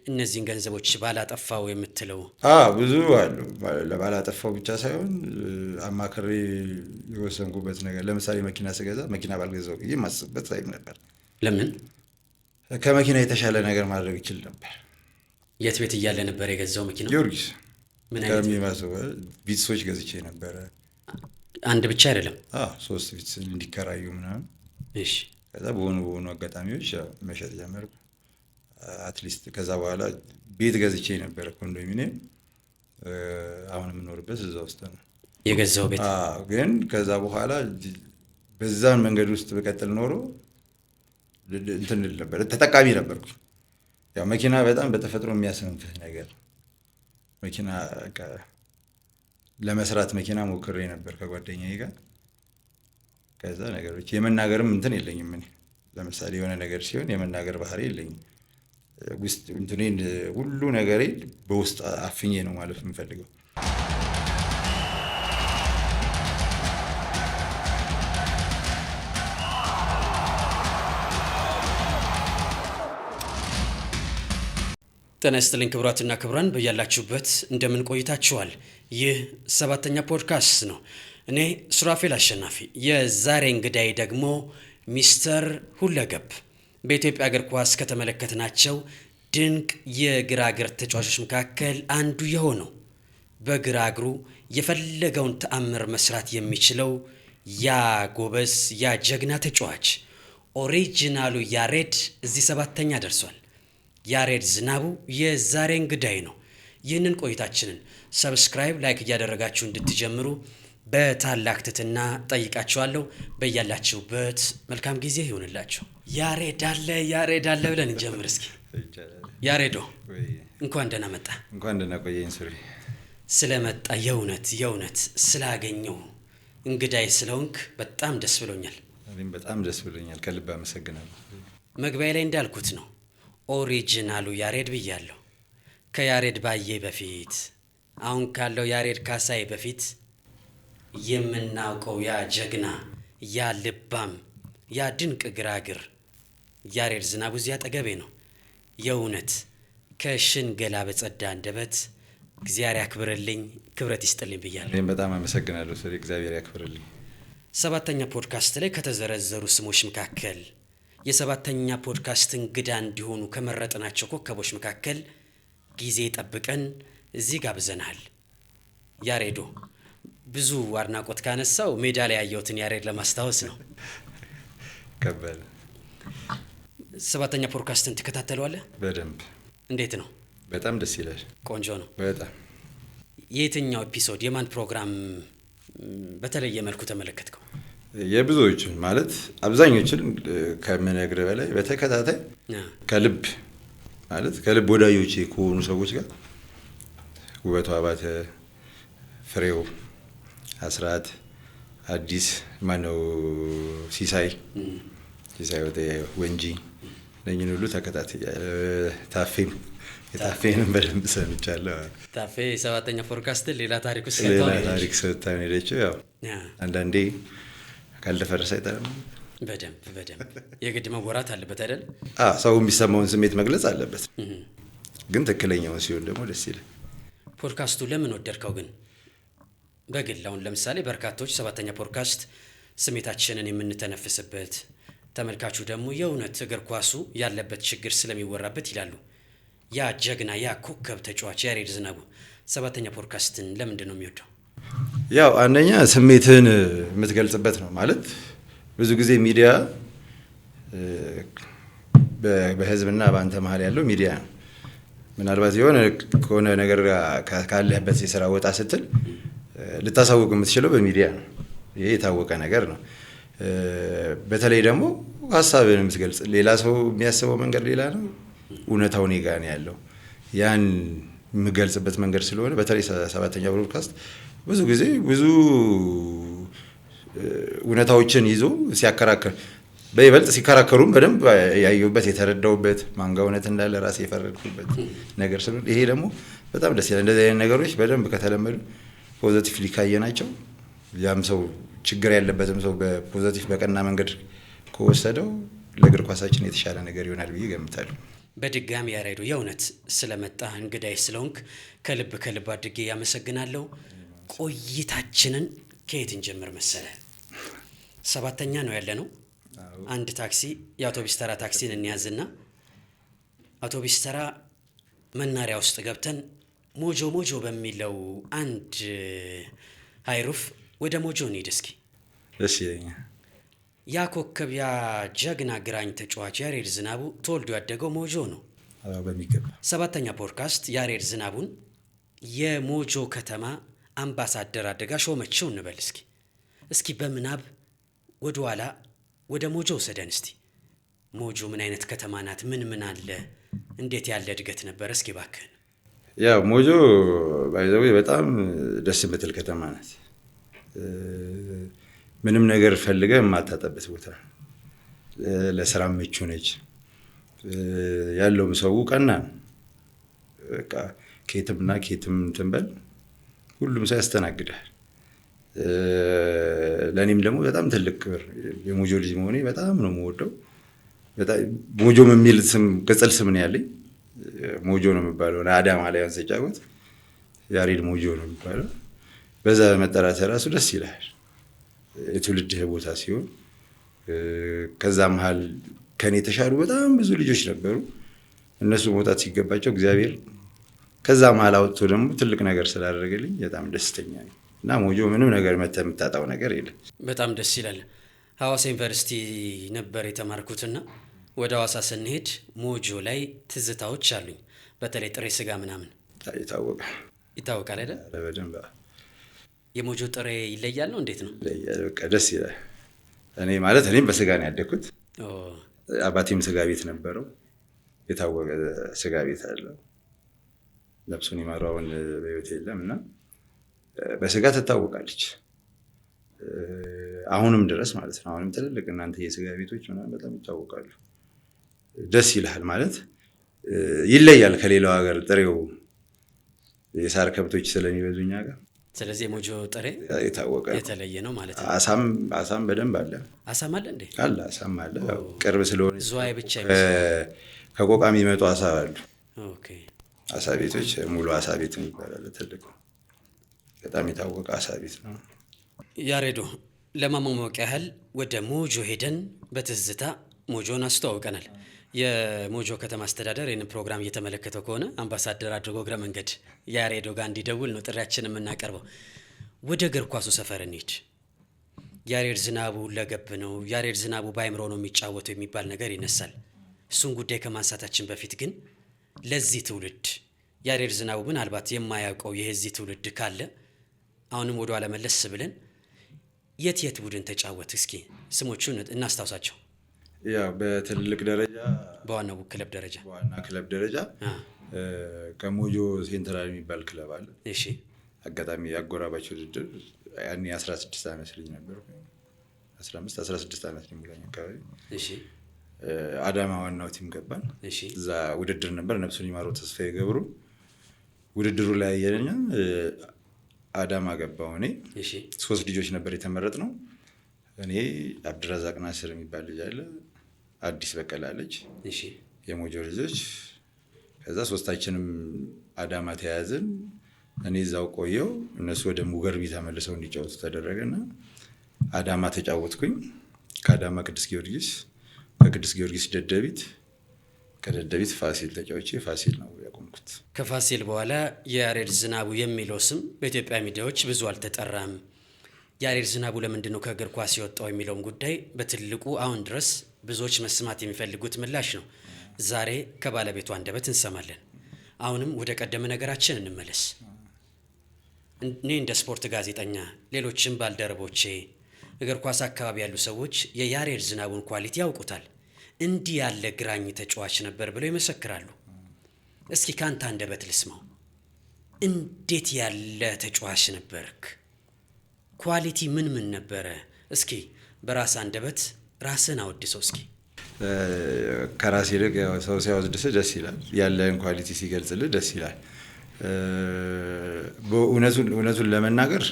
እነዚህን ገንዘቦች ባላጠፋው የምትለው? ብዙ አሉ። ለባላጠፋው ብቻ ሳይሆን አማክሬ የወሰንኩበት ነገር፣ ለምሳሌ መኪና ስገዛ መኪና ባልገዛው ብዬ የማስብበት ታይም ነበር። ለምን? ከመኪና የተሻለ ነገር ማድረግ ይችል ነበር። የት ቤት እያለ ነበር የገዛው መኪና? ጊዮርጊስ ምን አይነት ከሚመስለው ቢትሶች ገዝቼ ነበረ። አንድ ብቻ አይደለም፣ 3 ቢትስ እንዲከራዩ ምናምን። እሺ። ከዛ በሆኑ አጋጣሚዎች መሸጥ ጀመርኩ። አትሊስት ከዛ በኋላ ቤት ገዝቼ ነበረ፣ ኮንዶሚኒየም። አሁን የምኖርበት እዛ ውስጥ ነው የገዛው ቤት። ግን ከዛ በኋላ በዛን መንገድ ውስጥ በቀጥል ኖሮ እንትን ነበር፣ ተጠቃሚ ነበርኩ። ያው መኪና በጣም በተፈጥሮ የሚያስንፍህ ነገር። መኪና ለመስራት መኪና ሞክሬ ነበር ከጓደኛዬ ጋር። ከዛ ነገሮች የመናገርም እንትን የለኝም እኔ። ለምሳሌ የሆነ ነገር ሲሆን የመናገር ባህሪ የለኝም። ውስጥ እንትኔን ሁሉ ነገሬ በውስጥ አፍኜ ነው ማለት የምፈልገው። ጤና ይስጥልኝ ክቡራትና ክቡራን፣ በያላችሁበት እንደምን ቆይታችኋል? ይህ 7ኛ ፖድካስት ነው። እኔ ሱራፌል አሸናፊ። የዛሬ እንግዳይ ደግሞ ሚስተር ሁለገብ፣ በኢትዮጵያ እግር ኳስ ከተመለከትናቸው ድንቅ የግራ እግር ተጫዋቾች መካከል አንዱ የሆነው፣ በግራ እግሩ የፈለገውን ተአምር መስራት የሚችለው ያ ጎበዝ፣ ያ ጀግና ተጫዋች ኦሪጂናሉ ያሬድ እዚህ 7ኛ ደርሷል። ያሬድ ዝናቡ የዛሬ እንግዳይ ነው። ይህንን ቆይታችንን ሰብስክራይብ፣ ላይክ እያደረጋችሁ እንድትጀምሩ በታላቅ ትህትና ጠይቃችኋለሁ። በያላችሁበት መልካም ጊዜ ይሁንላችሁ። ያሬድ አለ ብለን እንጀምር እስኪ። ያሬዶ እንኳን ደህና መጣ። እንኳን ደህና ቆየኝ ሱሪ። ስለመጣ የእውነት ስላገኘው እንግዳይ ስለሆንክ በጣም ደስ ብሎኛል። እኔም በጣም ደስ ብሎኛል። ከልብ አመሰግናለሁ። መግቢያ ላይ እንዳልኩት ነው ኦሪጂናሉ ያሬድ ብያለሁ። ከያሬድ ባዬ በፊት፣ አሁን ካለው ያሬድ ካሳዬ በፊት የምናውቀው ያ ጀግና፣ ያ ልባም፣ ያ ድንቅ ግራግር ያሬድ ዝናቡ እዚህ አጠገቤ ነው። የእውነት ከሽንገላ በጸዳ አንደበት እግዚአብሔር ያክብርልኝ፣ ክብረት ይስጥልኝ ብያለሁ። እኔም በጣም አመሰግናለሁ ሱሪ፣ እግዚአብሔር ያክብርልኝ። 7ኛ ፖድካስት ላይ ከተዘረዘሩ ስሞች መካከል የ7ኛ ፖድካስት እንግዳ እንዲሆኑ ከመረጥናቸው ኮከቦች መካከል ጊዜ ጠብቀን እዚህ ጋብዘናል። ያሬዶ ብዙ አድናቆት ካነሳው ሜዳ ላይ ያየሁትን ያሬድ ለማስታወስ ነው። ከበል 7ኛ ፖድካስትን ትከታተለዋለህ? በደንብ። እንዴት ነው? በጣም ደስ ይላል። ቆንጆ ነው በጣም። የትኛው ኤፒሶድ የማን ፕሮግራም በተለየ መልኩ ተመለከትከው? የብዙዎችን ማለት አብዛኞችን ከምነግር በላይ በተከታታይ ከልብ ወዳጆቼ ከሆኑ ሰዎች ጋር ውበቱ አባተ፣ ፍሬው አስራት፣ አዲስ ማነው፣ ሲሳይ ወንጂ፣ እነኝን ሁሉ ተከታታይ ታፌንም በደንብ ሰምቻለሁ። ታፌ 7ኛ ፖድካስት ሌላ ታሪክ ውስጥ ታሪክ ሰጥታን ሄደችው። ያው አንዳንዴ ካልተፈረሰ አይጠራም። በደንብ የግድ መወራት አለበት አይደል? ሰው የሚሰማውን ስሜት መግለጽ አለበት። ግን ትክክለኛውን ሲሆን ደግሞ ደስ ይላል። ፖድካስቱ ለምን ወደድከው ግን? በግል አሁን ለምሳሌ በርካቶች 7ኛ ፖድካስት ስሜታችንን የምንተነፍስበት፣ ተመልካቹ ደግሞ የእውነት እግር ኳሱ ያለበት ችግር ስለሚወራበት ይላሉ። ያ ጀግና፣ ያ ኮከብ ተጫዋች ያሬድ ዝናቡ 7ኛ ፖድካስትን ለምንድን ነው የሚወደው? ያው አንደኛ ስሜትን የምትገልጽበት ነው። ማለት ብዙ ጊዜ ሚዲያ በህዝብና በአንተ መሀል ያለው ሚዲያ ነው። ምናልባት የሆነ ከሆነ ነገር ካለህበት የስራ ወጣ ስትል ልታሳውቅ የምትችለው በሚዲያ ነው። ይሄ የታወቀ ነገር ነው። በተለይ ደግሞ ሀሳብን የምትገልጽ፣ ሌላ ሰው የሚያስበው መንገድ ሌላ ነው፣ እውነታው እኔ ጋር ነው ያለው። ያን የምገልጽበት መንገድ ስለሆነ በተለይ 7ኛ ፖድካስት ብዙ ጊዜ ብዙ እውነታዎችን ይዞ ሲያከራክር፣ በይበልጥ ሲከራከሩም በደንብ ያየሁበት የተረዳሁበት፣ ማንጋ እውነት እንዳለ ራሴ የፈረድኩበት ነገር ስለሆነ ይሄ ደግሞ በጣም ደስ ይላል። እንደዚህ አይነት ነገሮች በደንብ ከተለመዱ ፖዚቲቭሊ ካየናቸው፣ ያም ሰው ችግር ያለበትም ሰው በፖዚቲቭ በቀና መንገድ ከወሰደው ለእግር ኳሳችን የተሻለ ነገር ይሆናል ብዬ ገምታለሁ። በድጋሚ ያሬዶ የእውነት ስለመጣ እንግዳይ ስለሆንክ ከልብ ከልብ አድርጌ ያመሰግናለሁ። ቆይታችንን ከየት እንጀምር መሰለ? 7ኛ ነው ያለነው። አንድ ታክሲ የአውቶቢስ ተራ ታክሲን እንያዝና አውቶቢስ ተራ መናሪያ ውስጥ ገብተን ሞጆ ሞጆ በሚለው አንድ ሃይሩፍ ወደ ሞጆ እንሂድ እስኪ። እሺ ያ ኮከብ ያ ጀግና ግራኝ ተጫዋች ያሬድ ዝናቡ ተወልዶ ያደገው ሞጆ ነው። በሚገባ 7ኛ ፖድካስት ያሬድ ዝናቡን የሞጆ ከተማ አምባሳደር አድርጋ ሾመችው እንበል እስኪ። እስኪ በምናብ ወደ ኋላ ወደ ሞጆ ወሰደን እስቲ። ሞጆ ምን አይነት ከተማ ናት? ምን አለ? እንዴት ያለ እድገት ነበር? እስኪ ባክህን። ያው ሞጆ ባይዘው በጣም ደስ የምትል ከተማ ናት። ምንም ነገር ፈልገህ የማታጣበት ቦታ፣ ለስራ ምቹ ነች። ያለውም ሰው ቀና ነው። በቃ ኬትምና ኬትም ትንበል ሁሉም ሰው ያስተናግዳል። ለእኔም ደግሞ በጣም ትልቅ ክብር፣ የሞጆ ልጅ መሆኔ በጣም ነው የምወደው። ሞጆም የሚል ስም ቅጽል ስም ነው ያለኝ። ሞጆ ነው የሚባለው። አዳማ ላይ ስጫወት ያሬድ ሞጆ ነው የሚባለው። በዛ መጠራት ራሱ ደስ ይላል። የትውልድህ ቦታ ሲሆን ከዛ መሀል ከኔ የተሻሉ በጣም ብዙ ልጆች ነበሩ። እነሱ መውጣት ሲገባቸው እግዚአብሔር ከዛ መሀል አውጥቶ ደግሞ ትልቅ ነገር ስላደረገልኝ በጣም ደስተኛ ነኝ እና ሞጆ ምንም ነገር መተህ የምታጣው ነገር የለም። በጣም ደስ ይላል። ሐዋሳ ዩኒቨርሲቲ ነበር የተማርኩትና ወደ ሐዋሳ ስንሄድ ሞጆ ላይ ትዝታዎች አሉኝ። በተለይ ጥሬ ስጋ ምናምን ይታወቃል አይደል? በደንብ የሞጆ ጥሬ ይለያል ነው? እንዴት ነው? በቃ ደስ ይላል። እኔም በስጋ ነው ያደግኩት። አባቴም ስጋ ቤት ነበረው። የታወቀ ስጋ ቤት አለው። ነፍሱን ይማረውን በሕይወት የለም እና በስጋ ትታወቃለች አሁንም ድረስ ማለት ነው። አሁንም ትልልቅ እናንተ የስጋ ቤቶች ምናምን በጣም ይታወቃሉ። ደስ ይልሃል ማለት ይለያል ከሌላው ሀገር ጥሬው የሳር ከብቶች ስለሚበዙኛ ጋር። ስለዚህ የሞጆ ጥሬ የታወቀ የተለየ ነው ማለት ነው። አሳም በደንብ አለ። አሳም አለ እንዴ? አለ፣ አሳም አለ። ቅርብ ስለሆነ ዝዋይ ብቻ ከቆቃ የሚመጡ አሳ አሉ። ኦኬ። አሳ ቤቶች ሙሉ አሳ ቤት ይባላል። ትልቁ በጣም የታወቀ አሳ ቤት ነው። ያሬዶ ለማሟሟቅ ያህል ወደ ሞጆ ሄደን በትዝታ ሞጆን አስተዋውቀናል። የሞጆ ከተማ አስተዳደር ይህንን ፕሮግራም እየተመለከተው ከሆነ አምባሳደር አድርጎ እግረ መንገድ ያሬዶ ጋር እንዲደውል ነው ጥሪያችን የምናቀርበው። ወደ እግር ኳሱ ሰፈር እንሂድ። ያሬድ ዝናቡ ሁለገብ ነው፣ ያሬድ ዝናቡ በአይምሮ ነው የሚጫወተው የሚባል ነገር ይነሳል። እሱን ጉዳይ ከማንሳታችን በፊት ግን ለዚህ ትውልድ ያሬድ ዝናቡ ምናልባት የማያውቀው የዚህ ትውልድ ካለ አሁንም ወደ ኋላ መለስ ብለን የት ቡድን ተጫወት? እስኪ ስሞቹን እናስታውሳቸው። ያው በትልቅ ደረጃ በዋናው ክለብ ደረጃ ከሞጆ ሴንትራል የሚባል ክለብ አለ። እሺ። አጋጣሚ ያጎራባች ውድድር ያኔ 16 ዓመት ልጅ ነበር። 16 ዓመት ሊሞላኝ አካባቢ። እሺ። አዳማ ዋናው ቲም ገባን። እሺ። እዛ ውድድር ነበር። ነፍሱን ይማረው ተስፋዬ ገብሩ ውድድሩ ላይ ያየኛ አዳማ ገባው። እኔ 3 ልጆች ነበር የተመረጥነው። እኔ አብድራዛቅ ናስር የሚባል ልጅ አለ፣ አዲስ በቀለ አለች። እሺ። የሞጆ ልጆች። ከዛ 3ታችንም አዳማ ተያያዝን። እኔ እዛው ቆየው፣ እነሱ ወደ ሙገርቢ ተመልሰው እንዲጫወቱ ተደረገና አዳማ ተጫወትኩኝ። ከአዳማ ቅዱስ ጊዮርጊስ፣ ከቅዱስ ጊዮርጊስ ደደቢት፣ ከደደቢት ፋሲል ተጫውቼ ፋሲል ነው ያቆምኩት። ከፋሲል በኋላ የያሬድ ዝናቡ የሚለው ስም በኢትዮጵያ ሚዲያዎች ብዙ አልተጠራም። ያሬድ ዝናቡ ለምንድን ነው ከእግር ኳስ የወጣው የሚለውን ጉዳይ በትልቁ አሁን ድረስ ብዙዎች መስማት የሚፈልጉት ምላሽ ነው። ዛሬ ከባለቤቱ አንደበት እንሰማለን። አሁንም ወደ ቀደመ ነገራችን እንመለስ። እኔ እንደ ስፖርት ጋዜጠኛ፣ ሌሎችም ባልደረቦቼ፣ እግር ኳስ አካባቢ ያሉ ሰዎች የያሬድ ዝናቡን ኳሊቲ ያውቁታል። እንዲህ ያለ ግራኝ ተጫዋች ነበር ብለው ይመሰክራሉ። እስኪ ካንተ አንደበት ልስማው። እንዴት ያለ ተጫዋች ነበርክ? ኳሊቲ ምን ነበረ? እስኪ በራስ አንደበት ራስን አወድሰው እስኪ። ከራስ ይልቅ ሰው ሲያወድስህ ደስ ይላል። ያለን ኳሊቲ ሲገልጽልህ ደስ ይላል። እውነቱን ለመናገር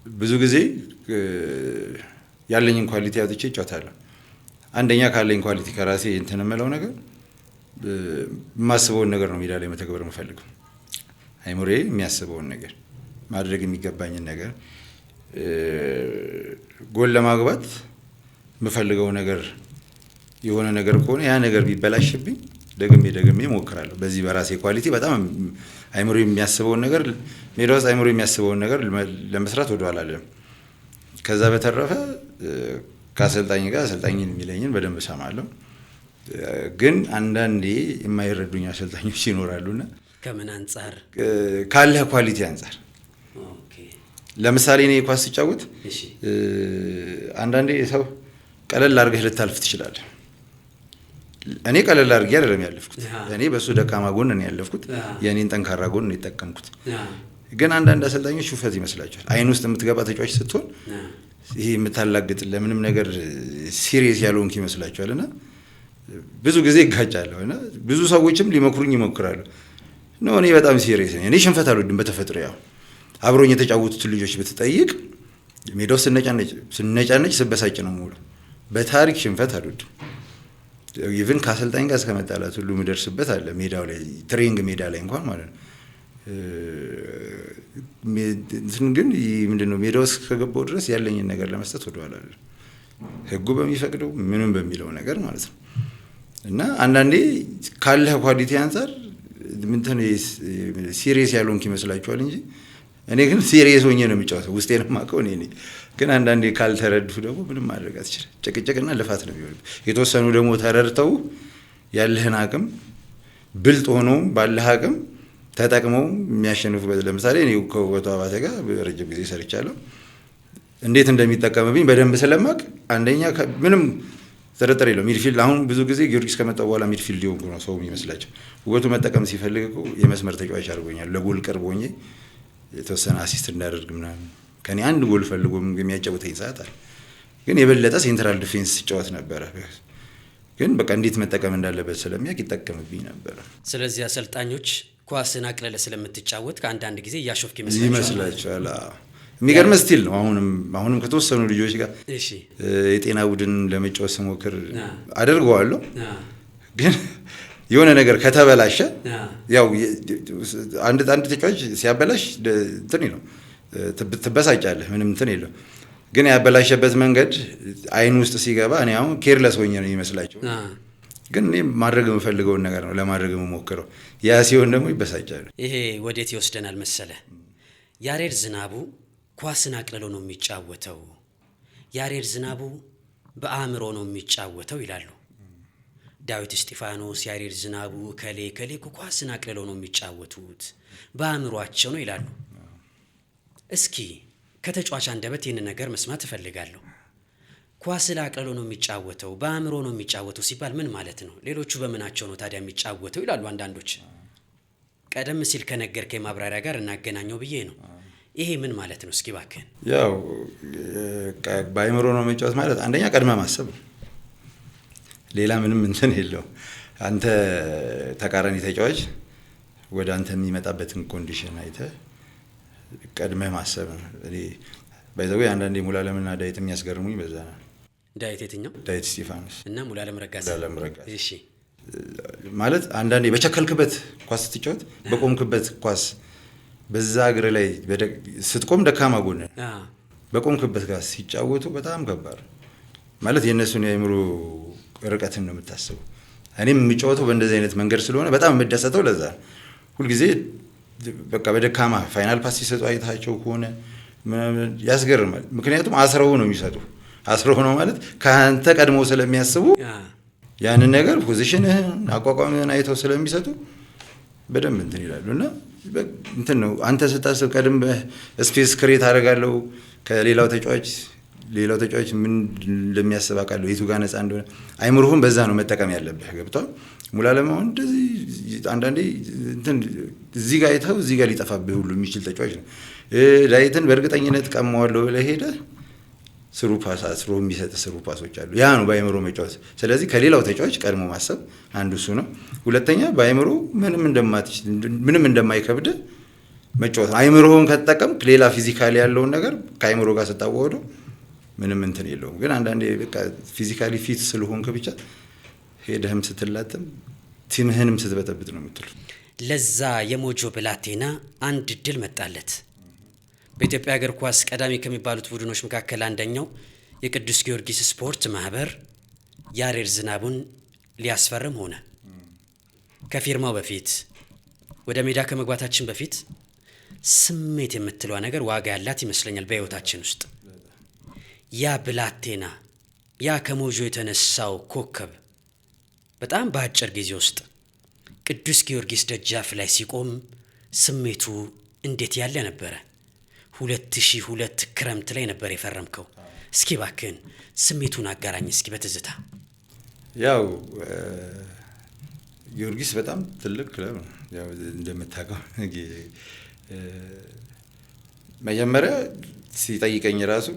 ብዙ ጊዜ ያለኝን ኳሊቲ አውጥቼ እጫወታለሁ። አንደኛ ካለኝ ኳሊቲ ከራሴ እንትን የምለው ነገር የማስበውን ነገር ነው ሜዳ ላይ መተግበር የምፈልገው። አይምሮዬ የሚያስበውን ነገር ማድረግ የሚገባኝን ነገር ጎል ለማግባት የምፈልገው ነገር የሆነ ነገር ከሆነ ያ ነገር ቢበላሽብኝ ደግሜ እሞክራለሁ። በዚህ በራሴ ኳሊቲ በጣም አይምሮዬ የሚያስበውን ነገር ሜዳ ውስጥ አይምሮዬ የሚያስበውን ነገር ለመስራት ወደ ኋላ አልልም። ከዛ በተረፈ ከአሰልጣኝ ጋር አሰልጣኝን የሚለኝን በደንብ እሰማለሁ። ግን አንዳንዴ የማይረዱኝ አሰልጣኞች ይኖራሉና ከምን አንፃር ካለህ ኳሊቲ አንፃር ለምሳሌ እኔ ኳስ ሲጫወት አንዳንዴ ሰው ቀለል አድርገህ ልታልፍ ትችላለህ። እኔ ቀለል አድርጌ አይደለም ያለፍኩት። እኔ በሱ ደካማ ጎን ነው ያለፍኩት፣ የኔን ጠንካራ ጎን ነው የተጠቀምኩት። ግን አንዳንድ አሰልጣኞች ሹፈት ይመስላቸዋል። አይን ውስጥ የምትገባ ተጫዋች ስትሆን ይሄ የምታላግጥ ለምንም ነገር ሲሪየስ ያልሆንክ ይመስላቸዋልና ብዙ ጊዜ ይጋጫለሁ እና ብዙ ሰዎችም ሊመክሩኝ ይሞክራሉ። ነው እኔ በጣም ሲሪየስ ነኝ። እኔ ሽንፈት አልወድም በተፈጥሮ። ያው አብሮኝ የተጫወቱትን ልጆች ብትጠይቅ ሜዳው ስነጫነጭ ስበሳጭ ነው ሙሉ። በታሪክ ሽንፈት አልወድም። ኢቭን ከአሰልጣኝ ጋር እስከመጣላት ሁሉ ምደርስበት አለ ሜዳው ላይ ትሬኒንግ ሜዳ ላይ እንኳን ማለት ነው። ግን ምንድነው ሜዳው ውስጥ ከገባው ድረስ ያለኝን ነገር ለመስጠት ወደኋላ አለ ህጉ በሚፈቅደው ምንም በሚለው ነገር ማለት ነው። እና አንዳንዴ ካለህ ኳሊቲ አንፃር ምንተን ሲሪየስ ያልሆንክ ይመስላችኋል እንጂ እኔ ግን ሲሪየስ ሆኜ ነው የምጫወተው። ውስጤን ማቀው እኔ ነኝ። ግን አንዳንዴ ካልተረዱ ደግሞ ምንም ማድረግ አትችልም። ጭቅጭቅና ልፋት ነው የሚሆነው። የተወሰኑ ደግሞ ተረድተው ያለህን አቅም ብልጥ ሆኖ ባለህ አቅም ተጠቅመው የሚያሸንፉበት። ለምሳሌ እኔ ከውበቱ አባተ ጋር ረጅም ጊዜ ሰርቻለሁ። እንዴት እንደሚጠቀምብኝ በደንብ ስለማቅ አንደኛ ምንም ጥርጥር የለው ሚድፊልድ አሁን ብዙ ጊዜ ጊዮርጊስ ከመጣ በኋላ ሚድፊልድ ይሆንኩ ነው ሰው የሚመስላቸው። ውበቱ መጠቀም ሲፈልግ እኮ የመስመር ተጫዋች አድርጎኛል። ለጎል ቅርብ ሆኜ የተወሰነ አሲስት እንዳደርግ ምናምን ከኔ አንድ ጎል ፈልጎ የሚያጫውተኝ ሰዓት አለ። ግን የበለጠ ሴንትራል ዲፌንስ ሲጫወት ነበረ። ግን በቃ እንዴት መጠቀም እንዳለበት ስለሚያውቅ ይጠቀምብኝ ነበረ። ስለዚህ አሰልጣኞች ኳስን አቅለለ ስለምትጫወት ከአንዳንድ ጊዜ እያሾፍክ ይመስላችኋል። የሚገርም ስቲል ነው። አሁንም ከተወሰኑ ልጆች ጋር የጤና ቡድን ለመጫወት ስሞክር አደርገዋለሁ። ግን የሆነ ነገር ከተበላሸ ያው አንድ ተጫዋች ሲያበላሽ እንትን ነው ትበሳጫለህ፣ ምንም እንትን የለው። ግን ያበላሸበት መንገድ አይን ውስጥ ሲገባ እኔ አሁን ኬርለስ ሆኜ ነው ይመስላቸው። ግን እኔ ማድረግ የምፈልገውን ነገር ነው ለማድረግ የምሞክረው። ያ ሲሆን ደግሞ ይበሳጫሉ። ይሄ ወዴት ይወስደናል መሰለ? ያሬድ ዝናቡ ኳስን አቅልሎ ነው የሚጫወተው፣ ያሬድ ዝናቡ በአእምሮ ነው የሚጫወተው ይላሉ። ዳዊት እስጢፋኖስ፣ ያሬድ ዝናቡ፣ ከሌ ኳስን አቅልሎ ነው የሚጫወቱት በአእምሯቸው ነው ይላሉ። እስኪ ከተጫዋች አንደበት ይህን ነገር መስማት እፈልጋለሁ። ኳስን አቅልሎ ነው የሚጫወተው በአእምሮ ነው የሚጫወተው ሲባል ምን ማለት ነው? ሌሎቹ በምናቸው ነው ታዲያ የሚጫወተው ይላሉ አንዳንዶች። ቀደም ሲል ከነገርከኝ ማብራሪያ ጋር እናገናኘው ብዬ ነው። ይሄ ምን ማለት ነው? እስኪ እባክህን። ያው በአእምሮ ነው መጫወት ማለት አንደኛ ቀድመ ማሰብ ነው። ሌላ ምንም እንትን የለው። አንተ ተቃራኒ ተጫዋች ወደ አንተ የሚመጣበትን ኮንዲሽን አይተህ ቀድመህ ማሰብ ነው። እኔ ባይዘው አንዳንዴ ሙሉዓለምና ዳዊት የሚያስገርሙኝ በዛ ነው። ዳዊት የትኛው? ዳዊት እስጢፋኖስ እና ሙሉዓለም ረጋሳ። እሺ ማለት አንዳንዴ በቸከልክበት ኳስ ስትጫወት በቆምክበት ኳስ በዛ እግር ላይ ስትቆም ደካማ ጎን በቆምክበት ጋር ሲጫወቱ በጣም ከባድ ማለት የእነሱን የአእምሮ ርቀትን ነው የምታስበው። እኔም የምጫወተው በእንደዚህ አይነት መንገድ ስለሆነ በጣም የምደሰተው ለዛ ሁልጊዜ በቃ በደካማ ፋይናል ፓስ ሲሰጡ አይታቸው ከሆነ ያስገርማል። ምክንያቱም አስረው ነው የሚሰጡ። አስረው ነው ማለት ከአንተ ቀድሞ ስለሚያስቡ ያንን ነገር ፖዚሽንህን አቋቋምህን አይተው ስለሚሰጡ በደንብ እንትን ይላሉ። እና እንትን ነው አንተ ስታስብ ቀድም ስፔስ ክሬት አደርጋለሁ ከሌላው ተጫዋች ምን እንደሚያስብ አውቃለሁ፣ የቱ ጋር ነፃ እንደሆነ። አይምሮህን በዛ ነው መጠቀም ያለብህ። ገብቷል? ሙሉዓለም አሁን እንደዚህ አንዳንዴ እንትን እዚህ ጋር አይተው እዚህ ጋር ሊጠፋብህ ሁሉ የሚችል ተጫዋች ነው። ዳዊትን በእርግጠኝነት ቀማዋለሁ ብለህ ሄደህ ስሩ ፓስ አስሮ የሚሰጥ ስሩ ፓሶች አሉ። ያ ነው በአይምሮ መጫወት። ስለዚህ ከሌላው ተጫዋች ቀድሞ ማሰብ አንዱ እሱ ነው። ሁለተኛ በአይምሮ ምንም እንደማይከብድ መጫወት። አይምሮውን ከተጠቀምክ ሌላ ፊዚካሊ ያለውን ነገር ከአይምሮ ጋር ስታዋወደው ምንም እንትን የለውም። ግን አንዳንዴ በቃ ፊዚካሊ ፊት ስለሆንክ ብቻ ሄደህም ስትላተም ቲምህንም ስትበጠብጥ ነው የምትሉ። ለዛ የሞጆ ብላቴና አንድ እድል መጣለት። በኢትዮጵያ እግር ኳስ ቀዳሚ ከሚባሉት ቡድኖች መካከል አንደኛው የቅዱስ ጊዮርጊስ ስፖርት ማህበር ያሬድ ዝናቡን ሊያስፈርም ሆነ። ከፊርማው በፊት ወደ ሜዳ ከመግባታችን በፊት ስሜት የምትለዋ ነገር ዋጋ ያላት ይመስለኛል በህይወታችን ውስጥ። ያ ብላቴና ያ ከሞጆ የተነሳው ኮከብ በጣም በአጭር ጊዜ ውስጥ ቅዱስ ጊዮርጊስ ደጃፍ ላይ ሲቆም ስሜቱ እንዴት ያለ ነበረ? 2002 ክረምት ላይ ነበር የፈረምከው። እስኪ ባክን ስሜቱን አጋራኝ እስኪ በትዝታ። ያው ጊዮርጊስ በጣም ትልቅ ክለብ ነው። ያው እንደምታውቀው መጀመሪያ ሲጠይቀኝ ራሱ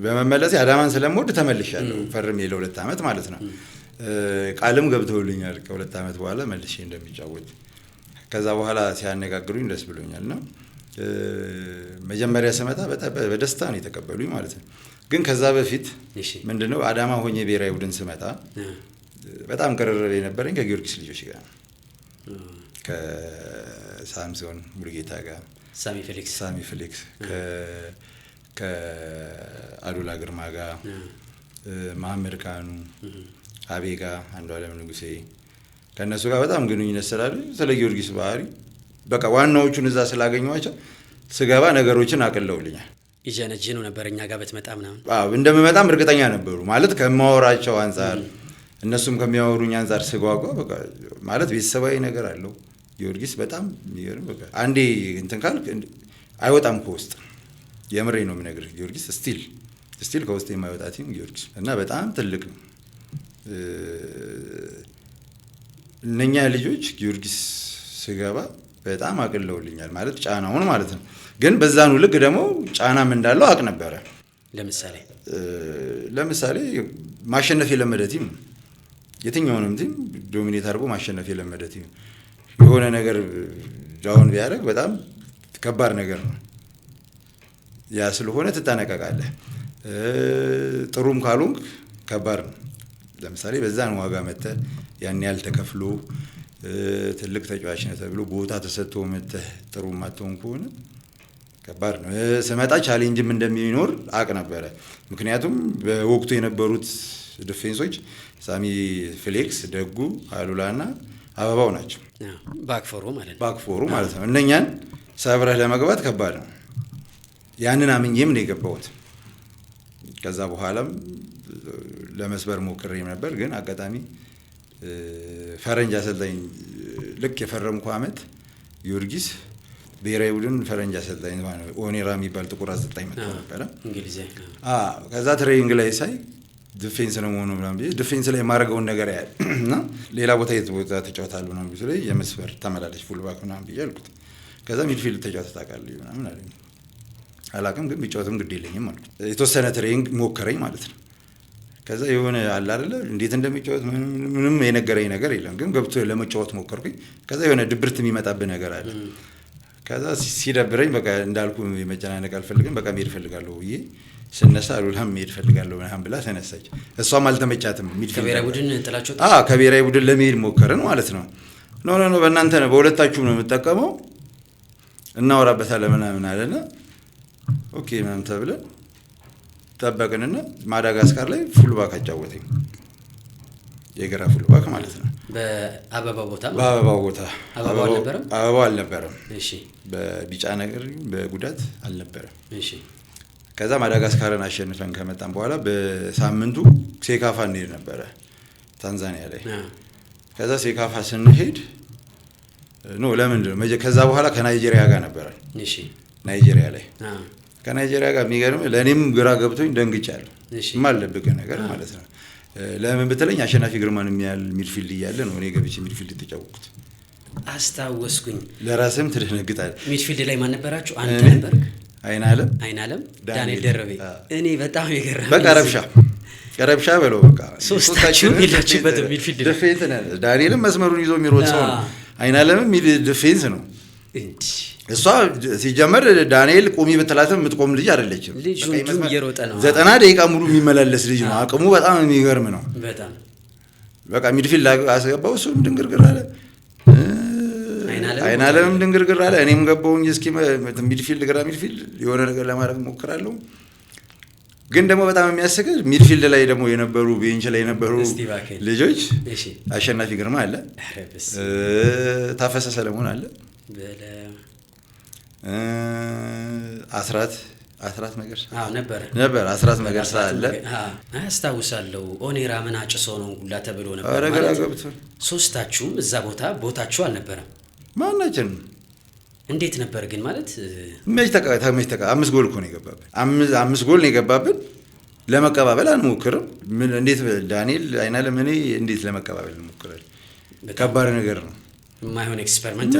በመመለስ አዳማን ስለምወድ ተመልሻለሁ። ፈርሜ ለ2 ዓመት ማለት ነው። ቃልም ገብተውልኛል ከ2 ዓመት በኋላ መልሼ እንደሚጫወት። ከዛ በኋላ ሲያነጋግሩኝ ደስ ብሎኛል ነው። መጀመሪያ ስመጣ በደስታ ነው የተቀበሉኝ ማለት ነው። ግን ከዛ በፊት ምንድነው አዳማ ሆኜ ብሔራዊ ቡድን ስመጣ በጣም ቅርርብ የነበረኝ ከጊዮርጊስ ልጆች ጋር ከሳምሶን ሙሉጌታ ጋር፣ ሳሚ ፊሊክስ ከአሉላ ግርማ ጋር፣ መሐመድ ካኑ፣ አቤጋ፣ አንዱዓለም ንጉሴ ከነሱ ጋር በጣም ግንኙነት ስላለ ስለ ጊዮርጊስ ባህሪ በቃ ዋናዎቹን እዛ ስላገኘኋቸው ስገባ ነገሮችን አቅለውልኛል። ይጀነጅኑ ነበር እኛ ጋር በትመጣ ምናምን። እንደምመጣም እርግጠኛ ነበሩ ማለት ከማወራቸው አንፃር እነሱም ከሚያወሩኝ አንፃር ስጓጓ በቃ ማለት ቤተሰባዊ ነገር አለው ጊዮርጊስ። በጣም የሚገርም በቃ አንዴ እንትን ካልክ አይወጣም ከውስጥ። የምሬ ነው የምነግርህ። ጊዮርጊስ ስቲል ከውስጥ የማይወጣ ቲም ጊዮርጊስ እና በጣም ትልቅ ነው። እነኛ ልጆች ጊዮርጊስ ስገባ በጣም አቅለውልኛል ማለት ጫናውን ማለት ነው። ግን በዛኑ ልክ ደግሞ ጫናም እንዳለው አቅ ነበረ። ለምሳሌ ማሸነፍ የለመደ ቲም ነው። የትኛውንም ቲም ዶሚኔት አድርጎ ማሸነፍ የለመደ ቲም የሆነ ነገር ዳውን ቢያደርግ በጣም ከባድ ነገር ነው። ያ ስለሆነ ትጠነቀቃለህ። ጥሩም ካልሆንክ ከባድ ነው። ለምሳሌ በዛን ዋጋ መተህ ያን ያህል ተከፍሎ ትልቅ ተጫዋች ነህ ተብሎ ቦታ ተሰጥቶ መተህ ጥሩ ማትሆን ከሆነ ከባድ ነው። ስመጣ ቻሌንጅም እንደሚኖር አቅ ነበረ። ምክንያቱም በወቅቱ የነበሩት ዲፌንሶች ሳሚ ፊሊክስ፣ ደጉ፣ አሉላና አበባው ናቸው። ባክፎሩ ማለት ነው። እነኛን ሰብረህ ለመግባት ከባድ ነው። ያንን አምኜም ነው የገባሁት። ከዛ በኋላም ለመስበር ሞክሬም ነበር። ግን አጋጣሚ ፈረንጅ አሰልጣኝ ልክ የፈረምኩ ዓመት ጊዮርጊስ ብሔራዊ ቡድን ፈረንጅ አሰልጣኝ ኦኔራ የሚባል ጥቁር አሰልጣኝ መጥቶ ነበረ እንግሊዝ። ከዛ ትሬኒንግ ላይ ሳይ ዲፌንስ ነው መሆኑ ምናምን ብዬ ዲፌንስ ላይ የማደርገውን ነገር ያህል እና ሌላ ቦታ የት ቦታ ተጫወታለሁ ምናምን ብዬ ላይ የመስበር ተመላለሽ ፉልባክ ምናምን ብዬ አልኩት። ከዛ ሚድፊልድ ተጫወተህ ታውቃለህ ምናምን አለኝ። አላውቅም ግን ቢጫወትም ግድ የለኝም አልኩት። የተወሰነ ትሬኒንግ ሞከረኝ ማለት ነው። ከዛ የሆነ አለ አይደለ እንዴት እንደሚጫወት ምንም የነገረኝ ነገር የለም። ግን ገብቶ ለመጫወት ሞከርኩኝ። ከዛ የሆነ ድብርት የሚመጣብህ ነገር አለ። ከዛ ሲደብረኝ በቃ እንዳልኩ የመጨናነቅ አልፈልግም በቃ መሄድ እፈልጋለሁ ብዬ ስነሳ አሉላም መሄድ እፈልጋለሁ ምናምን ብላ ተነሳች። እሷም አልተመቻትም። ከብሔራዊ ቡድን ጥላቸው ከብሔራዊ ቡድን ለመሄድ ሞከርን ማለት ነው። ኖ በእናንተ ነው በሁለታችሁም ነው የምጠቀመው እናወራበታለን ምናምን አለና ኦኬ ምናምን ተብለን ጠበቅንና ማዳጋስካር ላይ ፉልባክ አጫወተኝ። የግራ ፉልባክ ማለት ነው። በአበባው ቦታ አበባው አልነበረም። እሺ በቢጫ ነገር በጉዳት አልነበረም። እሺ ከዛ ማዳጋስካርን አሸንፈን ከመጣን በኋላ በሳምንቱ ሴካፋ እንሄድ ነበረ ታንዛኒያ ላይ። ከዛ ሴካፋ ስንሄድ ለምንድን ነው ከዛ በኋላ ከናይጄሪያ ጋር ነበረ። እሺ ናይጄሪያ ላይ ከናይጄሪያ ጋር የሚገርም ለእኔም ግራ ገብቶኝ ደንግጫለሁ። የማልደብቅ ነገር ማለት ነው። ለምን ብትለኝ አሸናፊ ግርማን የሚያህል ሚድፊልድ እያለ ነው እኔ ገብቼ ሚድፊልድ የተጫወቅኩት። አስታወስኩኝ። ለራስህም ትደነግጣለህ። ሚድፊልድ ላይ ማን ነበራችሁ? አንተ ነበርክ? አይናለም፣ ዳንኤል ደረቤ። እኔ በጣም የገረመኝ በቃ ረብሻ በለው በቃ ሶስታችሁ የላችሁበት ሚድፊልድ ዲፌንስ ነው። ዳንኤልም መስመሩን ይዞ የሚሮጥ ሰው ነው። አይናለምም ዲፌንስ ነው። እሷ ሲጀመር ዳንኤል ቁሚ ብትላትም የምትቆም ልጅ አይደለችም። ልጁ እንዲሁም እየሮጠ ነው 90 ደቂቃ ሙሉ የሚመላለስ ልጅ ነው። አቅሙ በጣም የሚገርም ነው። በጣም በቃ ሚድፊልድ አስገባው። እሱም ድንግርግር አለ፣ አይናለም ድንግርግር አለ። እኔም ገባሁኝ። እስኪ ሚድፊልድ ግራ ሚድፊልድ የሆነ ነገር ለማድረግ ሞክራለሁ። ግን ደግሞ በጣም የሚያስቀው ሚድፊልድ ላይ ደግሞ የነበሩ ቤንች ላይ የነበሩ ልጆች አሸናፊ ግርማ አለ፣ ታፈሰ ሰለሞን አለ፣ አስራት መገርሳ ነበር። አስራት መገርሳ አለ። አስታውሳለሁ። ኦኔራ ምን አጭሶ ነው ሁላ ተብሎ ነበር። ሶስታችሁም እዛ ቦታችሁ አልነበረም። ማናችን እንዴት ነበር ግን? ማለት መች ተቃ 5 ጎል እኮ ነው የገባብን። 5 ጎል ነው የገባብን። ለመቀባበል አንሞክርም። ምን እንዴት ዳንኤል አይናለም እኔ እንዴት ለመቀባበል እንሞክራለን? ከባድ ነገር ነው። የማይሆን ኤክስፐሪመንት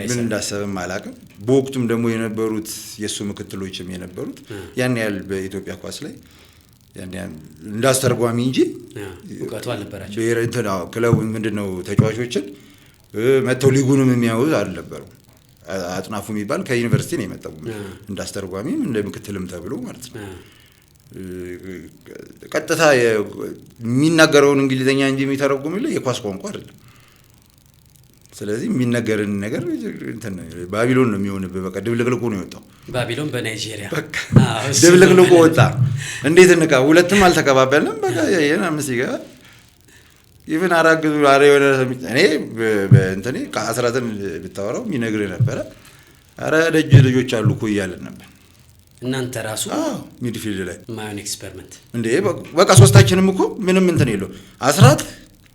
ምን እንዳሰብም አላውቅም። በወቅቱም ደግሞ የነበሩት የእሱ ምክትሎችም የነበሩት ያን ያህል በኢትዮጵያ ኳስ ላይ ያን ያህል እንዳስተርጓሚ እንጂ እውቀቱ አልነበራቸው። ክለቡ ምንድነው ተጫዋቾችን መተው ሊጉንም የሚያውዝ አልነበሩም። አጥናፉ የሚባል ከዩኒቨርሲቲ ነው የመጣው እንዳስተርጓሚም እንደ ምክትልም ተብሎ ማለት ነው። ቀጥታ የሚናገረውን እንግሊዘኛ እንጂ የሚተረጉምልህ የኳስ ቋንቋ አይደለም። ስለዚህ የሚነገርን ነገር ባቢሎን ነው የሚሆንብህ። በቃ ድብልቅልቁ ነው የወጣው። ባቢሎን በናይጄሪያ ድብልቅልቁ ወጣ። እንዴት እንቃ ሁለትም አልተቀባበልንም። በቃ የና መስይጋ ይብን አራግዙ አሬ ወደ እኔ በእንተኔ ከአስራትን ብታወራው የሚነግርህ ነበረ። አረ ደጅ ልጆች አሉ እኮ እያለን ነበር። እናንተ ራሱ ሚድፊልድ ላይ ማዮን ኤክስፐሪመንት እንዴ በቃ ሶስታችንም እኮ ምንም እንትን የለው። አስራት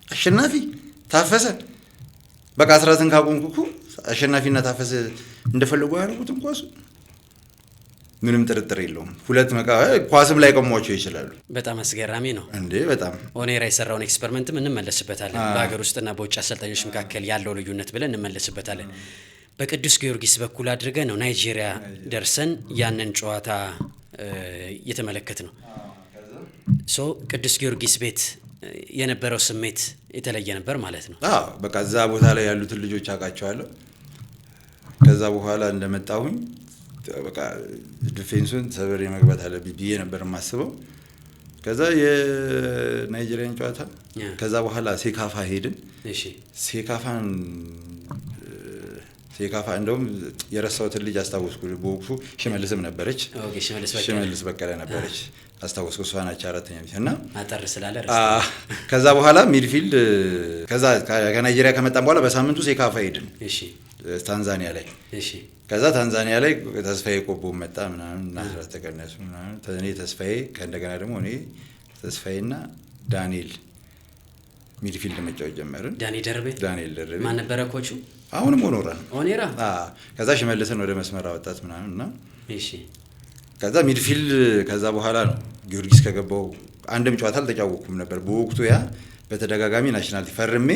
አሸናፊ ታፈሰ በቃ አስራትን ካቆምኩ እኮ አሸናፊና ታፈሰ እንደፈለጉ ያደርጉት ኳሱ ምንም ጥርጥር የለውም። ሁለት ኳስም ላይ ቀሟቸው ይችላሉ። በጣም አስገራሚ ነው እንዴ በጣም ኦኔራ የሰራውን ኤክስፐሪመንትም እንመለስበታለን። በሀገር ውስጥና በውጭ አሰልጣኞች መካከል ያለው ልዩነት ብለን እንመለስበታለን። በቅዱስ ጊዮርጊስ በኩል አድርገን ነው ናይጄሪያ ደርሰን ያንን ጨዋታ እየተመለከት ነው። ቅዱስ ጊዮርጊስ ቤት የነበረው ስሜት የተለየ ነበር ማለት ነው። በቃ እዛ ቦታ ላይ ያሉትን ልጆች አውቃቸዋለሁ። ከዛ በኋላ እንደመጣሁኝ በቃ ዲፌንሱን ሰብሬ መግባት አለብኝ ብዬ ነበር የማስበው። ከዛ የናይጄሪያን ጨዋታ ከዛ በኋላ ሴካፋ ሄድን። ሴካፋ እንደውም የረሳሁትን ልጅ አስታወስኩ። በወቅቱ ሽመልስም ነበረች። ሽመልስ በቀለ ነበረች አስታወስኩ። እሷ ናቸው አራተኛ እና አጠር ስላለ ከዛ በኋላ ሚድፊልድ ከዛ ከናይጄሪያ ከመጣን በኋላ በሳምንቱ ሴካፋ ሄድን ታንዛኒያ ላይ። ከዛ ታንዛኒያ ላይ ተስፋዬ ቆቦ መጣ ምናምን እና አስራት ተቀነሱ ምናምን እኔ ተስፋዬ ከእንደገና ደግሞ እኔ ተስፋዬና ዳንኤል ሚድፊልድ መጫወት ጀመርን። ዳንኤል ደርቤ ማን ነበረ ኮቹ? አሁንም ኦኔራ። ከዛ ሽመልስን ወደ መስመር አወጣት ምናምን እና ከዛ ሚድፊልድ ከዛ በኋላ ነው ጊዮርጊስ ከገባው አንድም ጨዋታ አልተጫወኩም ነበር በወቅቱ። ያ በተደጋጋሚ ናሽናል ፈርሜ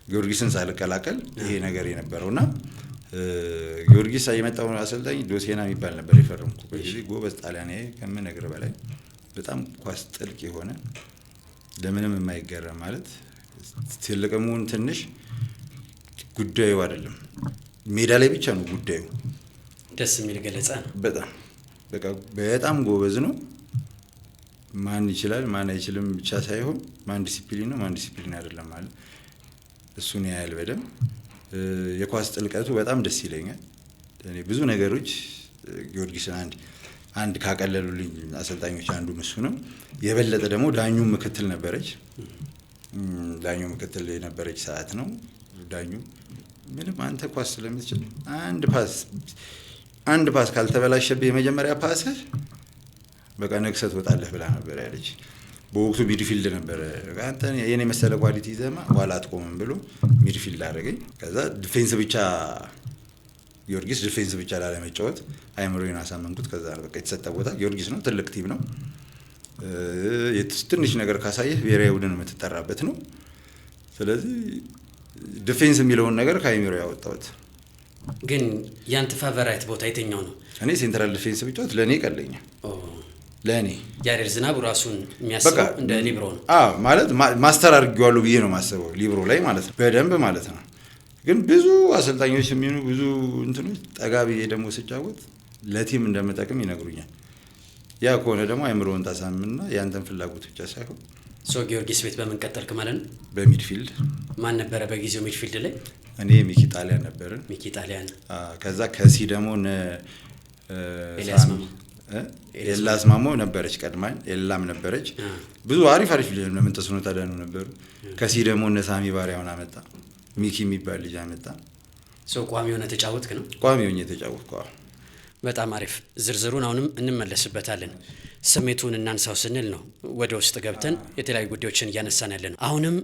ጊዮርጊስን ሳልቀላቀል ይሄ ነገር የነበረውና ጊዮርጊስ የመጣው አሰልጣኝ ዶሴና የሚባል ነበር የፈረምኩ። በዚህ ጎበዝ ጣሊያናዊ ከምነግር በላይ በጣም ኳስ ጥልቅ የሆነ ለምንም የማይገረም ማለት ትልቅሙን ትንሽ ጉዳዩ አይደለም ሜዳ ላይ ብቻ ነው ጉዳዩ። ደስ የሚል ገለጻ ነው። በጣም ጎበዝ ነው። ማን ይችላል ማን አይችልም ብቻ ሳይሆን ማን ዲሲፕሊን ነው ማን ዲሲፕሊን አይደለም ማለት እሱን ያያል በደንብ። የኳስ ጥልቀቱ በጣም ደስ ይለኛል። እኔ ብዙ ነገሮች ጊዮርጊስን አንድ ካቀለሉልኝ አሰልጣኞች አንዱ እሱ ነው። የበለጠ ደግሞ ዳኙ ምክትል ነበረች። ዳኙ ምክትል የነበረች ሰዓት ነው። ዳኙ ምንም አንተ ኳስ ስለምትችል አንድ ፓስ ካልተበላሸብህ የመጀመሪያ ፓስ በቃ ነክሰት ወጣለህ ብላ ነበር ያለች። በወቅቱ ሚድፊልድ ነበረ። አንተ የኔ መሰለ ኳሊቲ ይዘማ ኋላ አትቆምም ብሎ ሚድፊልድ አደረገኝ። ከዛ ዲፌንስ ብቻ ጊዮርጊስ ዲፌንስ ብቻ ላለመጫወት አይምሮዬን አሳመንኩት። ከዛ በቃ የተሰጠ ቦታ ጊዮርጊስ ነው፣ ትልቅ ቲም ነው። ትንሽ ነገር ካሳየህ ብሔራዊ ቡድን የምትጠራበት ነው። ስለዚህ ዲፌንስ የሚለውን ነገር ከአይምሮ ያወጣሁት። ግን ያንተ ፋቨራይት ቦታ የትኛው ነው? እኔ ሴንትራል ዲፌንስ ብጫወት ለእኔ ቀለኛል። ለእኔ ያሬድ ዝናቡ ራሱን የሚያስበው እንደ ሊብሮ ነው። ማለት ማስተር አድርጌዋለሁ ብዬ ነው የማስበው ሊብሮ ላይ ማለት ነው። በደንብ ማለት ነው። ግን ብዙ አሰልጣኞች የሚሆኑ ብዙ እንትኖች ጠጋ ብዬ ደግሞ ስጫወት ለቲም እንደምጠቅም ይነግሩኛል። ያ ከሆነ ደግሞ አይምሮውን ታሳምንና ያንተን ፍላጎት ብቻ ሳይሆን ጊዮርጊስ ቤት በምን ቀጠልክ ማለት ነው? በሚድፊልድ ማን ነበረ በጊዜው ሚድፊልድ ላይ? እኔ ሚኪ ጣሊያን ነበርን። ሚኪ ጣሊያን። ከዛ ከሲ ደግሞ ኤላስ ማሞ ነበረች ቀድማኝ፣ ኤላም ነበረች። ብዙ አሪፍ ልጅ ለምን ተስኖ ታዳኑ ነበሩ። ከሲ ደግሞ እነ ሳሚ ባሪያውን አመጣ፣ ሚኪ የሚባል ልጅ አመጣ። ቋሚ ሆነ ተጫወትክ ነው? ቋሚ ሆኜ ተጫወትኩ። በጣም አሪፍ። ዝርዝሩን አሁንም እንመለስበታለን። ስሜቱን እናንሳው ስንል ነው ወደ ውስጥ ገብተን የተለያዩ ጉዳዮችን እያነሳን ያለ ነው። አሁንም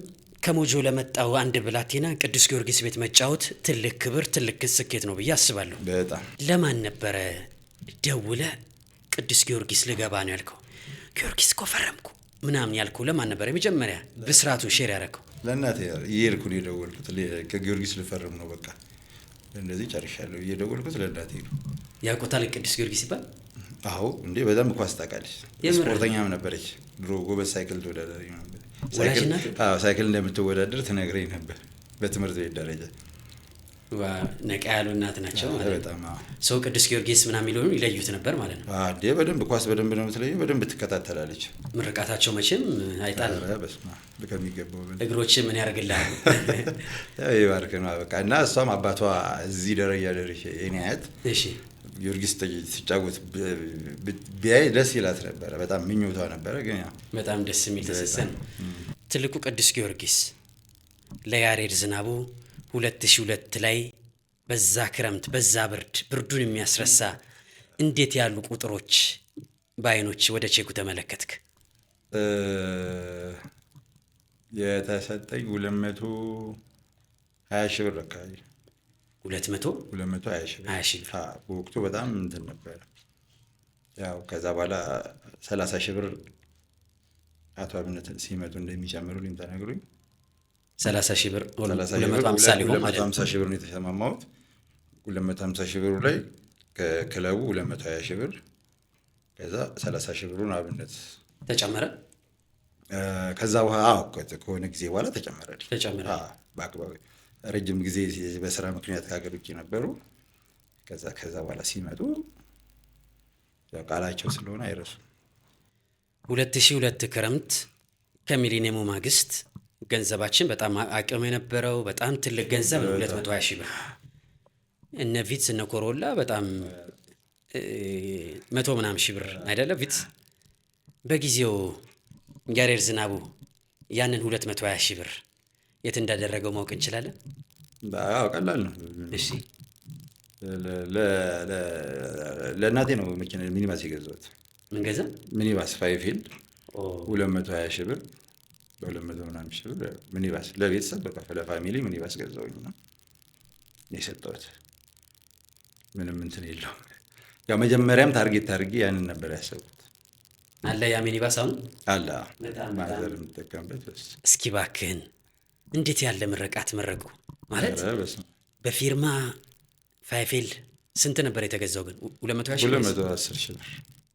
ከሞጆ ለመጣው አንድ ብላቴና ቅዱስ ጊዮርጊስ ቤት መጫወት ትልቅ ክብር፣ ትልቅ ስኬት ነው ብዬ አስባለሁ። በጣም ለማን ነበረ ደውለ ቅዱስ ጊዮርጊስ ልገባ ነው ያልከው? ጊዮርጊስ እኮ ፈረምኩ ምናምን ያልከው ለማን ነበረ? የመጀመሪያ ብስራቱ ሼር ያደረገው? ለእናቴ እየሄድኩ ነው የደወልኩት። ከጊዮርጊስ ልፈርም ነው በቃ እንደዚህ ጨርሻለሁ። እየደወልኩት ለእናቴ ነው። ያውቁታል ቅዱስ ጊዮርጊስ ይባል? አዎ እንዴ፣ በጣም ኳስ ታውቃለች። ስፖርተኛም ነበረች ድሮ። ጎበዝ ሳይክል ተወዳዳሪ ነበር። ሳይክል እንደምትወዳደር ትነግረኝ ነበር በትምህርት ቤት ደረጃ። ነቃ ያሉ እናት ናቸው ማለት ነው። በጣም ሰው ቅዱስ ጊዮርጊስ ምናምን የሚለውን ይለዩት ነበር ማለት ነው። እንዴ በደንብ ኳስ በደንብ ነው የምትለየው። በደንብ ትከታተላለች። ምርቃታቸው መቼም አይጣል። በስመ አብ ከሚገባው እግሮች ምን ያደርግልሃል? ይባርክ ነው በቃ። እና እሷም አባቷ እዚህ ደረጃ ደርሼ የኔ አያት ጊዮርጊስ ሲጫወት ቢያይ ደስ ይላት ነበረ። በጣም ምኞቷ ነበረ። ግን ያው በጣም ደስ የሚል ተሰሰን። ትልቁ ቅዱስ ጊዮርጊስ ለያሬድ ዝናቡ 2002 ላይ በዛ ክረምት በዛ ብርዱን የሚያስረሳ እንዴት ያሉ ቁጥሮች በአይኖች ወደ ቼኩ ተመለከትክ? የተሰጠኝ 220 ሺህ ብር አካባቢ 220 ሺህ ብር በወቅቱ በጣም እንትን ነበረ። ያው ከዛ በኋላ 30 ሺህ ብር አቶ አብነት ሲመጡ እንደሚጨምሩልኝ ተነግሩኝ። 30 ሺህ ብር 250 ሊሆን ማለት ነው። 250 ሺህ ብር ነው የተሰማማሁት። 250 ሺህ ብሩ ላይ ከክለቡ 220 ሺህ ብር፣ ከዛ 30 ሺህ ብሩን አብነት ተጨመረ። ከዛ በኋላ ከሆነ ጊዜ በኋላ ተጨመረ። በአግባቡ ረጅም ጊዜ በስራ ምክንያት ከሀገር ውጭ ነበሩ። ከዛ በኋላ ሲመጡ ያው ቃላቸው ስለሆነ አይረሱም። 2002 ክረምት ከሚሊኒየሙ ማግስት ገንዘባችን በጣም አቅም የነበረው በጣም ትልቅ ገንዘብ ነው። 220 ሺህ ብር እነ ቪትስ እነ ኮሮላ በጣም 100 ምናምን ሺህ ብር አይደለም ቪትስ። በጊዜው ያሬድ ዝናቡ ያንን 220 ሺህ ብር የት እንዳደረገው ማወቅ እንችላለን? አዎ ቀላል ነው። እሺ ለእናቴ ነው መኪና ሚኒባስ የገዛሁት። ምን ገዛ? ሚኒባስ ፋይፊልድ 220 ሺህ ብር በ200 ምናምን ሺህ ብር ሚኒባስ ለቤተሰብ በቃ ለፋሚሊ ሚኒባስ ገዛሁኝ ነው የሰጠሁት። ምንም እንትን የለውም። ያው መጀመሪያም ታርጌት አድርጌ ያንን ነበር ያሰብኩት። አለ ያ ሚኒባስ አሁን አለ ማዘር የምጠቀምበት። እስኪ እባክህን እንዴት ያለ ምርቃት መረቁ ማለት በፊርማ ፋይፊልድ ስንት ነበር የተገዛው ግን? 210 ሺህ ብር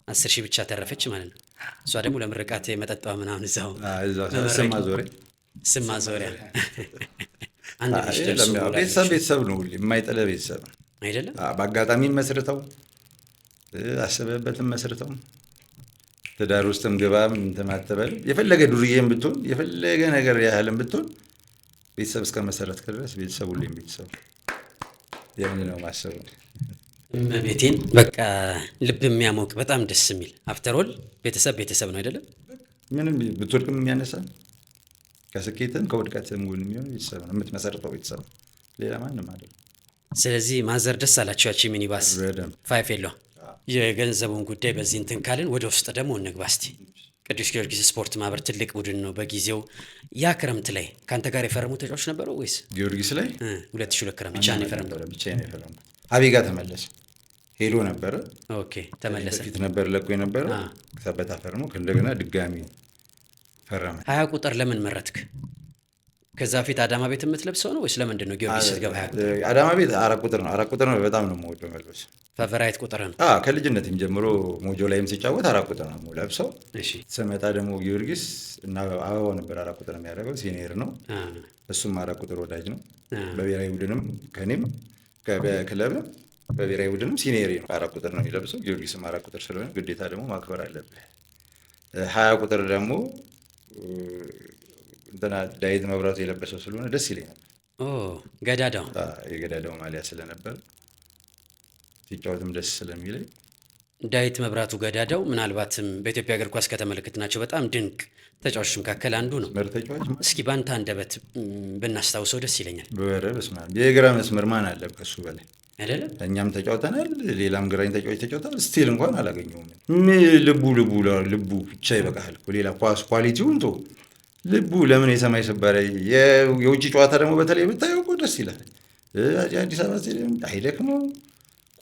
10 ሺህ ብቻ ተረፈች ማለት ነው። እሷ ደግሞ ለምርቃት የመጠጣ ምናምን እዛው ስም ማዞሪያ አንድ ቤተሰብ ነው የማይጠለ ቤተሰብ ነው አይደለም። በአጋጣሚ መስርተው አስበህበትም መስርተው ትዳር ውስጥም ግባም እንተማተበል የፈለገ ዱርዬም ብትሆን የፈለገ ነገር ያህልም ብትሆን ቤተሰብ እስከ መሰረት ድረስ ቤተሰብ ሁሌም ቤተሰብ የምን ነው ማሰብ እመቤቴን በቃ ልብ የሚያሞቅ በጣም ደስ የሚል አፍተሮል ቤተሰብ ነው አይደለም። ምንም ብትወድቅም የሚያነሳ ከስኬትም ከውድቀትም ጎን የሚሆን ቤተሰብ ነው የምትመሰርተው ቤተሰብ ሌላ ማንም አይደለም። ስለዚህ ማዘር ደስ አላቸው ያቺ ሚኒባስ ፋይፊልድ። የገንዘቡን ጉዳይ በዚህ እንትን ካልን ወደ ውስጥ ደግሞ እንግባ እስቲ። ቅዱስ ጊዮርጊስ ስፖርት ማህበር ትልቅ ቡድን ነው። በጊዜው ያ ክረምት ላይ ከአንተ ጋር የፈረሙ ተጫዋቾች ነበሩ ወይስ? ጊዮርጊስ ላይ 2002 ክረምት ብቻ ነው የፈረሙ። አቤጋ ተመለሰ ሄዶ ነበረ። ኦኬ ተመለሰ። ፊት ነበር ለቆ የነበረ ሰበታ ፈርሞ እንደገና ድጋሚ ፈረመ። 20 ቁጥር ለምን መረጥክ? ከዛ ፊት አዳማ ቤት የምትለብሰው ነው ወይስ ለምንድን ነው ጊዮርጊስ ስትገባ 20 ቁጥር? አዳማ ቤት 4 ቁጥር ነው። 4 ቁጥር ነው በጣም ነው የምወደው መልበስ። ፌቨራይት ቁጥር ነው? ከልጅነትም ጀምሮ ሞጆ ላይም ሲጫወት 4 ቁጥር ነው ለብሰው። እሺ። ስመጣ ደግሞ ጊዮርጊስ እና አበባው ነበር 4 ቁጥር የሚያደርገው፣ ሲኒየር ነው እሱም 4 ቁጥር ወዳጅ ነው። በብሔራዊ ቡድንም ከኔም በክለብ በብሔራዊ ቡድንም ሲኒየር ነው 4 ቁጥር ነው የሚለብሰው። ጊዮርጊስም 4 ቁጥር ስለሆነ ግዴታ ደግሞ ማክበር አለብህ። 20 ቁጥር ደግሞ እንትና ዳዊት መብራቱ የለበሰው ስለሆነ ደስ ይለኛል። ገዳዳው የገዳዳው ማሊያ ስለነበር ሲጫወትም ደስ ስለሚለኝ ዳዊት መብራቱ ገዳዳው ምናልባትም በኢትዮጵያ እግር ኳስ ከተመለከትናቸው በጣም ድንቅ ተጫዋቾች መካከል አንዱ ነው። ተጫዋች እስኪ ባንተ አንደበት ብናስታውሰው ደስ ይለኛል። በስመ አብ የግራ መስመር ማን አለ ከሱ በላይ አይደለም? እኛም ተጫውተናል፣ ሌላም ግራኝ ተጫዋች ተጫውተናል። ስቲል እንኳን አላገኘውም። ልቡ ብቻ ይበቃል። ሌላ ኳስ ኳሊቲውን ቶ ልቡ ለምን የሰማይ ስባሪ። የውጭ ጨዋታ ደግሞ በተለይ ብታየው እኮ ደስ ይላል። አዲስ አበባ ስቴዲየም አይደክመው፣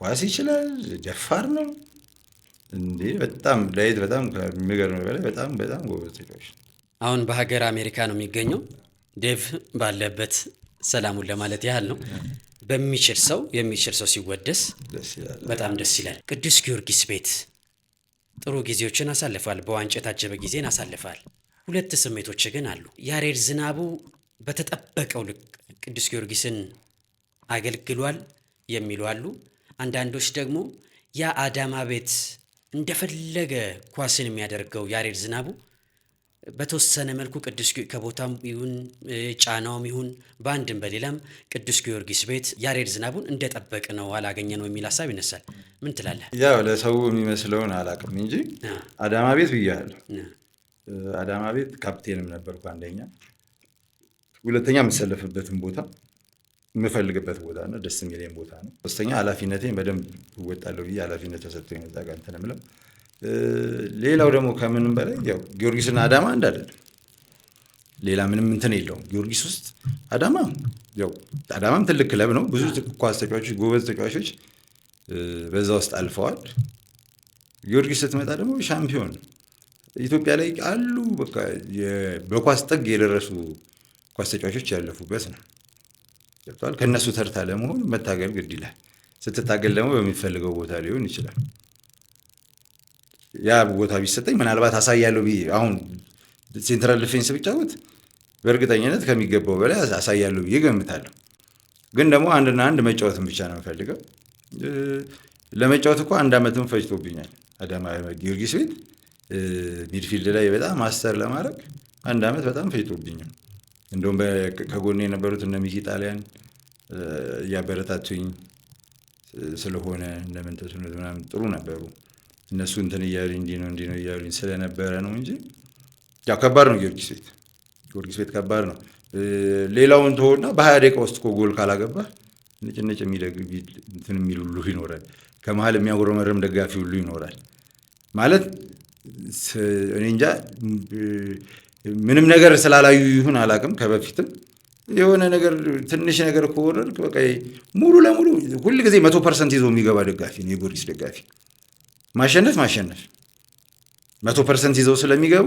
ኳስ ይችላል፣ ደፋር ነው እንዴ! በጣም ዳዊት በጣም ከሚገርም በላይ በጣም ጎበዝ ተጫዋች። አሁን በሀገር አሜሪካ ነው የሚገኘው። ዴቭ ባለበት ሰላሙን ለማለት ያህል ነው። የሚችል ሰው ሲወደስ በጣም ደስ ይላል። ቅዱስ ጊዮርጊስ ቤት ጥሩ ጊዜዎችን አሳልፏል። በዋንጫ የታጀበ ጊዜን አሳልፏል። ሁለት ስሜቶች ግን አሉ። ያሬድ ዝናቡ በተጠበቀው ልክ ቅዱስ ጊዮርጊስን አገልግሏል የሚሉ አሉ። አንዳንዶች ደግሞ ያ አዳማ ቤት እንደፈለገ ኳስን የሚያደርገው ያሬድ ዝናቡ በተወሰነ መልኩ ቅዱስ ከቦታም ይሁን ጫናውም ይሁን በአንድም በሌላም ቅዱስ ጊዮርጊስ ቤት ያሬድ ዝናቡን እንደጠበቅ ነው አላገኘ ነው የሚል ሀሳብ ይነሳል። ምን ትላለህ? ያው ለሰው የሚመስለውን አላውቅም እንጂ አዳማ ቤት ብያለሁ። አዳማ ቤት ካፕቴንም ነበርኩ። አንደኛ፣ ሁለተኛ የምሰለፍበትን ቦታ የምፈልግበት ቦታ ነው። ደስ የሚለኝ ቦታ ነው። ሶስተኛ ኃላፊነቴን በደንብ እወጣለሁ ብዬ ኃላፊነት ተሰጥቶኝ ነው እዛ ጋር እንትን የምለው። ሌላው ደግሞ ከምንም በላይ ያው ጊዮርጊስና አዳማ አንድ አይደለም። ሌላ ምንም እንትን የለውም ጊዮርጊስ ውስጥ። አዳማም ትልቅ ክለብ ነው። ብዙ ኳስ ተጫዋቾች፣ ጎበዝ ተጫዋቾች በዛ ውስጥ አልፈዋል። ጊዮርጊስ ስትመጣ ደግሞ ሻምፒዮን ኢትዮጵያ ላይ አሉ። በቃ በኳስ ጥግ የደረሱ ኳስ ተጫዋቾች ያለፉበት ነው። ከእነሱ ተርታ ለመሆን መታገል ግድ ይላል። ስትታገል ደግሞ በሚፈልገው ቦታ ሊሆን ይችላል። ያ ቦታ ቢሰጠኝ ምናልባት አሳያለሁ ብዬ አሁን ሴንትራል ዲፌንስ ብጫወት በእርግጠኝነት ከሚገባው በላይ አሳያለሁ ብዬ ገምታለሁ። ግን ደግሞ አንድና አንድ መጫወትን ብቻ ነው የምፈልገው። ለመጫወት እኮ 1 ዓመትም ፈጅቶብኛል። አዳማ ጊዮርጊስ ቤት ሚድፊልድ ላይ በጣም ማስተር ለማድረግ 1 ዓመት በጣም ፈጅቶብኛል። እንደውም ከጎኔ የነበሩት እነ ሚኪ ጣሊያን እያበረታቱኝ ስለሆነ እንደምን ተስኖት ምናምን ጥሩ ነበሩ። እነሱ እንትን እያሉኝ እንዲህ ነው እያሉኝ ስለነበረ ነው እንጂ ያው ከባድ ነው ጊዮርጊስ ቤት ከባድ ነው። ሌላውን ተወና በ20 ደቂቃ ውስጥ እኮ ጎል ካላገባህ ንጭንጭ እንትን የሚል ሁሉ ይኖራል። ከመሀል የሚያጉረመርም ደጋፊ ሁሉ ይኖራል። ማለት እኔ እንጃ ምንም ነገር ስላላዩ ይሁን አላውቅም። ከበፊትም የሆነ ነገር ትንሽ ነገር ከወረድክ በቃ ሙሉ ለሙሉ ሁል ጊዜ 100% ይዞ የሚገባ ደጋፊ ነው የጊዮርጊስ ደጋፊ። ማሸነፍ 100% ይዘው ስለሚገቡ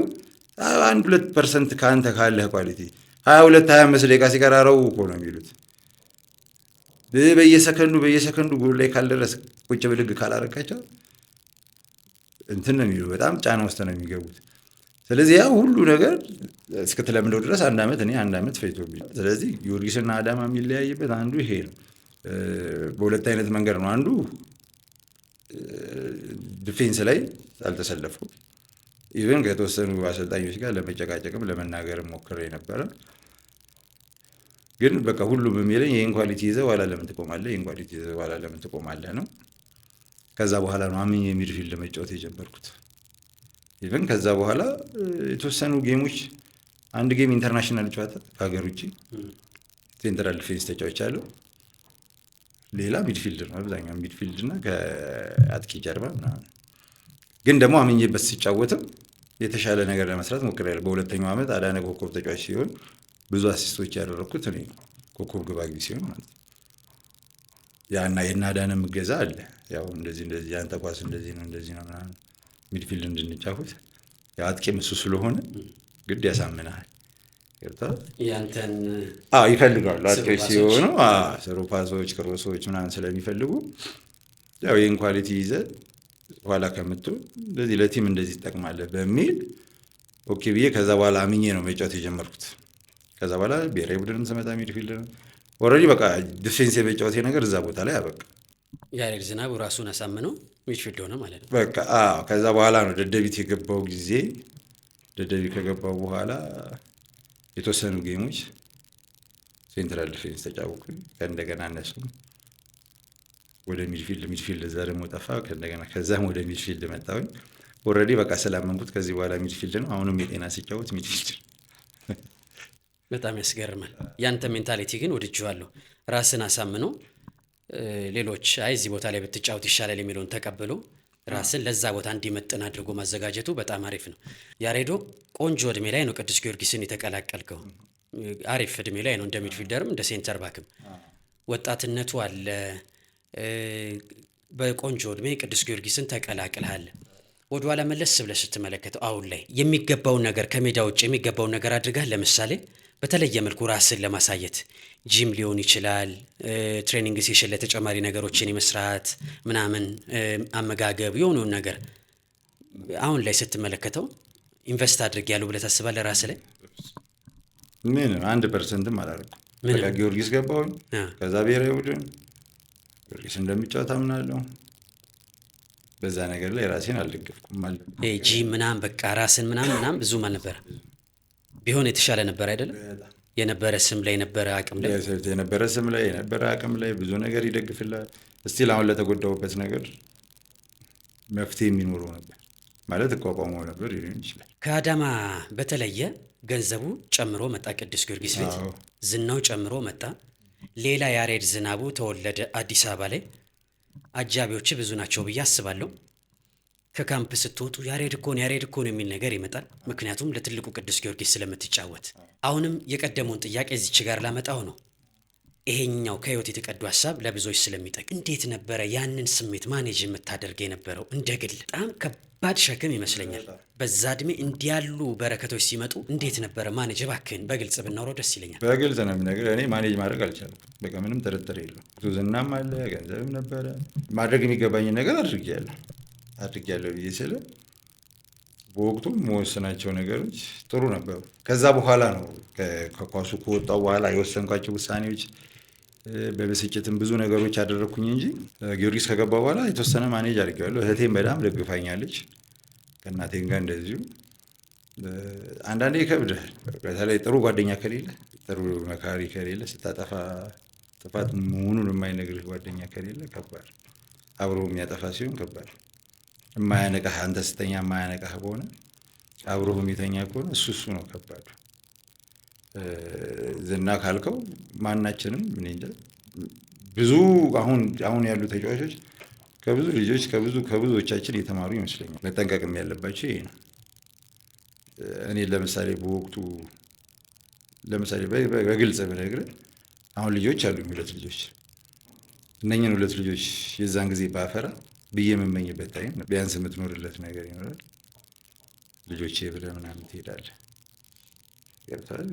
1-2% ከአንተ ካለህ ኳሊቲ 22-25 ደቂቃ ሲቀራረው እኮ ነው የሚሉት። በየሰከንዱ ጎል ላይ ካልደረስ ቁጭ ብድግ ካላረካቸው እንትን ነው የሚሉ በጣም ጫና ውስጥ ነው የሚገቡት። ስለዚህ ያ ሁሉ ነገር እስክትለምደው ድረስ 1 ዓመት ፈጅቶብኝ። ስለዚህ ጊዮርጊስና አዳማ የሚለያይበት አንዱ ይሄ ነው። በሁለት አይነት መንገድ ነው። አንዱ ዲፌንስ ላይ አልተሰለፍኩም። ኢቨን ከተወሰኑ አሰልጣኞች ጋር ለመጨቃጨቅም ለመናገርም ሞክሬ ነበረ። ግን በቃ ሁሉም የሚለኝ ይህን ኳሊቲ ይዘህ ኋላ ለምን ትቆማለህ ነው። ከዛ በኋላ ነው አምኜ የሚድፊልድ መጫወት የጀመርኩት። ኢቨን ከዛ በኋላ የተወሰኑ ጌሞች አንድ ጌም ኢንተርናሽናል ጨዋታ ከሀገር ውጭ ሴንትራል ዲፌንስ ተጫውቻለሁ። ሌላ ሚድፊልድ ነው አብዛኛው ሚድፊልድ እና ከአጥቂ ጀርባ ምናምን። ግን ደግሞ አምኜበት ሲጫወትም የተሻለ ነገር ለመስራት ሞክሬያለሁ። በሁለተኛው ዓመት አዳነ ኮከብ ተጫዋች ሲሆን ብዙ አሲስቶች ያደረኩት እኔ ኮከብ ግባግቢ ሲሆን ማለት ነው። ያና የናዳነ ምገዛ አለ። ያው እንደዚህ ያንተ ኳስ እንደዚህ ነው ምናምን ሚድፊልድ እንድንጫወት ያው አጥቂም እሱ ስለሆነ ግድ ያሳምናል። ያንተን ይፈልጋሉ አጥቂዎች ሲሆኑ ስሩ ፓሶች ክሮሶች ምናምን ስለሚፈልጉ ያው ይህን ኳሊቲ ይዘህ ኋላ ከምትሆን እንደዚህ ለቲም እንደዚህ ትጠቅማለህ በሚል ኦኬ ብዬ ከዛ በኋላ አምኜ ነው መጫወት የጀመርኩት። ከዛ በኋላ ብሔራዊ ቡድን ስመጣ ሚድፊልድ ነው ኦልሬዲ በቃ ዲፌንስ የመጫወቴ ነገር እዛ ቦታ ላይ አበቃ። ያሬድ ዝናቡ ራሱን አሳምነው ሚድፊልድ ሆነ ማለት ነው። በቃ ከዛ በኋላ ነው ደደቢት የገባው ጊዜ። ደደቢት ከገባው በኋላ የተወሰኑ ጌሞች ሴንትራል ዲፌንስ ተጫወኩኝ። ከእንደገና እነሱ ወደ ሚድፊልድ እዛ ደግሞ ጠፋ። ከእንደገና ከዛም ወደ ሚድፊልድ መጣሁኝ። ኦልሬዲ በቃ ስላመንኩት ከዚህ በኋላ ሚድፊልድ ነው። አሁንም የጤና ሲጫወት ሚድፊልድ። በጣም ያስገርማል። ያንተ ሜንታሊቲ ግን ወድጄዋለሁ። ራስን አሳምኖ ሌሎች አይ እዚህ ቦታ ላይ ብትጫወት ይሻላል የሚለውን ተቀብሎ ራስን ለዛ ቦታ እንዲመጥን አድርጎ ማዘጋጀቱ በጣም አሪፍ ነው። ያሬዶ ቆንጆ እድሜ ላይ ነው ቅዱስ ጊዮርጊስን የተቀላቀልከው። አሪፍ እድሜ ላይ ነው እንደ ሚድፊልደርም እንደ ሴንተር ባክም ወጣትነቱ አለ። በቆንጆ እድሜ ቅዱስ ጊዮርጊስን ተቀላቅልሃል። ወደኋላ መለስ ብለህ ስትመለከተው አሁን ላይ የሚገባውን ነገር ከሜዳ ውጭ የሚገባውን ነገር አድርጋል። ለምሳሌ በተለየ መልኩ ራስን ለማሳየት ጂም ሊሆን ይችላል፣ ትሬኒንግ ሴሽን ለተጨማሪ ነገሮችን የመስራት ምናምን፣ አመጋገብ የሆነውን ነገር አሁን ላይ ስትመለከተው ኢንቨስት አድርጌያለሁ ብለህ ታስባለህ ራስህ ላይ? ምን 1%ም አላደረኩም። በቃ ጊዮርጊስ ገባሁኝ። ከዛ ብሔራዊ ቡድን ጊዮርጊስ እንደሚጫወት አምናለሁ። በዛ ነገር ላይ ራሴን አልደገፍኩም። ጂም ምናምን በቃ ራስን ምናምን ብዙም አልነበረ ቢሆን የተሻለ ነበር አይደለም? የነበረ ስም ላይ የነበረ አቅም ላይ የነበረ ስም ላይ የነበረ አቅም ላይ ብዙ ነገር ይደግፍላል። እስቲል አሁን ለተጎዳውበት ነገር መፍትሄ የሚኖረው ነበር ማለት እቋቋመው ነበር ሊሆን ይችላል። ከአዳማ በተለየ ገንዘቡ ጨምሮ መጣ። ቅዱስ ጊዮርጊስ ቤት ዝናው ጨምሮ መጣ። ሌላ ያሬድ ዝናቡ ተወለደ አዲስ አበባ ላይ። አጃቢዎች ብዙ ናቸው ብዬ አስባለሁ። ከካምፕ ስትወጡ ያሬድ እኮ ነው የሚል ነገር ይመጣል። ምክንያቱም ለትልቁ ቅዱስ ጊዮርጊስ ስለምትጫወት። አሁንም የቀደመውን ጥያቄ እዚች ጋር ላመጣው ነው። ይሄኛው ከህይወት የተቀዱ ሀሳብ ለብዙዎች ስለሚጠቅም እንዴት ነበረ ያንን ስሜት ማኔጅ የምታደርግ የነበረው? እንደ ግል በጣም ከባድ ሸክም ይመስለኛል። በዛ እድሜ እንዲያሉ በረከቶች ሲመጡ እንዴት ነበረ ማኔጅ? እባክህን በግልጽ ብናወራው ደስ ይለኛል። በግልጽ ነው የምነግርህ። እኔ ማኔጅ ማድረግ አልቻልኩም። በቃ ምንም ጥርጥር የለውም። ዝናም አለ፣ ገንዘብም ነበረ። ማድረግ የሚገባኝን ነገር አድርጌያለሁ ብዬ ስለ በወቅቱ መወሰናቸው ነገሮች ጥሩ ነበሩ። ከዛ በኋላ ነው ከኳሱ ከወጣው በኋላ የወሰንኳቸው ውሳኔዎች በብስጭትም ብዙ ነገሮች አደረግኩኝ እንጂ ጊዮርጊስ ከገባ በኋላ የተወሰነ ማኔጅ አድርጌያለሁ። እህቴም በጣም ደግፋኛለች፣ ከእናቴም ጋር እንደዚሁ። አንዳንዴ ይከብዳል። በተለይ ጥሩ ጓደኛ ከሌለ፣ ጥሩ መካሪ ከሌለ፣ ስታጠፋ ጥፋት መሆኑን የማይነግርህ ጓደኛ ከሌለ ከባድ፣ አብሮ የሚያጠፋ ሲሆን ከባድ። የማያነቃህ አንተ ስተኛ የማያነቃህ ከሆነ አብሮህ የሚተኛ ከሆነ እሱ ነው ከባዱ። ዝና ካልከው ማናችንም ምን እንጃ ብዙ አሁን ያሉ ተጫዋቾች ከብዙ ልጆች ከብዙዎቻችን የተማሩ ይመስለኛል። መጠንቀቅም ያለባቸው ይሄ ነው። እኔ ለምሳሌ በወቅቱ በግልጽ ብነግርህ አሁን ልጆች አሉ፣ 2 ልጆች። እነኝህን 2 ልጆች የዛን ጊዜ ባፈራ ብዬ የምመኝበት ታይም ቢያንስ የምትኖርለት ነገር ይኖራል። ልጆቼ ብለህ ምናምን ትሄዳለህ።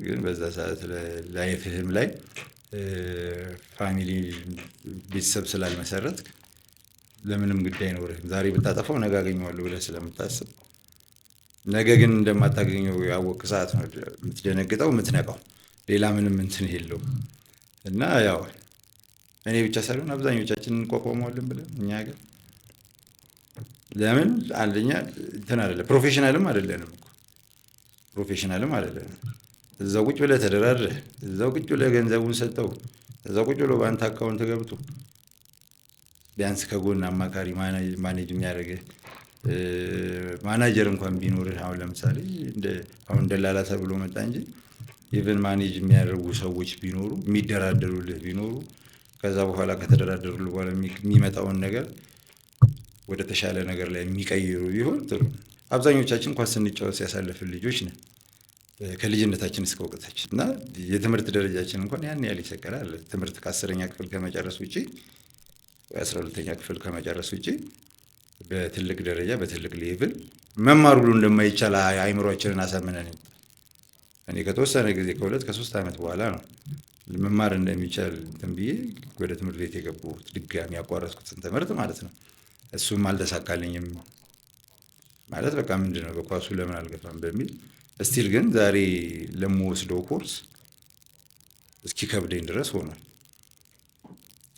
ግን በዛ ሰዓት ላይፍህም ላይ ፋሚሊ ቤተሰብ ስላልመሰረትክ ለምንም ጉዳይ አይኖርህም። ዛሬ ብታጠፋው ነገ አገኘዋለሁ ብለህ ስለምታስብ ነገ ግን እንደማታገኘው ያወቅ ሰዓት ነው የምትደነግጠው፣ የምትነቃው። ሌላ ምንም እንትን የለውም። እና ያው እኔ ብቻ ሳይሆን አብዛኞቻችን እንቋቋመዋለን ብለን እኛ ግን ለምን አንደኛ እንትን አይደለም፣ ፕሮፌሽናልም አይደለንም። እዛው ቁጭ ብለህ ተደራድረህ፣ እዛው ቁጭ ብለህ ገንዘቡን ሰጠው፣ እዛው ቁጭ ብሎ በአንተ አካውንት ገብቶ ቢያንስ ከጎን አማካሪ ማኔጅ የሚያደርግህ ማናጀር እንኳን ቢኖርህ፣ አሁን ለምሳሌ አሁን ደላላ ተብሎ መጣ እንጂ ኢቨን ማኔጅ የሚያደርጉ ሰዎች ቢኖሩ፣ የሚደራደሩልህ ቢኖሩ፣ ከዛ በኋላ ከተደራደሩልህ በኋላ የሚመጣውን ነገር ወደ ተሻለ ነገር ላይ የሚቀይሩ ቢሆን ጥሩ። አብዛኞቻችን እንኳን ስንጫወት ሲያሳልፍን ልጆች ነን ከልጅነታችን እስከ እውቀታችን እና የትምህርት ደረጃችን እንኳን ያን ያህል ይሰቀላል። ትምህርት ከ10ኛ ክፍል ከመጨረስ ውጪ ወይ 12ኛ ክፍል ከመጨረስ ውጪ በትልቅ ደረጃ በትልቅ ሌቭል መማር ሁሉ እንደማይቻል አይምሯችንን አሳምነን እኔ ከተወሰነ ጊዜ ከ2 ከ3 ዓመት በኋላ ነው መማር እንደሚቻል እንትን ብዬ ወደ ትምህርት ቤት የገባሁት ድጋሚ ያቋረጥኩትን ትምህርት ማለት ነው። እሱም አልተሳካልኝም ማለት በቃ ምንድነው በኳሱ ለምን አልገፋም በሚል እስቲል ግን ዛሬ ለምወስደው ኮርስ እስኪ ከብደኝ ድረስ ሆኗል።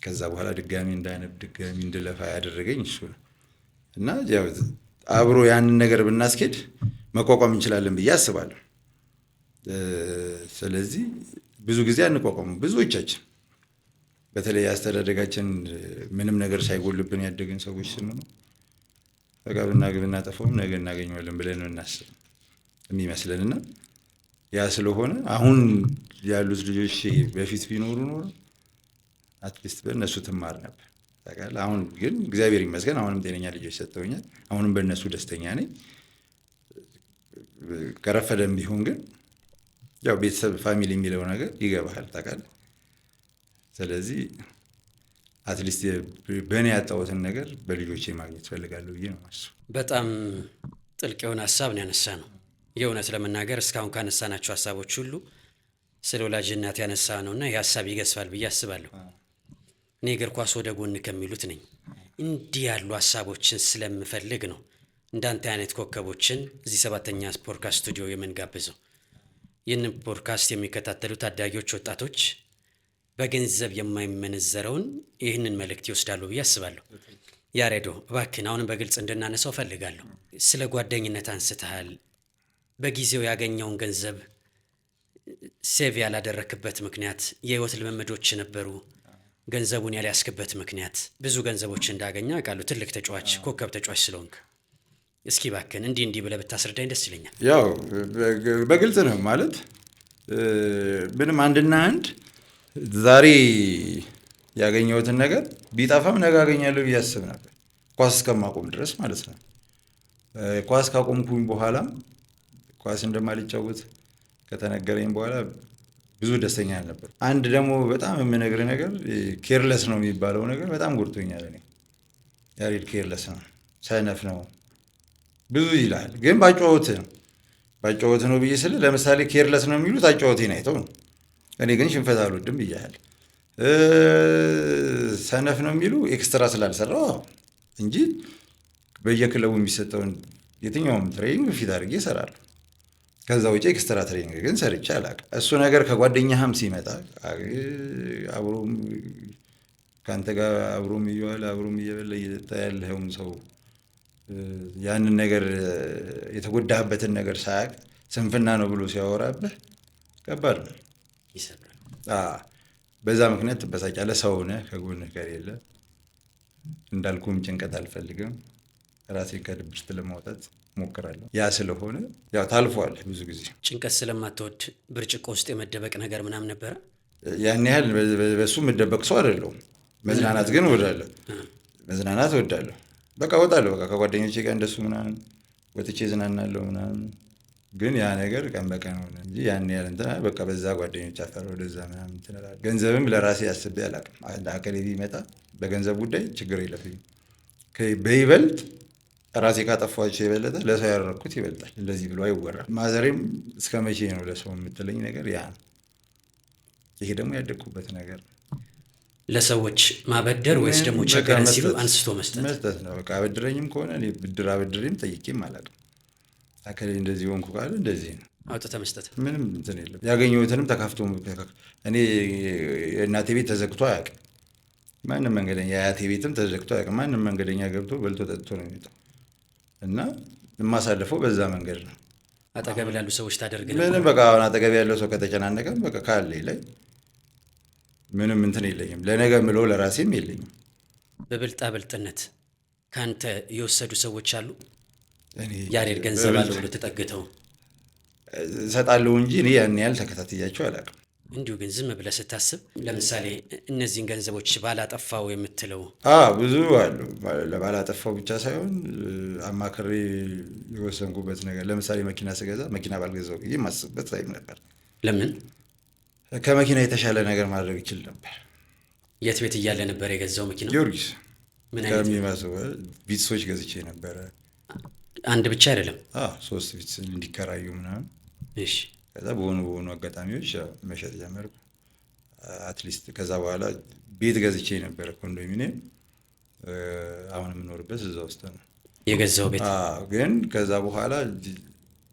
ከዛ በኋላ ድጋሚ እንዳነብ ድጋሚ እንድለፋ ያደረገኝ እሱ ነው እና ያው አብሮ ያንን ነገር ብናስኬድ መቋቋም እንችላለን ብዬ አስባለሁ። ስለዚህ ብዙ ጊዜ አንቋቋሙም ብዙዎቻችን በተለይ አስተዳደጋችን ምንም ነገር ሳይጎልብን ያደግን ሰዎች ስንሆን በቃ ብናጠፋውም ነገ እናገኘዋለን ብለን ነው እናስብ የሚመስለንና ያ ስለሆነ አሁን ያሉት ልጆች በፊት ቢኖሩ ኖሮ አትሊስት በእነሱ ትማር ነበር። ታውቃለህ አሁን ግን እግዚአብሔር ይመስገን አሁንም ጤነኛ ልጆች ሰጥተውኛል። አሁንም በእነሱ ደስተኛ ነኝ። ከረፈደም ቢሆን ግን ያው ቤተሰብ ፋሚሊ የሚለው ነገር ይገባሃል ታውቃለህ። ስለዚህ አትሊስት በእኔ ያጣሁትን ነገር በልጆቼ ማግኘት ፈልጋለሁ ብዬ ነው የማስበው። በጣም ጥልቅ የሆነ ሀሳብ ነው ያነሳ ነው። የእውነት ለመናገር እስካሁን ካነሳናቸው ሀሳቦች ሁሉ ስለ ወላጅ እናት ያነሳ ነውና ይህ ሀሳብ ይገዝፋል ብዬ አስባለሁ። እኔ እግር ኳስ ወደ ጎን ከሚሉት ነኝ። እንዲህ ያሉ ሀሳቦችን ስለምፈልግ ነው እንዳንተ አይነት ኮከቦችን እዚህ 7ኛ ፖድካስት ስቱዲዮ የምንጋብዘው። ይህንን ፖድካስት የሚከታተሉ ታዳጊዎች፣ ወጣቶች በገንዘብ የማይመነዘረውን ይህንን መልእክት ይወስዳሉ ብዬ አስባለሁ። ያሬዶ እባክህን አሁንም በግልጽ እንድናነሳው ፈልጋለሁ። ስለ ጓደኝነት አንስተሃል። በጊዜው ያገኘውን ገንዘብ ሴቭ ያላደረክበት ምክንያት የህይወት ልምምዶች ነበሩ። ገንዘቡን ያልያዝክበት ምክንያት ብዙ ገንዘቦች እንዳገኘ አውቃለሁ። ትልቅ ተጫዋች፣ ኮከብ ተጫዋች ስለሆንክ እስኪ እባክህን እንዲህ ብለህ ብታስረዳኝ ደስ ይለኛል። ያው በግልጽ ነው ማለት ምንም አንድና አንድ ዛሬ ያገኘሁትን ነገር ቢጠፋም ነገ አገኛለሁ ብዬ አስብ ነበር ኳስ እስከማቆም ድረስ ማለት ነው። ኳስ ካቆምኩኝ በኋላም ኳስ እንደማልጫወት ከተነገረኝ በኋላ ብዙ ደስተኛ ነበር። አንድ ደግሞ በጣም የምነግርህ ነገር ኬርለስ ነው የሚባለው ነገር በጣም ጎድቶኛል። እኔ ያሬድ ኬርለስ ነው፣ ሰነፍ ነው ብዙ ይላል። ግን ባጫወት ነው ብዬ ስል ለምሳሌ ኬርለስ ነው የሚሉት አጫወቴን አይተው ነው። እኔ ግን ሽንፈት አልወድም ብያለሁ። ሰነፍ ነው የሚሉ ኤክስትራ ስላልሰራው እንጂ በየክለቡ የሚሰጠውን የትኛውም ትሬኒንግ ፊት አድርጌ እሰራለሁ። ከዛ ውጭ ኤክስትራ ትሬኒንግ ግን ሰርቼ አላውቅም። እሱ ነገር ከጓደኛህም ሲመጣ አብሮም ከአንተ ጋር አብሮም እየዋለ አብሮም እየበላ እየጠጣ ያለኸውም ሰው ያንን ነገር የተጎዳህበትን ነገር ሳያውቅ ስንፍና ነው ብሎ ሲያወራብህ ከባድ ነው፣ ይሰብራል። በዛ ምክንያት ትበሳጫለህ። ሰው ነህ፣ ከጎንህ ጋር የለ። እንዳልኩም ጭንቀት አልፈልግም። ራሴን ከድብርት ለማውጣት ሞክራለሁ። ያ ስለሆነ ያው ታልፏል። ብዙ ጊዜ ጭንቀት ስለማትወድ ብርጭቆ ውስጥ የመደበቅ ነገር ምናምን ነበረ። ያን ያህል በሱ የምደበቅ ሰው አይደለሁም። መዝናናት ግን እወዳለሁ። መዝናናት እወዳለሁ። በቃ እወጣለሁ። በቃ ከጓደኞቼ ጋር እንደሱ ምናምን ወጥቼ እዝናናለሁ ምናምን። ግን ያ ነገር ቀን በቀን ሆነ እንጂ ያን ያህል እንትን በቃ በዛ ጓደኞች አፈር ወደዛ ምናምን እንትን እላለሁ። ገንዘብም ለራሴ አስቤ አላውቅም። አካሌ ቢመጣ በገንዘብ ጉዳይ ችግር የለብኝም። በይበልጥ ራሴ ካጠፋቸው የበለጠ ለሰው ያደረኩት ይበልጣል። እንደዚህ ብሎ አይወራም። ማዘሬም እስከ መቼ ነው ለሰው የምትለኝ ነገር ያ ነው። ይሄ ደግሞ ያደግኩበት ነገር ነው። ለሰዎች ማበደር ወይስ ደግሞ ቸገረን ሲሉ አንስቶ መስጠት ነው። በቃ አበድረኝም ከሆነ እኔ ብድር አበድሬም ጠይቄም አላውቅም። አከሌ እንደዚህ ሆንኩ ካለ እንደዚህ ነው አውጥተህ መስጠት። ምንም እንትን የለም። ያገኘሁትንም ተካፍቶ እኔ የእናቴ ቤት ተዘግቶ አያውቅም። ማንም መንገደኛ የአያቴ ቤትም ተዘግቶ አያውቅም። ማንም መንገደኛ ገብቶ በልቶ ጠጥቶ ነው የሚወጣው እና የማሳልፈው በዛ መንገድ ነው። አጠገብ ላሉ ሰዎች ታደርግ ምንም በቃ አሁን አጠገብ ያለው ሰው ከተጨናነቀ በቃ ካለኝ ላይ ምንም እንትን የለኝም። ለነገ ምለው ለራሴም የለኝም። በብልጣ ብልጥነት ከአንተ የወሰዱ ሰዎች አሉ? ያሬድ ገንዘብ አለው ብሎ ተጠግተው እሰጣለሁ እንጂ እኔ ያን ያህል ተከታትያቸው አላውቅም። እንዲሁ ግን ዝም ብለህ ስታስብ ለምሳሌ እነዚህን ገንዘቦች ባላጠፋው የምትለው ብዙ አሉ። ባላጠፋው ብቻ ሳይሆን አማክሬ የወሰንኩበት ነገር ለምሳሌ መኪና ስገዛ መኪና ባልገዛው ብዬ የማስብበት ታይም ነበር። ለምን? ከመኪና የተሻለ ነገር ማድረግ ይችል ነበር። የት ቤት እያለ ነበር የገዛው መኪና? ጊዮርጊስ ምን አይነት ከሚመስለው ቪትሶች ገዝቼ ነበረ። አንድ ብቻ አይደለም 3 ቪትስ እንዲከራዩ ምናምን። እሺ። ከዛ በሆኑ አጋጣሚዎች መሸጥ ጀመርኩ። አትሊስት ከዛ በኋላ ቤት ገዝቼ ነበረ ኮንዶሚኒየም። አሁን የምኖርበት እዛ ውስጥ ነው የገዛው ቤት። ግን ከዛ በኋላ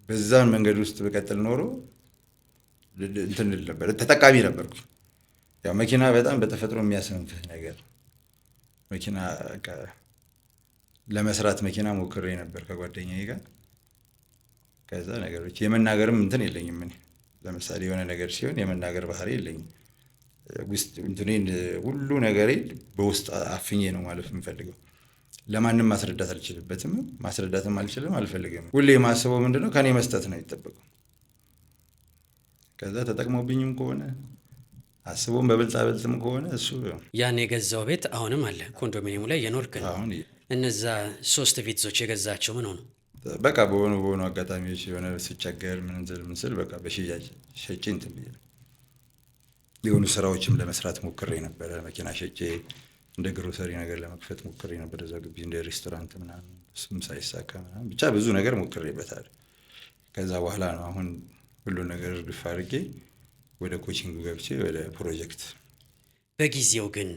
በዛን መንገድ ውስጥ በቀጥል ኖሮ እንትን ነበር ተጠቃሚ ነበርኩ። ያው መኪና በጣም በተፈጥሮ የሚያሰንፍህ ነገር መኪና ለመስራት መኪና ሞክሬ ነበር ከጓደኛዬ ጋር። ከዛ ነገሮች የመናገርም እንትን የለኝም እኔ ለምሳሌ የሆነ ነገር ሲሆን የመናገር ባህሪ የለኝም። ውስጥ እንትኔን ሁሉ ነገሬ በውስጥ አፍኜ ነው ማለት የምፈልገው። ለማንም ማስረዳት አልችልበትም፣ ማስረዳትም አልችልም፣ አልፈልግም። ሁሌ የማስበው ምንድነው ከኔ መስጠት ነው የሚጠበቀው። ከዛ ተጠቅሞብኝም ከሆነ አስቦም በብልጣብልጥም ከሆነ እሱ ያን የገዛው ቤት አሁንም አለ ኮንዶሚኒየሙ ላይ የኖርክ ነው። አሁን እነዛ 3 ቪትዞች የገዛቸው ምን ሆኑ? በቃ በሆኑ አጋጣሚዎች የሆነ ስቸገር ምን ስል በቃ በሽያጭ ሸጬ እንትን ብዬ የሆኑ ስራዎችም ለመስራት ሞክሬ ነበረ። መኪና ሸጬ እንደ ግሮሰሪ ነገር ለመክፈት ሞክሬ ነበር እዛ ግቢ እንደ ሬስቶራንት ምናምን፣ እሱም ሳይሳካ ምናምን ብቻ ብዙ ነገር ሞክሬበታል። ከዛ በኋላ ነው አሁን ሁሉን ነገር እርግፍ አድርጌ ወደ ኮቺንግ ገብቼ ወደ ፕሮጀክት። በጊዜው ግን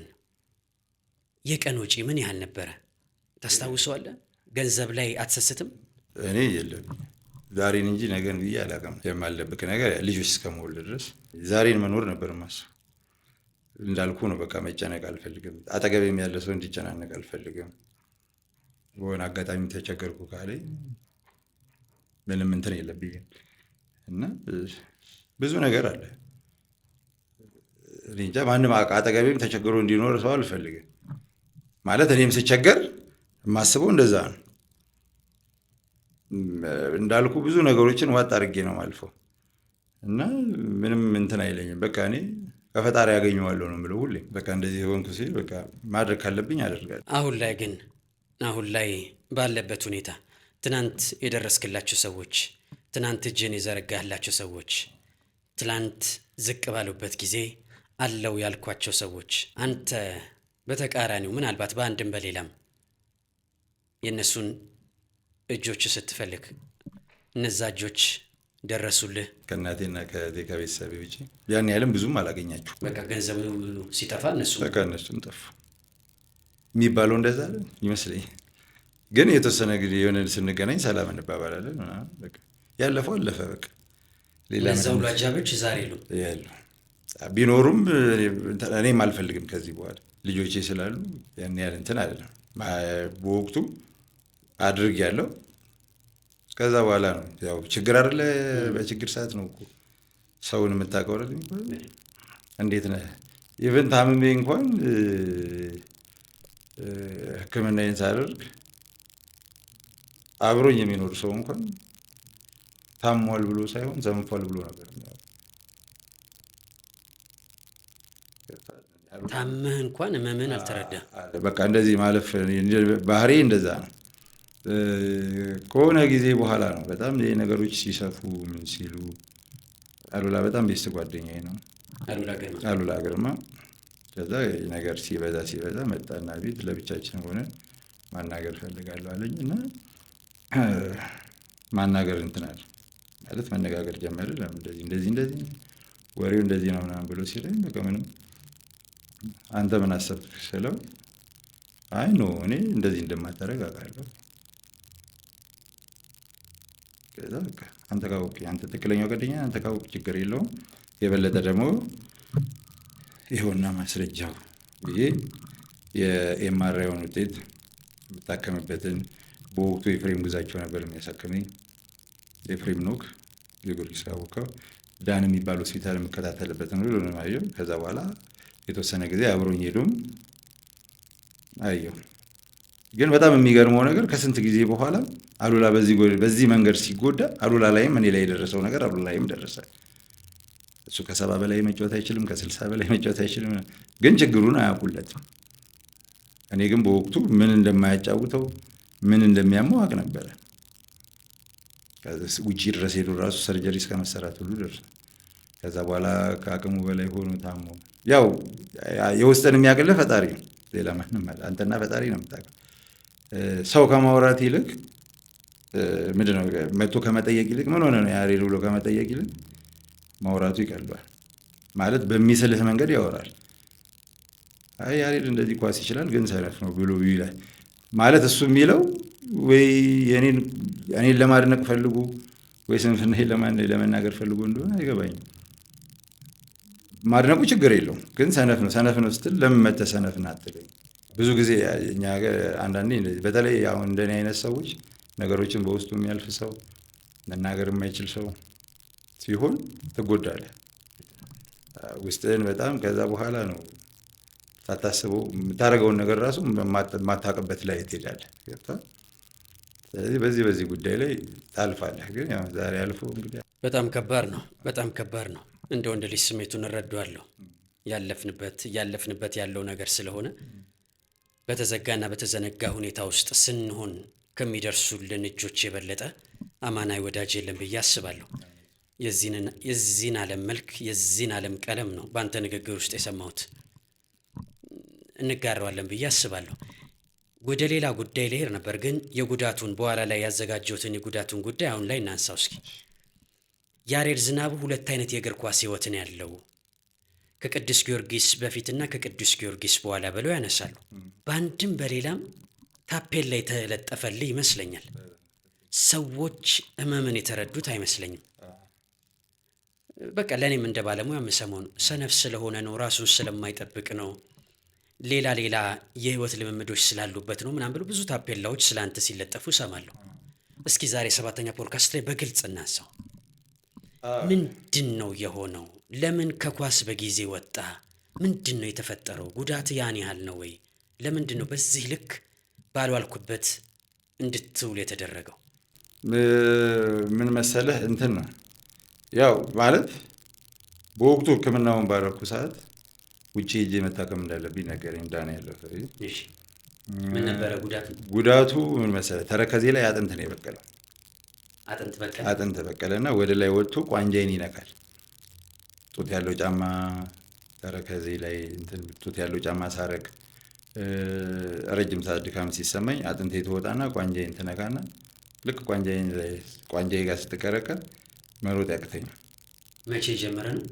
የቀን ወጪ ምን ያህል ነበረ ታስታውሰዋለህ? ገንዘብ ላይ አትሰስትም? እኔ የለም ዛሬን እንጂ ነገን ብዬ አላውቅም። የማልደብቅ ነገር ልጆች እስከመወልድ ድረስ ዛሬን መኖር ነበር ማስብ። እንዳልኩ ነው በቃ መጨነቅ አልፈልግም። አጠገቤም ያለ ሰው እንዲጨናነቅ አልፈልግም። በሆነ አጋጣሚ ተቸገርኩ ካለኝ ምንም እንትን የለብኝም እና ብዙ ነገር አለ። እኔ እንጃ ማንም አጠገቤም ተቸግሮ እንዲኖር ሰው አልፈልግም። ማለት እኔም ስቸገር የማስበው እንደዛ ነው። እንዳልኩ ብዙ ነገሮችን ዋጥ አድርጌ ነው ማልፈው እና ምንም እንትን አይለኝም። በቃ እኔ ከፈጣሪ ያገኘዋለሁ ነው የምለው ሁሌ። በቃ እንደዚህ ሆንኩ ሲል በቃ ማድረግ ካለብኝ አደርጋለሁ። አሁን ላይ ባለበት ሁኔታ ትናንት የደረስክላቸው ሰዎች፣ ትናንት እጅን የዘረጋህላቸው ሰዎች፣ ትናንት ዝቅ ባሉበት ጊዜ አለው ያልኳቸው ሰዎች፣ አንተ በተቃራኒው ምናልባት በአንድም በሌላም የእነሱን እጆች ስትፈልግ እነዛ እጆች ደረሱልህ? ከእናቴና ከቤተሰቤ ውጪ ያን ያህልም ብዙም አላገኛችሁ። በቃ ገንዘቡ ሲጠፋ እነሱም ጠፉ የሚባለው እንደዛ ይመስለኝ። ግን የተወሰነ ጊዜ የሆነ ስንገናኝ ሰላም እንባባላለን። በቃ ያለፈው አለፈ። በቃ ሌላ ሁሉ አጃቢዎች ዛሬ ያሉ ቢኖሩም እኔም አልፈልግም ከዚህ በኋላ ልጆቼ ስላሉ ያን ያህል እንትን አይደለም። በወቅቱ አድርግ ያለው ከዛ በኋላ ነው ያው ችግር አይደለ። በችግር ሰዓት ነው እኮ ሰውን የምታውቀው አይደል የሚባለው። እንዴት ነህ ኢቨን ታምሜ እንኳን ሕክምናዬን ሳደርግ አብሮኝ የሚኖር ሰው እንኳን ታሟል ብሎ ሳይሆን ዘንፏል ብሎ ነበር። ታመህ እንኳን ህመምህን አልተረዳም። በቃ እንደዚህ ማለፍ ባህሪ እንደዛ ነው። ከሆነ ጊዜ በኋላ ነው በጣም ነገሮች ሲሰፉ ምን ሲሉ። አሉላ በጣም ቤስት ጓደኛዬ ነው፣ አሉላ ግርማ። ከዛ ነገር ሲበዛ መጣና ቤት ለብቻችን ሆነ ማናገር ፈልጋለሁ አለኝ እና ማናገር እንትን አለ ማለት መነጋገር ጀመረ። ለምን እንደዚህ ወሬው እንደዚህ ነው ምናምን ብሎ ሲለኝ በቃ ምንም አንተ ምን አሰብክ ስለው አይ ኖ እኔ እንደዚህ እንደማታደርግ አውቃለሁ። ከዛ በቃ አንተ ካወቅ አንተ ትክክለኛው ጓደኛ አንተ ካወቅ ችግር የለውም። የበለጠ ደግሞ ይኸውና ማስረጃው ይሄ የኤምአርአይውን ውጤት የምታከምበትን በወቅቱ የፍሬም ግዛቸው ነበር የሚያሳክመኝ። የፍሬም ኖክ የጊዮርጊስ ካወቀው ዳን የሚባል ሆስፒታል የምከታተልበትን ሁሉ ነው አየሁ። ከዛ በኋላ የተወሰነ ጊዜ አብሮኝ ሄዶም አየሁ። ግን በጣም የሚገርመው ነገር ከስንት ጊዜ በኋላ አሉላ በዚህ መንገድ ሲጎዳ አሉላ ላይም እኔ ላይ የደረሰው ነገር አሉላ ላይም ደረሰ። እሱ ከ70 በላይ መጫወት አይችልም፣ ከ60 በላይ መጫወት አይችልም። ግን ችግሩን አያውቁለትም። እኔ ግን በወቅቱ ምን እንደማያጫውተው ምን እንደሚያመው አውቅ ነበረ። ውጪ ድረስ ሄዶ ራሱ ሰርጀሪ እስከ መሰራት ሁሉ ደርሶ ከዛ በኋላ ከአቅሙ በላይ ሆኖ ታሞ ያው የውስጥን የሚያቅልህ ፈጣሪ ነው። ሌላ ማንም አንተና ፈጣሪ ነው የምታውቀው። ሰው ከማውራት ይልቅ ምንድነው መጥቶ ከመጠየቅ ይልቅ ምን ሆነ ነው ያሬድ ብሎ ከመጠየቅ ይልቅ ማውራቱ ይቀለዋል። ማለት በሚስልህ መንገድ ያወራል። አይ ያሬድ እንደዚህ ኳስ ይችላል ግን ሰነፍ ነው ብሎ ይላል። ማለት እሱ የሚለው ወይ እኔን ለማድነቅ ፈልጉ ወይ ስንፍናዬን ለመናገር ፈልጉ እንደሆነ አይገባኝም። ማድነቁ ችግር የለውም ግን ሰነፍ ነው ስትል ለምን መተህ ሰነፍን አትለኝ? ብዙ ጊዜ እኛ ሀገር አንዳንዴ በተለይ አሁን እንደኔ አይነት ሰዎች ነገሮችን በውስጡ የሚያልፍ ሰው መናገር የማይችል ሰው ሲሆን ትጎዳለህ። ውስጥህን በጣም ከዛ በኋላ ነው ሳታስበው የምታደርገውን ነገር ራሱ የማታውቅበት ላይ ትሄዳለህ። ስለዚህ በዚህ ጉዳይ ላይ ታልፋለህ። ግን ያው ዛሬ አልፎ እንግዲህ በጣም ከባድ ነው። እንደ ወንድ ልጅ ስሜቱን እረዳዋለሁ። እያለፍንበት ያለው ነገር ስለሆነ በተዘጋና በተዘነጋ ሁኔታ ውስጥ ስንሆን ከሚደርሱልን እጆች የበለጠ አማናዊ ወዳጅ የለም ብዬ አስባለሁ። የዚህን ዓለም መልክ የዚህን ዓለም ቀለም ነው በአንተ ንግግር ውስጥ የሰማሁት። እንጋራዋለን ብዬ አስባለሁ። ወደ ሌላ ጉዳይ ልሄድ ነበር ግን የጉዳቱን በኋላ ላይ ያዘጋጀሁትን የጉዳቱን ጉዳይ አሁን ላይ እናንሳው እስኪ። ያሬድ ዝናቡ ሁለት አይነት የእግር ኳስ ህይወትን ያለው ከቅዱስ ጊዮርጊስ በፊትና ከቅዱስ ጊዮርጊስ በኋላ ብለው ያነሳሉ። በአንድም በሌላም ታፔል ላይ የተለጠፈልህ ይመስለኛል። ሰዎች ህመምን የተረዱት አይመስለኝም። በቃ ለእኔም እንደ ባለሙያ የምሰማው ነው። ሰነፍ ስለሆነ ነው፣ ራሱን ስለማይጠብቅ ነው፣ ሌላ የህይወት ልምምዶች ስላሉበት ነው ምናምን ብሎ ብዙ ታፔላዎች ስለ አንተ ሲለጠፉ እሰማለሁ። እስኪ ዛሬ 7ኛ ፖድካስት ላይ በግልጽ እናንሳው። ምንድን ነው የሆነው? ለምን ከኳስ በጊዜ ወጣ? ምንድን ነው የተፈጠረው? ጉዳት ያን ያህል ነው ወይ? ለምንድን ነው በዚህ ልክ ባልዋልኩበት እንድትውል የተደረገው? ምን መሰለህ እንትን ነው ያው ማለት በወቅቱ ሕክምናውን ባረኩ ሰዓት ውጪ ሄጄ መታከም እንዳለብኝ ነገረኝ ዳንኤል። እሺ ምን ነበረ ጉዳቱ? ጉዳቱ ምን መሰለህ ተረከዜ ላይ አጥንት ነው የበቀለው። አጥንት በቀለና ወደ ላይ ወጥቶ ቋንጃይን ይነካል። ጡት ያለው ጫማ ተረከዜ ላይ ጡት ያለው ጫማ ሳረግ ረጅም ሰዓት ድካም ሲሰማኝ አጥንቴ ትወጣና ቋንጃይን ትነካና ልክ ቋንጃይ ጋር ስትቀረቀር መሮጥ ያቅተኛል። መቼ ጀመረ ነው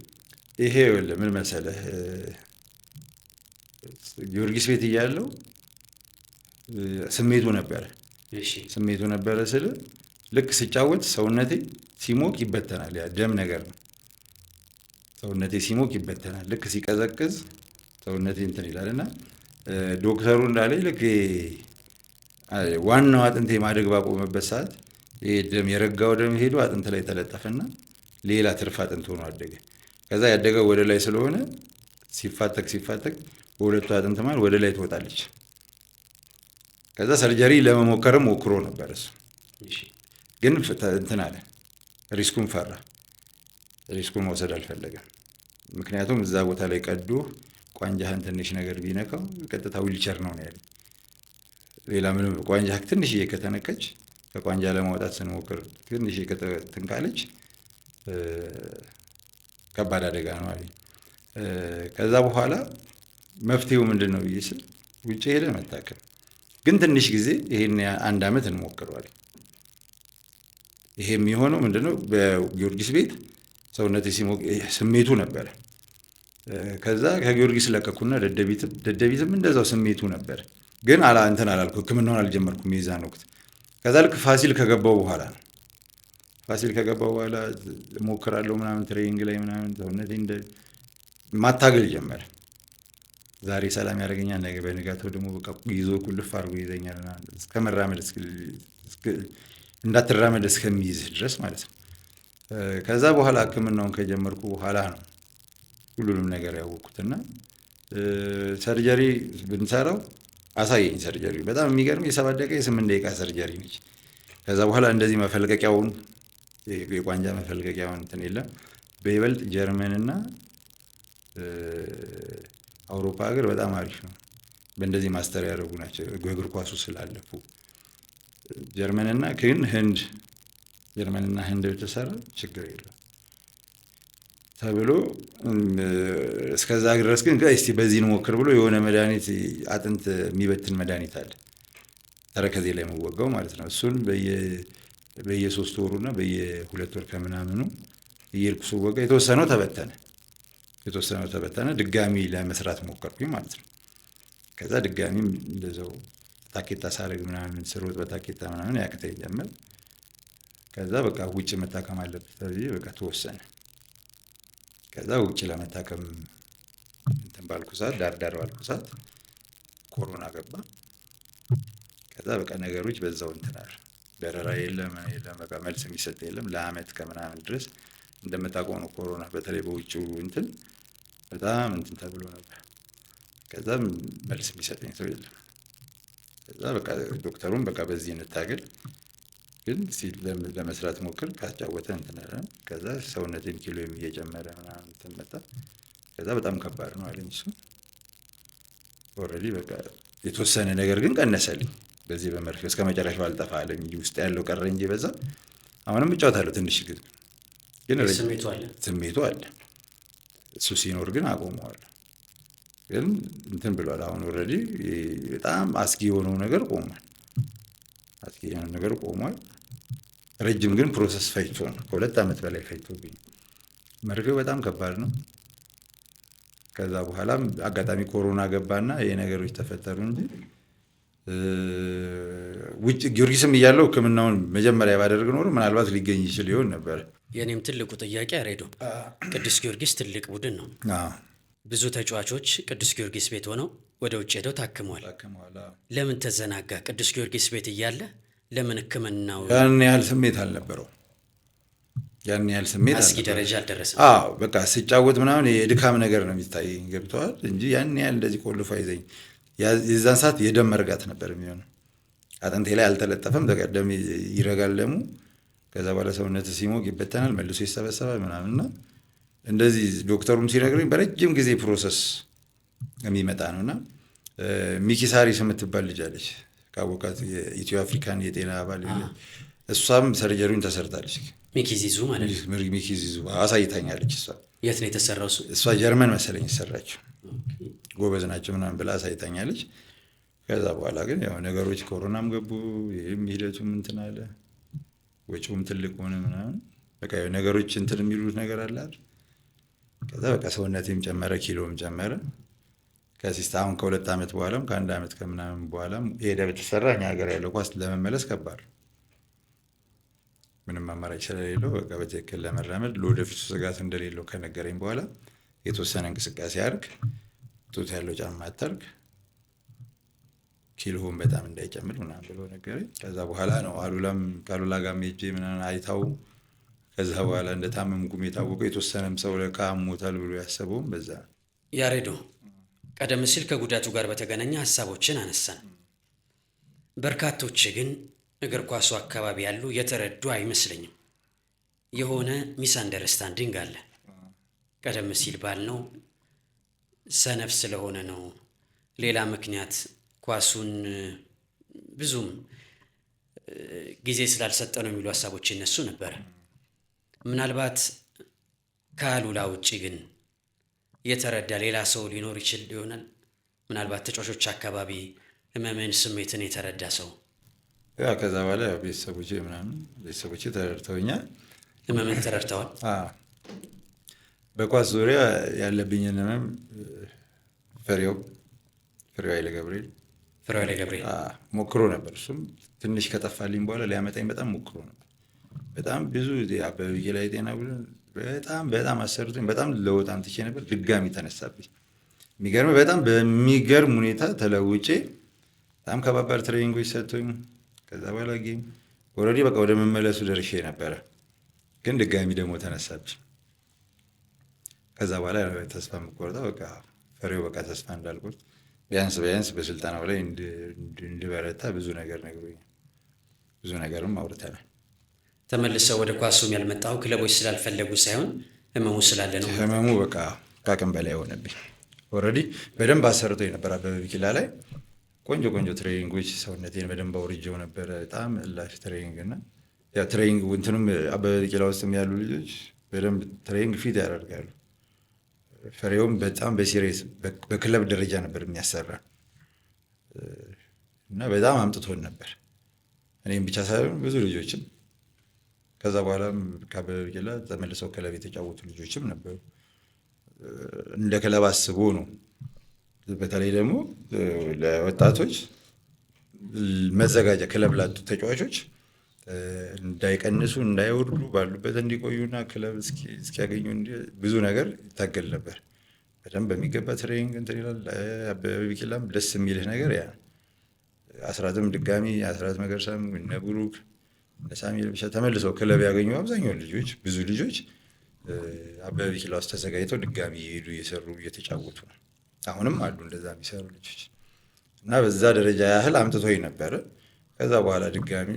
ይሄ? ምን መሰለህ ጊዮርጊስ ቤት እያለሁ ስሜቱ ነበረ። እሺ ስሜቱ ነበረ ስለ ልክ ሲጫወት ሰውነቴ ሲሞቅ ይበተናል። ያ ደም ነገር ነው። ሰውነቴ ሲሞቅ ይበተናል። ልክ ሲቀዘቅዝ ሰውነቴ እንትን ይላልና ዶክተሩ እንዳለኝ ልክ ዋናው አጥንቴ ማደግ ባቆመበት ሰዓት ይሄ ደም የረጋው ደም ሄዶ አጥንት ላይ ተለጠፈና ሌላ ትርፍ አጥንት ሆኖ አደገ። ከዛ ያደገው ወደ ላይ ስለሆነ ሲፋተክ በሁለቱ አጥንት ማለት ወደ ላይ ትወጣለች። ከዛ ሰርጀሪ ለመሞከርም ሞክሮ ነበር እሱ። ግን እንትን አለ፣ ሪስኩን ፈራ። ሪስኩን መውሰድ አልፈለገም። ምክንያቱም እዛ ቦታ ላይ ቀዶ ቋንጃህን ትንሽ ነገር ቢነካው ቀጥታ ዊልቸር ነው ያለው። ሌላ ምንም ቋንጃህ ትንሽ ከተነከች ከቋንጃ ለማውጣት ስንሞክር ትንሽ ትንካለች ከባድ አደጋ ነው አለኝ። ከዛ በኋላ መፍትሄው ምንድን ነው ብዬ ስል ውጭ ሄደ መታከም። ግን ትንሽ ጊዜ ይሄን 1 ዓመት እንሞክረዋለን። ይሄ የሚሆነው ምንድነው በጊዮርጊስ ቤት ሰውነቴ ሲሞቅ ስሜቱ ነበረ። ከዛ ከጊዮርጊስ ለቀኩና ደደቢትም እንደዛው ስሜቱ ነበር። ግን እንትን አላልኩ፣ ሕክምናውን አልጀመርኩም የዛን ወቅት። ከዛ ልክ ፋሲል ከገባው በኋላ ነው እሞክራለሁ ምናምን ትሬኒንግ ላይ ምናምን ሰውነቴ ማታገል ጀመረ። ዛሬ ሰላም ያደርገኛል፣ ነገ በንጋታው ደግሞ በቃ ይዞ ቁልፍ አድርጎ ይዘኛል እስከመራመድ እንዳትራመድ እስከሚይዝህ ድረስ ማለት ነው። ከዛ በኋላ ሕክምናውን ከጀመርኩ በኋላ ነው ሁሉንም ነገር ያወቅኩትና ሰርጀሪ ብንሰራው አሳየኝ። ሰርጀሪ በጣም የሚገርም የ7 ደቂቃ የ8 ደቂቃ ሰርጀሪ ነች። ከዛ በኋላ እንደዚህ መፈልቀቂያውን የቋንጃ መፈልቀቂያውን እንትን የለም። በይበልጥ ጀርመንና አውሮፓ ሀገር በጣም አሪፍ ነው። በእንደዚህ ማስተር ያደረጉ ናቸው እግር ኳሱ ስላለፉ። ጀርመንና ህንድ የተሰራ ችግር የለም ተብሎ እስከዛ ድረስ ግን እስቲ በዚህ እንሞክር ብሎ የሆነ መድኃኒት አጥንት የሚበትን መድኃኒት አለ ተረከዜ ላይ መወጋው ማለት ነው። እሱን በየ3 ወሩና በየ2 ወር ከምናምኑ እየሄድኩ ስወጋ የተወሰነው ተበተነ። የተወሰነው ተበተነ። ድጋሚ ለመስራት ሞከርኩኝ ማለት ነው። ከዛ ድጋሚም እንደዛው ታኬታ ሳረግ ምናምን ስሮጥ በታኬታ ምናምን ያቅተኝ ጀመር። ከዛ በቃ ውጭ መታከም አለበት ተብዬ በቃ ተወሰነ። ከዛ ውጭ ለመታከም እንትን ባልኩ ሰዓት ዳር ባልኩ ሰዓት ኮሮና ገባ። ከዛ በቃ ነገሮች በዛው እንትን አሉ። በረራ የለም በቃ መልስ የሚሰጥ የለም። ለአመት ከምናምን ድረስ እንደምታውቀው ነው ኮሮና በተለይ በውጭው እንትን በጣም እንትን ተብሎ ነበር። ከዛ መልስ የሚሰጠኝ ሰው የለም። ከዛ በቃ ዶክተሩም በቃ በዚህ እንታገል ግን ለመስራት ሞክር ካስጫወተ እንትን አለ። ከዛ ሰውነቴን ኪሎ እየጨመረ ምናምን እንትን መጣ። ከዛ በጣም ከባድ ነው አለኝ እሱ። ኦልሬዲ በቃ የተወሰነ ነገር ግን ቀነሰልኝ። በዚህ በመርፌ እስከ መጨረሻው አልጠፋ አለኝ እንጂ ውስጥ ያለው ቀረ እንጂ በዛ አሁንም እጫወታለሁ ትንሽ ግን ስሜቱ አለ። እሱ ሲኖር ግን አቆመዋለሁ። ግን እንትን ብሏል። አሁን ኦልሬዲ በጣም አስጊ የሆነው ነገር ቆሟል። አስጊ የሆነው ነገር ቆሟል። ረጅም ግን ፕሮሰስ ፈጅቶ ነው። ከ2 ዓመት በላይ ፈጅቶብኝ። መርፌው በጣም ከባድ ነው። ከዛ በኋላም አጋጣሚ ኮሮና ገባና ይሄ ነገሮች ተፈጠሩ እንጂ ውጭ ጊዮርጊስም እያለው ሕክምናውን መጀመሪያ ባደርግ ኖሮ ምናልባት ሊገኝ ይችል ይሆን ነበር። የኔም ትልቁ ጥያቄ ያሬዶ ቅዱስ ጊዮርጊስ ትልቅ ቡድን ነው። ብዙ ተጫዋቾች ቅዱስ ጊዮርጊስ ቤት ሆነው ወደ ውጭ ሄደው ታክመዋል። ለምን ተዘናጋ? ቅዱስ ጊዮርጊስ ቤት እያለ ለምን ሕክምናው ያን ያህል ስሜት አልነበረው? ያን ያህል ስሜት አስጊ ደረጃ አልደረሰም። በቃ ሲጫወት ምናምን የድካም ነገር ነው የሚታየኝ ገብተዋል እንጂ ያን ያህል እንደዚህ ቆልፎ አይዘኝ። የዛን ሰዓት የደም መርጋት ነበር የሚሆነው። አጥንቴ ላይ አልተለጠፈም። ተቀደም ይረጋል ደሙ። ከዛ በኋላ ሰውነት ሲሞቅ ይበተናል፣ መልሶ ይሰበሰባል ምናምንና እንደዚህ ዶክተሩም ሲነግረኝ በረጅም ጊዜ ፕሮሰስ የሚመጣ ነውና ሚኪ ሳሪስ የምትባል ልጅ አለች ካወቃት የኢትዮ አፍሪካን የጤና አባል እሷም ሰርጀሪውን ተሰርታለች። ሚኪ ዚዙ ማለት ነው። ሚኪ ዚዙ አሳይታኛለች። እሷ የት ነው የተሰራው? እሷ ጀርመን መሰለኝ የሰራችው። ጎበዝ ናቸው ምናምን ብላ አሳይታኛለች። ከዛ በኋላ ግን ያው ነገሮች ኮሮናም ገቡ። ይህም ሂደቱም እንትን አለ፣ ወጪውም ትልቅ ሆነ ምናምን በቃ ነገሮች እንትን የሚሉት ነገር አለ። ከዛ በቃ ሰውነቴም ጨመረ፣ ኪሎም ጨመረ። ከሲስታ አሁን ከ2 ዓመት በኋላም ከ1 ዓመት ከምናምን በኋላም ሄደ ብትሰራ እኛ ሀገር ያለው ኳስ ለመመለስ ከባድ ምንም አማራጭ ስለሌለው በቃ በትክክል ለመራመድ ለወደፊቱ ስጋት እንደሌለው ከነገረኝ በኋላ የተወሰነ እንቅስቃሴ አድርግ፣ ጡት ያለው ጫማ አታርግ፣ ኪሎውን በጣም እንዳይጨምር ምናምን ብሎ ነገረኝ። ከዛ በኋላ ነው ከአሉላ ጋር ሄጄ ምናምን አይታው ከዛ በኋላ እንደታመምኩም የታወቀው የተወሰነም ሰው ለካ አሞታል ብሎ ያሰበውም በዛ። ያሬዶ ቀደም ሲል ከጉዳቱ ጋር በተገናኘ ሀሳቦችን አነሳን። በርካቶች ግን እግር ኳሱ አካባቢ ያሉ የተረዱ አይመስለኝም። የሆነ ሚስ አንደርስታንዲንግ አለ። ቀደም ሲል ባልነው ሰነፍ ስለሆነ ነው፣ ሌላ ምክንያት ኳሱን ብዙም ጊዜ ስላልሰጠ ነው የሚሉ ሀሳቦች ይነሱ ነበረ። ምናልባት ከአሉላ ውጭ ግን የተረዳ ሌላ ሰው ሊኖር ይችል ይሆናል። ምናልባት ተጫዋቾች አካባቢ ህመምን፣ ስሜትን የተረዳ ሰው ከዛ በኋላ ቤተሰቦቼ ተረድተውኛል። ህመምን ተረድተዋል። በኳስ ዙሪያ ያለብኝን ህመም ፍሬው ኃይለ ገብርኤል ሞክሮ ነበር። እሱም ትንሽ ከጠፋልኝ በኋላ ሊያመጣኝ በጣም ሞክሮ ነበር። በጣም ብዙ አበበ ቢቂላ የጤና ቡድን በጣም አሰርቶኝ በጣም ለውጥ አምጥቼ ነበር። ድጋሚ ተነሳብኝ። የሚገርም በጣም በሚገርም ሁኔታ ተለውጬ በጣም ከባባድ ትሬኒንጎች ሰጥቶኝ ከዛ በኋላ ጌም ኦልሬዲ በቃ ወደ መመለሱ ደርሼ ነበረ። ግን ድጋሚ ደግሞ ተነሳብኝ። ከዛ በኋላ ተስፋ የምቆርጠው በቃ ፍሬው በቃ ተስፋ እንዳልቆርጥ ቢያንስ በስልጠናው ላይ እንድበረታ ብዙ ነገር ነግሮኛል። ብዙ ነገርም አውርተናል። ተመልሰው ወደ ኳሱም ያልመጣው ክለቦች ስላልፈለጉ ሳይሆን ህመሙ ስላለ ነው። ህመሙ በቃ ከአቅም በላይ ሆነብኝ። ኦልሬዲ በደንብ አሰርቶ የነበር አበበ ቢቂላ ላይ ቆንጆ ትሬኒንጎች ሰውነቴን በደንብ አውርጄው ነበረ። በጣም እላሽ ትሬኒንግ እና ያ ትሬኒንግ እንትኑም አበበ ቢቂላ ውስጥም ያሉ ልጆች በደንብ ትሬኒንግ ፊት ያደርጋሉ። ፍሬውም በጣም በሲሪየስ በክለብ ደረጃ ነበር የሚያሰራ እና በጣም አምጥቶን ነበር። እኔም ብቻ ሳይሆን ብዙ ልጆችም ከዛ በኋላም ከአበበ ቢቂላ ተመልሰው ክለብ የተጫወቱ ልጆችም ነበሩ። እንደ ክለብ አስቦ ነው። በተለይ ደግሞ ለወጣቶች መዘጋጃ ክለብ ላጡ ተጫዋቾች እንዳይቀንሱ እንዳይወርዱ ባሉበት እንዲቆዩና ክለብ እስኪያገኙ ብዙ ነገር ይታገል ነበር። በደንብ በሚገባ ትሬኒንግ እንትን ይላል። አበበ ቢቂላም ደስ የሚልህ ነገር ያ አስራትም ድጋሚ አስራት መገርሳም እነ ብሩክ እነ ሳሙኤል ብቻ ተመልሰው ክለብ ያገኙ አብዛኛው ልጆች ብዙ ልጆች አበበ ቢቂላ ውስጥ ተዘጋጅተው ድጋሚ የሄዱ እየሰሩ እየተጫወቱ ነው። አሁንም አሉ እንደዛ የሚሰሩ ልጆች እና በዛ ደረጃ ያህል አምጥቶኝ ነበረ። ከዛ በኋላ ድጋሚ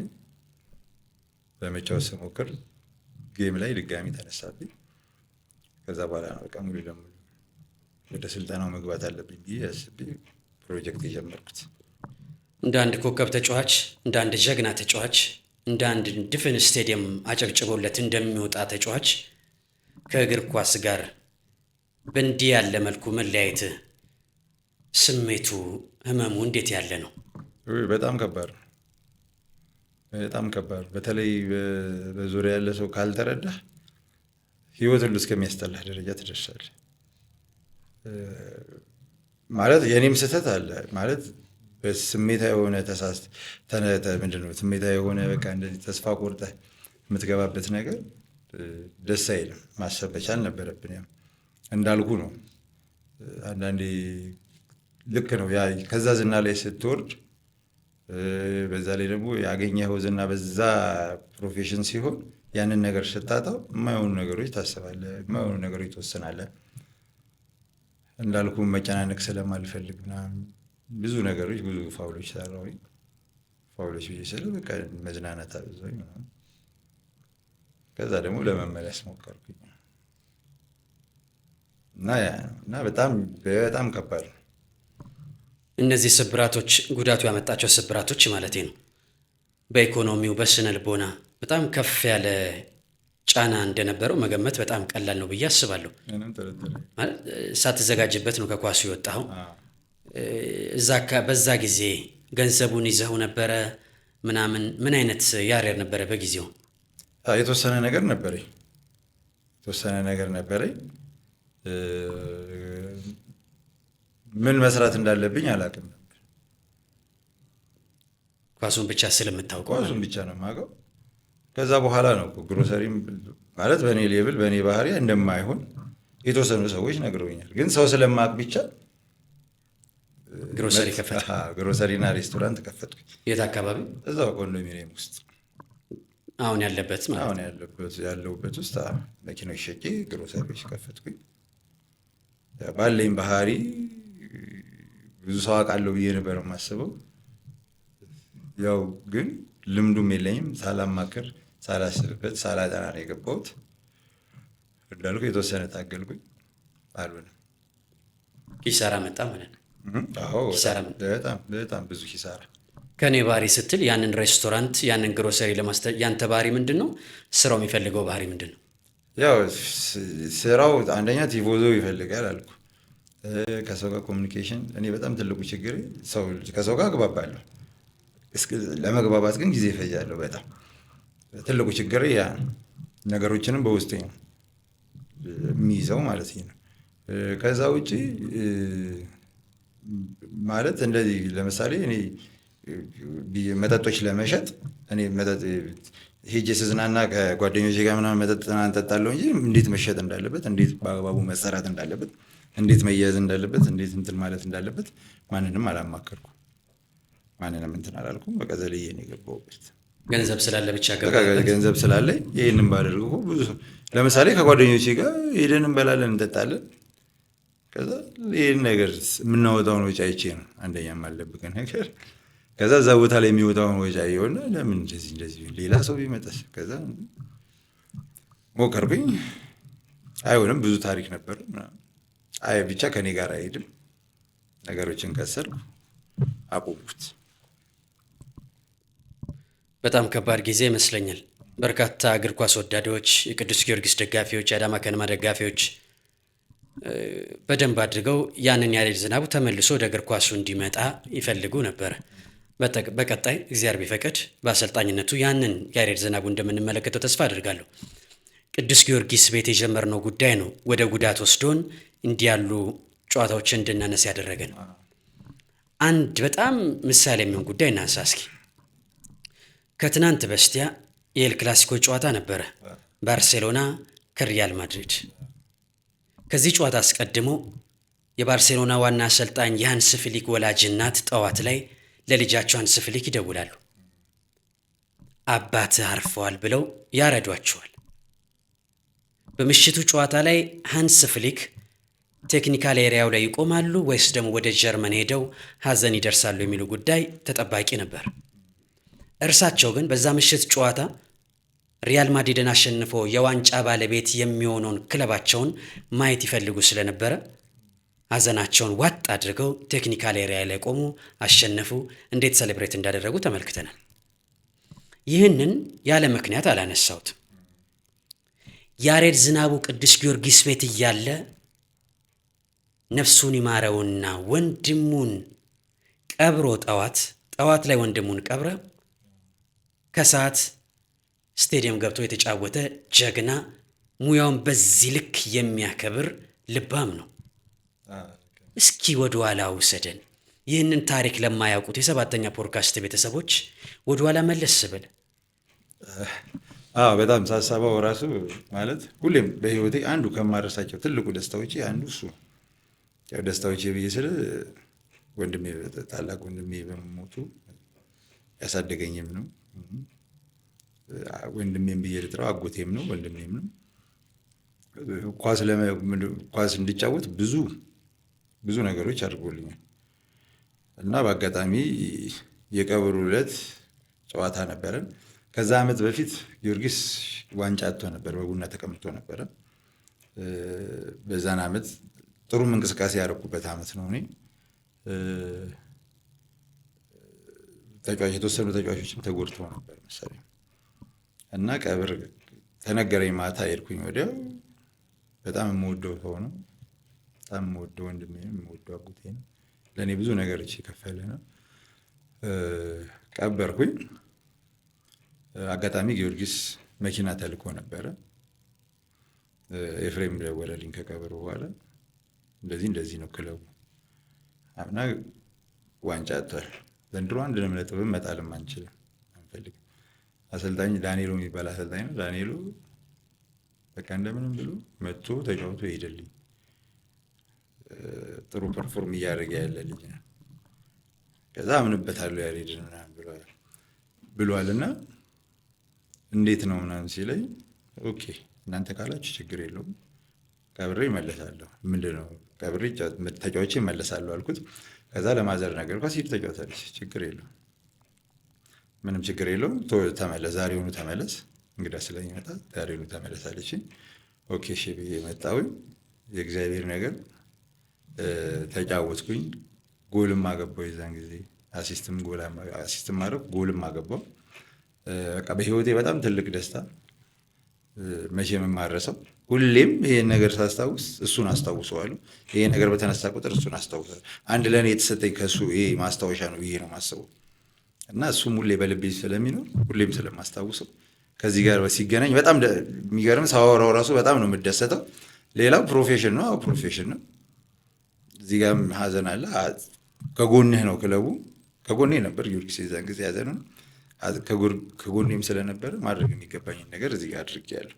በመጫወት ስሞክር ጌም ላይ ድጋሚ ተነሳብኝ። ከዛ በኋላ ነው በቃ ሙሉ ለሙሉ ወደ ስልጠናው መግባት አለብኝ ብዬ አስቤ ፕሮጀክት የጀመርኩት። እንደ አንድ ኮከብ ተጫዋች፣ እንደ አንድ ጀግና ተጫዋች፣ እንደ አንድ ድፍን ስቴዲየም አጨብጭቦለት እንደሚወጣ ተጫዋች ከእግር ኳስ ጋር በእንዲህ ያለ መልኩ መለያየት ስሜቱ፣ ህመሙ እንዴት ያለ ነው? በጣም ከባድ ነው። በጣም ከባድ። በተለይ በዙሪያ ያለ ሰው ካልተረዳህ ህይወት ሁሉ እስከሚያስጠላህ ደረጃ ትደርሳለህ። ማለት የኔም ስህተት አለ ማለት በስሜታ የሆነ ምንድነው ስሜታ የሆነ በቃ እንደዚህ ተስፋ ቆርጠህ የምትገባበት ነገር ደስ አይልም። ማሰብ መቻል ነበረብን። ያው እንዳልኩ ነው። አንዳንዴ ልክ ነው ያ ከዛ ዝና ላይ ስትወርድ በዛ ላይ ደግሞ ያገኘኸው ዝና በዛ ፕሮፌሽን ሲሆን ያንን ነገር ስታጣው የማይሆኑ ነገሮች ታስባለህ፣ የማይሆኑ ነገሮች ትወስናለህ። እንዳልኩ መጨናነቅ ስለማልፈልግ ምናምን ብዙ ነገሮች ብዙ ፋውሎች ሰራሁኝ። ፋውሎች ብዬ ስለ በቃ መዝናናት አበዛሁኝ ምናምን። ከዛ ደግሞ ለመመለስ ሞከርኩኝ እና በጣም ከባድ ነው። እነዚህ ስብራቶች ጉዳቱ ያመጣቸው ስብራቶች ማለቴ ነው በኢኮኖሚው በስነ ልቦና በጣም ከፍ ያለ ጫና እንደነበረው መገመት በጣም ቀላል ነው ብዬ አስባለሁ። ማለት ሳትዘጋጅበት ነው ከኳሱ የወጣኸው። በዛ ጊዜ ገንዘቡን ይዘው ነበረ ምናምን ምን አይነት ያሬር ነበረ በጊዜው? የተወሰነ ነገር ነበረኝ። ምን መስራት እንዳለብኝ አላውቅም ነበር። ኳሱን ብቻ ስለምታውቀው ኳሱን ብቻ ነው የማውቀው። ከዛ በኋላ ነው ግሮሰሪም ማለት በእኔ ሌብል በእኔ ባህሪ እንደማይሆን የተወሰኑ ሰዎች ነግረውኛል። ግን ሰው ስለማውቅ ብቻ ግሮሰሪ ከፈትክ? ግሮሰሪና ሬስቶራንት ከፈትኩኝ። የት አካባቢ? እዛው ኮንዶሚኒየም ውስጥ አሁን ያለበት ማለት አሁን ያለሁበት ውስጥ መኪኖች ሸጬ ግሮሰሪዎች ከፈትኩኝ። ባለኝ ባህሪ ብዙ ሰው አውቃለሁ ብዬ ነበር የማስበው። ያው ግን ልምዱም የለኝም። ሳላማክር ሳላስብበት ሳላጠና ነው የገባሁት። እንዳልኩ የተወሰነ ታገልኩኝ፣ አልሆነም። ኪሳራ መጣ ማለት ነው። አዎ በጣም ብዙ ኪሳራ። ከኔ ባህሪ ስትል ያንን ሬስቶራንት ያንን ግሮሰሪ ያንተ ባህሪ ምንድን ነው? ስራው የሚፈልገው ባህሪ ምንድን ነው? ያው ስራው አንደኛ ቲፎዞ ይፈልጋል አልኩ። ከሰው ጋር ኮሚኒኬሽን እኔ በጣም ትልቁ ችግር ከሰው ጋር አግባባለሁ፣ ለመግባባት ግን ጊዜ ይፈጃለሁ። በጣም ትልቁ ችግር ያ ነገሮችንም በውስጤ ነው የሚይዘው ማለት ነው። ከዛ ውጪ ማለት እንደዚህ ለምሳሌ እኔ መጠጦች ለመሸጥ እኔ መጠጥ ሄጄ ስዝናና ከጓደኞቼ ጋር ምናምን መጠጥ እንጠጣለሁ እንጂ እንዴት መሸጥ እንዳለበት፣ እንዴት በአግባቡ መሰራት እንዳለበት፣ እንዴት መያዝ እንዳለበት፣ እንዴት እንትን ማለት እንዳለበት ማንንም አላማከርኩም። ማንንም እንትን አላልኩም። በቃ ዘልዬ ነው የገባሁበት። ገንዘብ ስላለ ብቻ ገንዘብ ስላለ ይሄንን ባደርገው ብዙ ለምሳሌ ከጓደኞቼ ጋር ሄደን እንበላለን፣ እንጠጣለን። ከዛ ይሄን ነገር የምናወጣውን ወጪ አይቼ ነው አንደኛም አለብህ ነገር ከዛ እዛ ቦታ ላይ የሚወጣውን ወጪ አየሁና ለምን እንደዚህ ሌላ ሰው ቢመጣስ? ከዛ ሞከርኩኝ፣ አይሆንም። ብዙ ታሪክ ነበር። ብቻ ከኔ ጋር አይሄድም። ነገሮችን ከሰርኩ አቆምኩት። በጣም ከባድ ጊዜ ይመስለኛል። በርካታ እግር ኳስ ወዳዶች፣ የቅዱስ ጊዮርጊስ ደጋፊዎች፣ የአዳማ ከነማ ደጋፊዎች በደንብ አድርገው ያንን ያሬድ ዝናቡ ተመልሶ ወደ እግር ኳሱ እንዲመጣ ይፈልጉ ነበር። በቀጣይ እግዚአብሔር ቢፈቅድ በአሰልጣኝነቱ ያንን ያሬድ ዝናቡ እንደምንመለከተው ተስፋ አድርጋለሁ። ቅዱስ ጊዮርጊስ ቤት የጀመርነው ጉዳይ ነው ወደ ጉዳት ወስዶን እንዲህ ያሉ ጨዋታዎችን እንድናነሳ ያደረገን። አንድ በጣም ምሳሌ የሚሆን ጉዳይ እናንሳ እስኪ። ከትናንት በስቲያ የኤል ክላሲኮ ጨዋታ ነበረ፣ ባርሴሎና ከሪያል ማድሪድ። ከዚህ ጨዋታ አስቀድሞ የባርሴሎና ዋና አሰልጣኝ የሃንስ ፍሊክ ወላጅ እናት ጠዋት ላይ ለልጃቸው ሃንስ ፍሊክ ይደውላሉ። አባትህ አርፈዋል ብለው ያረዷቸዋል። በምሽቱ ጨዋታ ላይ ሃንስ ፍሊክ ቴክኒካል ኤሪያው ላይ ይቆማሉ ወይስ ደግሞ ወደ ጀርመን ሄደው ሀዘን ይደርሳሉ የሚሉ ጉዳይ ተጠባቂ ነበር። እርሳቸው ግን በዛ ምሽት ጨዋታ ሪያል ማድሪድን አሸንፎ የዋንጫ ባለቤት የሚሆነውን ክለባቸውን ማየት ይፈልጉ ስለነበረ ሀዘናቸውን ዋጥ አድርገው ቴክኒካል ኤሪያ ላይ ቆሙ፣ አሸነፉ። እንዴት ሴሌብሬት እንዳደረጉ ተመልክተናል። ይህንን ያለ ምክንያት አላነሳሁትም። ያሬድ ዝናቡ ቅዱስ ጊዮርጊስ ቤት እያለ ነፍሱን ይማረውና ወንድሙን ቀብሮ ጠዋት ላይ ወንድሙን ቀብረ ከሰዓት ስቴዲየም ገብቶ የተጫወተ ጀግና፣ ሙያውን በዚህ ልክ የሚያከብር ልባም ነው። እስኪ ወደ ኋላ ውሰደን። ይህንን ታሪክ ለማያውቁት የሰባተኛ ፖድካስት ቤተሰቦች ወደ ኋላ መለስ ብል። በጣም ሳሳባው ራሱ ማለት ሁሌም በህይወቴ አንዱ ከማረሳቸው ትልቁ ደስታዎቼ አንዱ እሱ ያው ደስታዎቼ ብዬ ስለ ወንድሜ ታላቅ ወንድሜ በመሞቱ ያሳደገኝም ነው። ወንድሜም ብዬ ልጥራው አጎቴም ነው፣ ወንድሜም ነው። ኳስ እንዲጫወት ብዙ ነገሮች አድርጎልኛል እና በአጋጣሚ የቀብሩ ዕለት ጨዋታ ነበረን። ከዛ ዓመት በፊት ጊዮርጊስ ዋንጫ አጥቶ ነበር፣ በቡና ተቀምጦ ነበረ። በዛን ዓመት ጥሩም እንቅስቃሴ ያደረኩበት ዓመት ነው። እኔ የተወሰኑ ተጫዋቾችም ተጎድተው ነበር መሰለኝ እና ቀብር ተነገረኝ። ማታ ሄድኩኝ ወዲያው። በጣም የምወደው ሰው ነው፣ በጣም የምወደው ወንድሜ ነው፣ የምወደው አጎቴ ነው። ለእኔ ብዙ ነገሮች የከፈለ ነው። ቀበርኩኝ። አጋጣሚ ጊዮርጊስ መኪና ተልኮ ነበረ። ኤፍሬም ደወለልኝ ከቀብሩ በኋላ እንደዚህ ነው ክለቡ አምና ዋንጫ አጥቷል፣ ዘንድሮ አንድ ነጥብም መጣልም አንችልም፣ አንፈልግም። አሰልጣኝ ዳንኤሎ የሚባል አሰልጣኝ ነው። ዳንኤሎ በቃ እንደምንም ብሎ መጥቶ ተጫውቶ ይሄድልኝ። ጥሩ ፐርፎርም እያደረገ ያለ ልጅ ነው። ከዛ አምንበታለሁ ያሬድን ምናምን ብሏልና እንዴት ነው ምናምን ሲለኝ ኦኬ እናንተ ካላችሁ ችግር የለውም ቀብሬ እመለሳለሁ። ምንድነው ቀብሬ ተጫዋቼ እመለሳለሁ አልኩት። ከዛ ለማዘር ነገር ሲል ተጫውታለች፣ ችግር የለውም ምንም ችግር የለውም ተመለስ፣ ዛሬውኑ ተመለስ፣ እንግዳ ስለሚመጣ ዛሬውኑ ተመለስ አለችኝ። ኦኬ እሺ ብዬ መጣሁኝ። የእግዚአብሔር ነገር ተጫወትኩኝ። ጎልም አገባው። የዛን ጊዜ አሲስትም ማድረግ ጎልም አገባው። በቃ በህይወቴ በጣም ትልቅ ደስታ፣ መቼም የማረሰው። ሁሌም ይሄን ነገር ሳስታውስ እሱን አስታውሰዋለሁ። ይሄ ነገር በተነሳ ቁጥር እሱን አስታውሳለሁ። አንድ ለእኔ የተሰጠኝ ከእሱ ይሄ ማስታወሻ ነው ብዬ ነው የማስበው እና እሱም ሁሌ በልቤ ስለሚኖር ሁሌም ስለማስታውሰው ከዚህ ጋር ሲገናኝ በጣም የሚገርም ሳወራው ራሱ በጣም ነው የምደሰተው። ሌላው ፕሮፌሽን ነው። ፕሮፌሽን ነው። እዚህ ጋርም ሀዘን አለ። ከጎንህ ነው ክለቡ፣ ከጎኔ ነበር ጊዮርጊስ የዛን ጊዜ ሀዘን ነው። ከጎኔም ስለነበረ ማድረግ የሚገባኝን ነገር እዚህ ጋር አድርጌያለሁ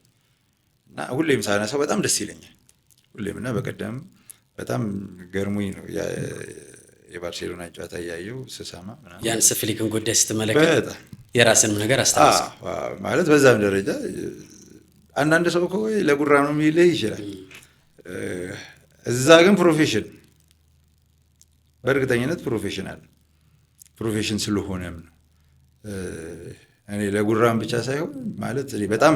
እና ሁሌም ሳነሳው በጣም ደስ ይለኛል። ሁሌም እና በቀደም በጣም ገርሞኝ ነው የባርሴሎና ጨዋታ እያየው ስሰማ የሃንስ ፍሊክን ጉዳይ ስትመለከት የራስንም ነገር አስታውስ ማለት በዛም ደረጃ አንዳንድ ሰው እኮ ለጉራ ነው የሚልህ ይችላል። እዛ ግን ፕሮፌሽን፣ በእርግጠኝነት ፕሮፌሽን ስለሆነም ነው። እኔ ለጉራም ብቻ ሳይሆን ማለት በጣም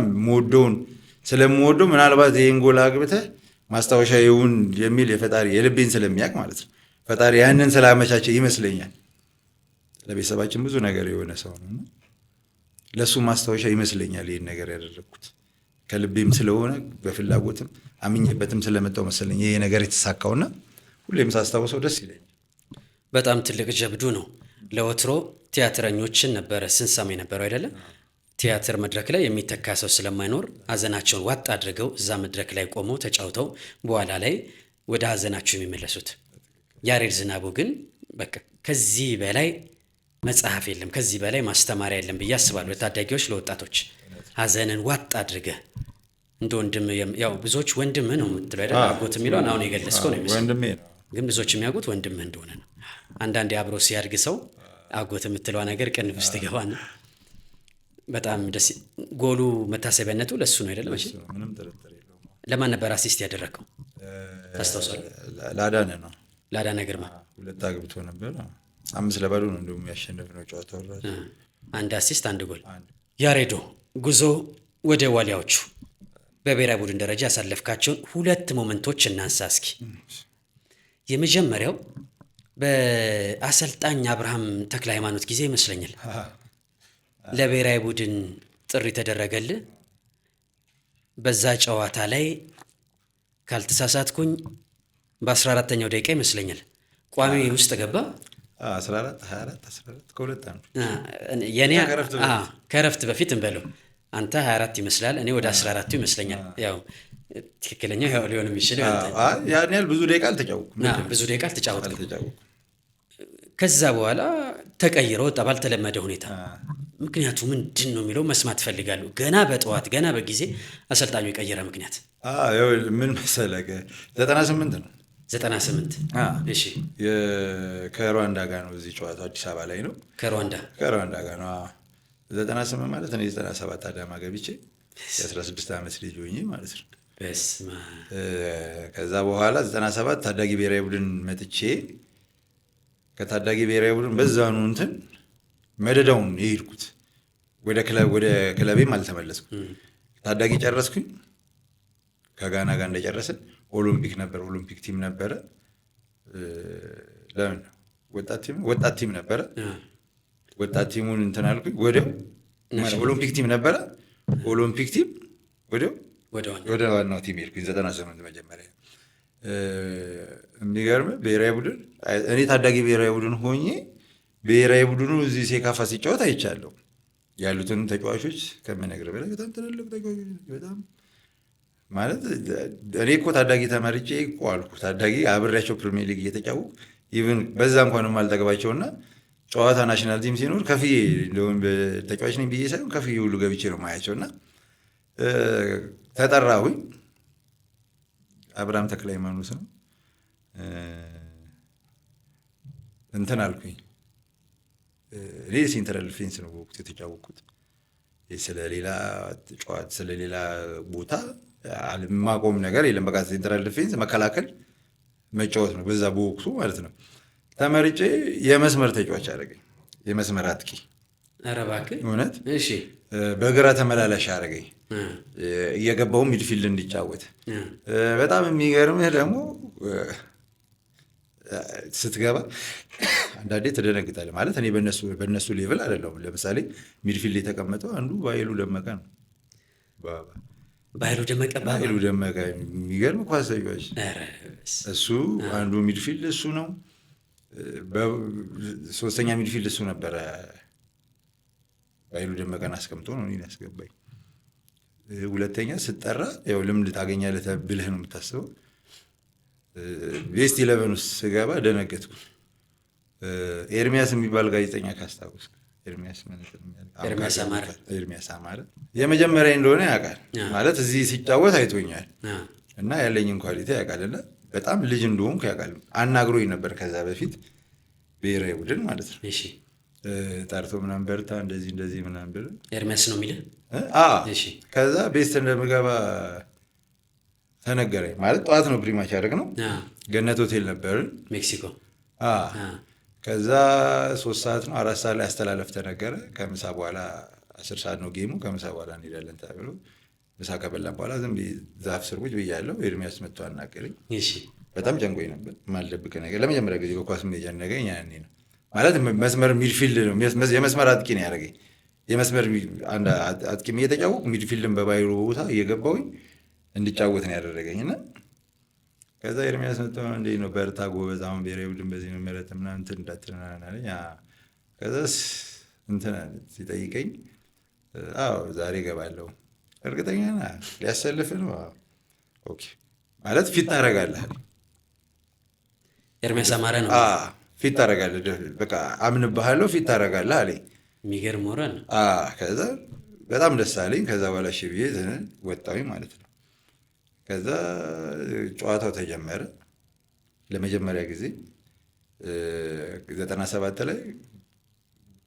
ስለምወደው ምናልባት ይሄን ጎል አግብተህ ማስታወሻ ይሁን የሚል የፈጣሪ የልቤን ስለሚያውቅ ማለት ነው። ፈጣሪ ያንን ስላመቻቸ ይመስለኛል። ለቤተሰባችን ብዙ ነገር የሆነ ሰው ነው። ለሱ ማስታወሻ ይመስለኛል ይሄን ነገር ያደረኩት ከልቤም ስለሆነ በፍላጎትም አምኜበትም ስለመጣው መሰለኝ ይሄ ነገር የተሳካውና ሁሌም ሳስታውሰው ደስ ይለኛል። በጣም ትልቅ ጀብዱ ነው። ለወትሮ ቲያትረኞችን ነበረ ስንሰማ የነበረው አይደለም። ቲያትር መድረክ ላይ የሚተካ ሰው ስለማይኖር ሀዘናቸውን ዋጥ አድርገው እዛ መድረክ ላይ ቆመው ተጫውተው በኋላ ላይ ወደ ሀዘናችሁ የሚመለሱት። ያሬድ ዝናቡ ግን በቃ ከዚህ በላይ መጽሐፍ የለም፣ ከዚህ በላይ ማስተማሪያ የለም ብዬ አስባለሁ። ለታዳጊዎች፣ ለወጣቶች ሀዘንን ዋጥ አድርገህ እንደ ወንድም ያው ብዙዎች ወንድምህ ነው የምትለው አይደል? አጎት የሚለውን አሁን የገለጽከው ነው ይመስለኝ። ግን ብዙዎች የሚያውቁት ወንድምህ እንደሆነ ነው። አንዳንዴ አብሮ ሲያድግ ሰው አጎት የምትለዋ ነገር ቅንፍ ውስጥ ይገባና በጣም ደስ ጎሉ መታሰቢያነቱ ለሱ ነው አይደለም? እሺ ምንም ጥርጥር የለውም። ለማን ነበር አሲስት ያደረግከው ታስታውሳለህ? ላዳነ ነው። ላዳነ ግርማ 2 አግብቶ ነበር። 5-0 ነው እንደውም ያሸነፍነው ጨዋታው ራሱ። አንድ አሲስት 1 ጎል። ያሬዶ ጉዞ ወደ ዋሊያዎቹ በብሔራዊ ቡድን ደረጃ ያሳለፍካቸውን 2 ሞመንቶች እናንሳ እስኪ። የመጀመሪያው በአሰልጣኝ አብርሃም ተክለ ሃይማኖት ጊዜ ይመስለኛል ለብሔራዊ ቡድን ጥሪ ተደረገልህ። በዛ ጨዋታ ላይ ካልተሳሳትኩኝ በ14ኛው ደቂቃ ይመስለኛል ቋሚ ውስጥ ገባ። 14 24 14 ከሁለት አንዱ የኔ ከረፍት በፊት እንበለው አንተ 24 ይመስላል፣ እኔ ወደ 14 ይመስለኛል። ያው ትክክለኛው ያው ሊሆን የሚችል ያን ያህል ብዙ ደቂቃ አልተጫወኩም። ብዙ ደቂቃ አልተጫወትኩም። ከዛ በኋላ ተቀይሮ ወጣ ባልተለመደ ሁኔታ። ምክንያቱ ምንድን ነው የሚለው መስማት ፈልጋለሁ። ገና በጠዋት ገና በጊዜ አሰልጣኙ የቀየረ ምክንያት ምን መሰለህ? 98 ነው 98 እሺ። ከሩዋንዳ ጋር ነው እዚህ ጨዋታው አዲስ አበባ ላይ ነው። ከሩዋንዳ ጋር ነው 98 ማለት እኔ 97 አዳማ ገብቼ የ16 ዓመት ልጅ ሆኜ ማለት ነው። በስመ አብ። ከዛ በኋላ 97 ታዳጊ ብሔራዊ ቡድን መጥቼ ከታዳጊ ብሔራዊ ቡድን በዛኑ እንትን መደዳውን የሄድኩት ወደ ክለቤም አልተመለስኩም። ታዳጊ ጨረስኩኝ። ከጋና ጋር እንደጨረስን ኦሎምፒክ ቲም ነበረ። ለምን ወጣት ቲም ነበረ። ወጣት ቲሙን እንትን አልኩኝ። ወዲያው ኦሎምፒክ ቲም ነበረ። ኦሎምፒክ ቲም ወዲያው ወደ ዋናው ቲም ሄድኩኝ። 98 መጀመሪያ የሚገርምህ ብሔራዊ ቡድን እኔ ታዳጊ ብሔራዊ ቡድን ሆኜ ብሔራዊ ቡድኑ እዚህ ሴካፋ ሲጫወት አይቻለሁ። ያሉትን ተጫዋቾች ከምነግርህ በላይ በጣም ትልልቅ ተጫዋቾች በጣም ማለት እኔ እኮ ታዳጊ ተመርጬ እኮ አልኩ ታዳጊ አብሬያቸው ፕሪሚየር ሊግ እየተጫወቱ ኢቭን በዛ እንኳንም አልጠገባቸውና ጨዋታ ናሽናል ቲም ሲኖር ከፍዬ እንደውም ተጫዋች ነኝ ብዬ ሳይሆን ከፍዬ ሁሉ ገብቼ ነው ማያቸውና ተጠራሁኝ። አብርሃም ተክለ ሃይማኖት ነው እንትን አልኩኝ። እኔ ሴንትራል ዲፌንስ ነው ወቅቱ የተጫወቅኩት። ስለሌላ ጨዋታ ስለሌላ ቦታ አልማቆም ነገር የለም። በቃ ሴንትራል ዲፌንስ መከላከል መጫወት ነው በዛ በወቅቱ ማለት ነው። ተመርጬ የመስመር ተጫዋች አደረገኝ። የመስመር አጥቂ። ኧረ እባክህ እውነት? እሺ። በግራ ተመላላሽ አደረገኝ። እየገባው ሚድፊልድ እንዲጫወት። በጣም የሚገርምህ ደግሞ ስትገባ አንዳንዴ ትደነግጣለህ። ማለት እኔ በእነሱ ሌቭል አይደለሁም። ለምሳሌ ሚድፊልድ የተቀመጠው አንዱ ባይሉ ደመቀ ነው። ባይሉ ደመቀ የሚገርም ኳስ ተጫዋች እሱ። አንዱ ሚድፊልድ እሱ ነው። ሶስተኛ ሚድፊልድ እሱ ነበረ። ባይሉ ደመቀን አስቀምጦ ነው እኔን ያስገባኝ። ሁለተኛ ስትጠራ ያው ልምድ ታገኛለህ ብለህ ነው የምታስበው። ቤስት 11 ውስጥ ስገባ ደነገጥኩ። ኤርሚያስ የሚባል ጋዜጠኛ ካስታውስ፣ ኤርሚያስ አማረ የመጀመሪያ እንደሆነ ያውቃል። ማለት እዚህ ሲጫወት አይቶኛል እና ያለኝን ኳሊቲ ያውቃልና በጣም ልጅ እንደሆንኩ ያውቃል። አናግሮኝ ነበር ከዛ በፊት ብሔራዊ ቡድን ማለት ነው። እሺ ጠርቶ ምናምን በርታ እንደዚህ ምናምን ብሎ ኤርሚያስ ነው የሚልህ። እሺ ከዛ ቤስት እንደምገባ ተነገረኝ። ማለት ጠዋት ነው ፕሪማች ያደርግ ነው። ገነት ሆቴል ነበርን ሜክሲኮ። ከዛ 3 ሰዓት ነው 4 ሰዓት ላይ አስተላለፍ ተነገረ። ከምሳ በኋላ 10 ሰዓት ነው ጌሙ። ከምሳ በኋላ እንሄዳለን ተብሎ ምሳ ከበላን በኋላ ዝም ዛፍ ስር ቁጭ ብያለሁ። ኤርሚያስ መጥቶ አናገረኝ። በጣም ጨንቆኝ ነበር። ማልደብቅ ነገር ለመጀመሪያ ጊዜ በኳስ የጨነቀኝ ያኔ ነው። ማለት መስመር ሚድፊልድ ነው የመስመር አጥቂ ነው ያደረገኝ። የመስመር አጥቂም እየተጫወቅኩ ሚድፊልድን በባይሮ ቦታ እየገባሁኝ እንዲጫወት ነው ያደረገኝ። እና ከዛ ኤርሚያስ መጥቶ እንዴት ነው በርታ ጎበዝ፣ አሁን ብሔራዊ ቡድን በዚህ ነው መረጥ ምናምን እንትን እንዳትናናለኝ። ከዛ እንትን ሲጠይቀኝ አዎ ዛሬ እገባለሁ። እርግጠኛ ነህ ሊያሰልፍ ነው? ኦኬ ማለት ፊት ታደርጋለህ። ኤርሚያስ አማረ ነው። ፊት ታደርጋለህ፣ በቃ አምንብሃለሁ፣ ፊት ታደርጋለህ አለኝ። የሚገርም ሞራል ነው። ከዛ በጣም ደስ አለኝ። ከዛ በኋላ እሺ ብዬ ወጣሁኝ ማለት ነው። ከዛ ጨዋታው ተጀመረ። ለመጀመሪያ ጊዜ 97 ላይ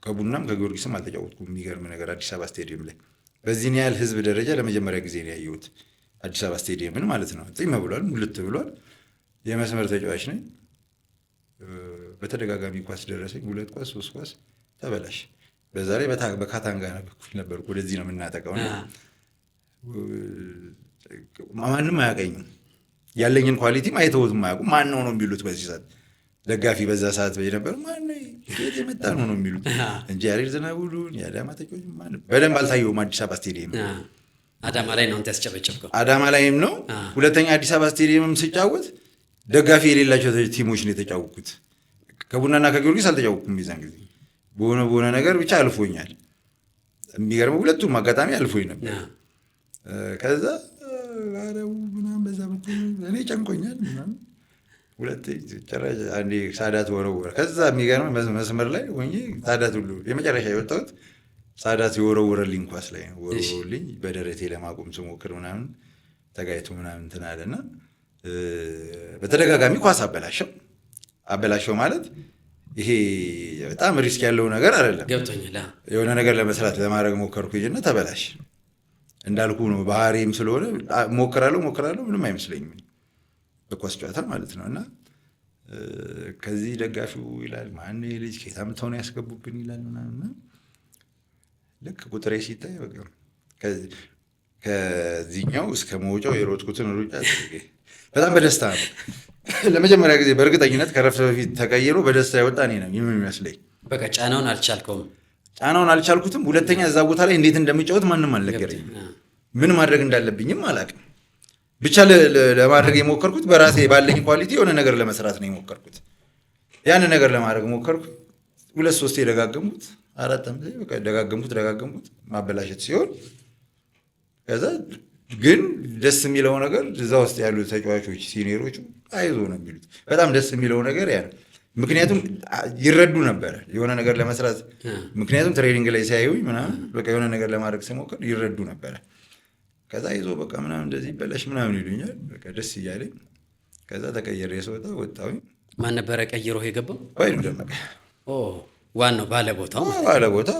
ከቡናም ከጊዮርጊስም አልተጫወትኩም። የሚገርም ነገር አዲስ አበባ ስቴዲየም ላይ በዚህን ያህል ህዝብ ደረጃ ለመጀመሪያ ጊዜ ነው ያየሁት። አዲስ አበባ ስቴዲየምን ማለት ነው። ጢም ብሏል፣ ሙልት ብሏል። የመስመር ተጫዋች ነኝ። በተደጋጋሚ ኳስ ደረሰኝ፣ 2 ኳስ 3 ኳስ ተበላሽ። በዛ ላይ በካታንጋ ነበር። ወደዚህ ነው የምናጠቀው። ማንም አያውቀኝም። ያለኝን ኳሊቲም አይተውትም አያውቁም። ማን ነው የሚሉት በዚህ ሰዓት ደጋፊ በዛ ሰዓት ነበር ማነው የመጣ ነው የሚሉት እንጂ ያሬድ ዝናቡሉን የአዳማ ተጫዋች በደንብ አልታየውም። አዲስ አበባ ስቴዲየም አዳማ ላይ ነው ያስጨበጨብከው? አዳማ ላይም ነው። ሁለተኛ አዲስ አበባ ስቴዲየምም ስጫወት ደጋፊ የሌላቸው ቲሞች ነው የተጫወኩት። ከቡናና ከጊዮርጊስ አልተጫወኩም። ይዛን ጊዜ በሆነ ነገር ብቻ አልፎኛል። የሚገርመው ሁለቱም አጋጣሚ አልፎኝ ነበር። ከዛ ምናምን በዛ እኔ ጨንቆኛል ምናምን ሁለት ጭራሽ አንዴ ሳዳት ወረወረ። ከዛ የሚገርም መስመር ላይ ሆኜ ሳዳት ሁሉ የመጨረሻ የወጣሁት ሳዳት የወረወረልኝ ኳስ ላይ ነው። ወረወረልኝ በደረቴ ለማቆም ስሞክር ምናምን ተጋይቶ ምናምን እንትን አለና በተደጋጋሚ ኳስ አበላሸው ማለት ይሄ በጣም ሪስክ ያለው ነገር አይደለም። ገብቶኛል። የሆነ ነገር ለመስራት ለማድረግ ሞከርኩኝና ተበላሽ። እንዳልኩ ነው ባህሪም ስለሆነ ሞክራለሁ ምንም አይመስለኝም በኳስ ጨዋታ ማለት ነው። እና ከዚህ ደጋፊው ይላል ማን ልጅ ከየት አምጥተው ነው ያስገቡብን ይላል ምናምን። ልክ ቁጥሬ ሲታይ በቃ ከዚህኛው እስከ መውጫው የሮጥኩትን ሩጫ በጣም በደስታ ነው። ለመጀመሪያ ጊዜ በእርግጠኝነት ከረፍት በፊት ተቀይሮ በደስታ ያወጣ እኔ ነው የሚመስለኝ። በቃ ጫናውን አልቻልኩትም። ሁለተኛ እዛ ቦታ ላይ እንዴት እንደሚጫወት ማንም አልነገረኝም። ምን ማድረግ እንዳለብኝም አላውቅም። ብቻ ለማድረግ የሞከርኩት በራሴ ባለኝ ኳሊቲ የሆነ ነገር ለመስራት ነው የሞከርኩት። ያን ነገር ለማድረግ ሞከርኩ። 2-3 የደጋገምኩት 4 በቃ ደጋገምኩት ማበላሸት ሲሆን ከዛ ግን ደስ የሚለው ነገር እዛ ውስጥ ያሉ ተጫዋቾች ሲኒየሮቹ አይዞ ነው የሚሉት። በጣም ደስ የሚለው ነገር ያ ነው። ምክንያቱም ይረዱ ነበረ የሆነ ነገር ለመስራት። ምክንያቱም ትሬኒንግ ላይ ሲያዩኝ ምናምን በቃ የሆነ ነገር ለማድረግ ስሞክር ይረዱ ነበረ። ከዛ ይዞ በቃ ምናምን እንደዚህ በላሽ ምናምን ይሉኛል። በቃ ደስ እያለኝ ከዛ ተቀየረ የሰወጣ ወጣሁኝ። ማን ነበረ ቀይሮ የገባው? ባይሉ ደመቀ ዋናው ባለቦታው።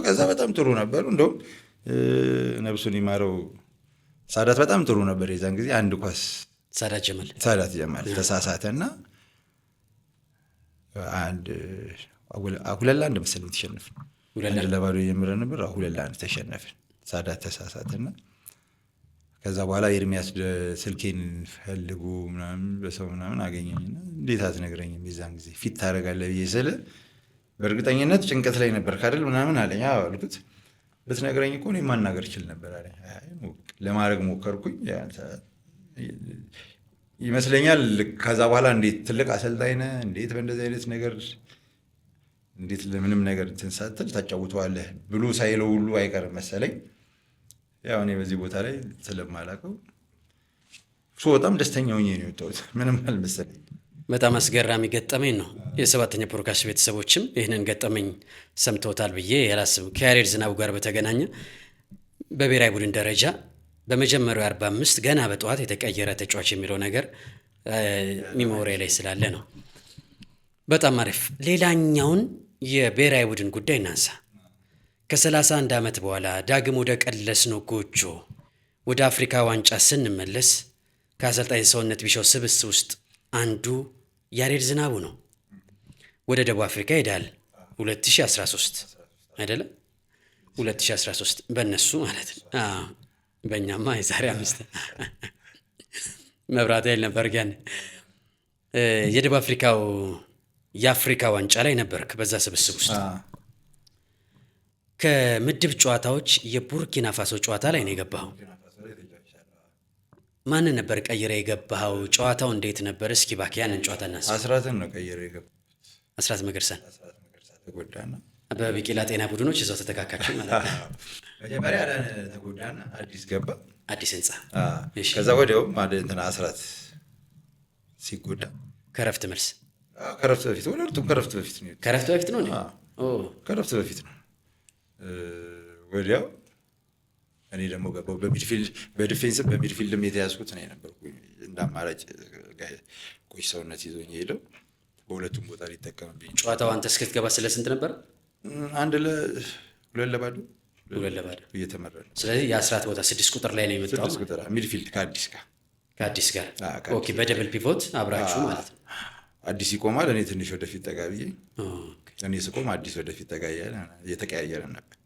ከዛ በጣም ጥሩ ነበሩ። እንደውም ነብሱን ይማረው ሳዳት በጣም ጥሩ ነበር የዛን ጊዜ። አንድ ኳስ ሳዳት ጀማል ተሳሳተና 2-1 መሰለኝ ተሸነፍን። 1-0 የጀመረ ነበር። 2-1 ተሸነፍን። ሳዳት ተሳሳተና ከዛ በኋላ ኤርሚያስ ስልኬን ፈልጉ ምናምን በሰው ምናምን አገኘኝና እንዴት አትነግረኝም የዛን ጊዜ ፊት ታደርጋለህ ብዬ ስለ በእርግጠኝነት ጭንቀት ላይ ነበር ካደል ምናምን አለኝ። አልኩት ብትነግረኝ እኮ እኔ ማናገር እችል ነበር አለኝ። ለማድረግ ሞከርኩኝ ይመስለኛል። ከዛ በኋላ እንዴት ትልቅ አሰልጣኝ ነህ እንዴት በእንደዚህ አይነት ነገር እንዴት ለምንም ነገር እንትን ሳትል ታጫውተዋለህ ብሎ ሳይለው ሁሉ አይቀርም መሰለኝ። ያው እኔ በዚህ ቦታ ላይ ስለማላውቀው በጣም ደስተኛ ሆኜ ነው የወጣሁት። ምንም አልመሰለኝ። በጣም አስገራሚ ገጠመኝ ነው። የ7ኛ ፖድካስት ቤተሰቦችም ይህንን ገጠመኝ ሰምተውታል ብዬ ያላስብም። ከያሬድ ዝናቡ ጋር በተገናኘ በብሔራዊ ቡድን ደረጃ በመጀመሪያው 45 ገና በጠዋት የተቀየረ ተጫዋች የሚለው ነገር ሚሞሪያ ላይ ስላለ ነው። በጣም አሪፍ። ሌላኛውን የብሔራዊ ቡድን ጉዳይ እናንሳ። ከ31 ዓመት በኋላ ዳግም ወደ ቀለስነው ጎጆ ወደ አፍሪካ ዋንጫ ስንመለስ ከአሰልጣኝ ሰውነት ቢሻው ስብስብ ውስጥ አንዱ ያሬድ ዝናቡ ነው። ወደ ደቡብ አፍሪካ ሄዳል 2013 አይደለም 2013 በእነሱ ማለት ነው። በእኛማ የዛሬ 5 መብራት ኃይል ነበር ግን የደቡብ አፍሪካው የአፍሪካ ዋንጫ ላይ ነበርክ በዛ ስብስብ ውስጥ። ከምድብ ጨዋታዎች የቡርኪና ፋሶ ጨዋታ ላይ ነው የገባኸው። ማንን ነበር ቀይረ የገባኸው? ጨዋታው እንዴት ነበር? እስኪ እባክህ ያንን ጨዋታ እናስ። አስራትን ነው ቀይረ የገባሁት። አስራት መገርሳን ተጎዳና በቢቂላ ጤና ቡድኖች እዛው ተተካካችሁ ማለት ነው። መጀመሪያ አዳነ ተጎዳና አዲስ ገባ፣ አዲስ ህንጻ። ከዛ ወዲያው ማለት እንትና አስራት ሲጎዳ ከረፍት መልስ ከረፍት በፊት ሁለቱም ከረፍት በፊት ነው። ከረፍት በፊት ነው እንዴ? ከረፍት በፊት ነው። ወዲያው እኔ ደግሞ ገባሁ በዲፌንስም በሚድፊልድም የተያዝኩት እኔ ነበርኩ። እንደ አማራጭ ቆይ ሰውነት ይዞኝ ሄደው በሁለቱም ቦታ ሊጠቀምብኝ። ጨዋታው አንተ እስክትገባ ስለ ስንት ነበር? 2-2 እየተመራ ነው። ስለዚህ የአስራት ቦታ 6 ቁጥር ላይ ነው የመጣው። 6 ቁጥር ሚድፊልድ ከአዲስ ጋር ኦኬ። በደብል ፒቮት አብራችሁ ማለት ነው። አዲስ ይቆማል፣ እኔ ትንሽ ወደፊት ጠጋ ብዬ፣ እኔ ስቆም አዲስ ወደፊት ጠጋ እያለ እየተቀያየረን ነበር።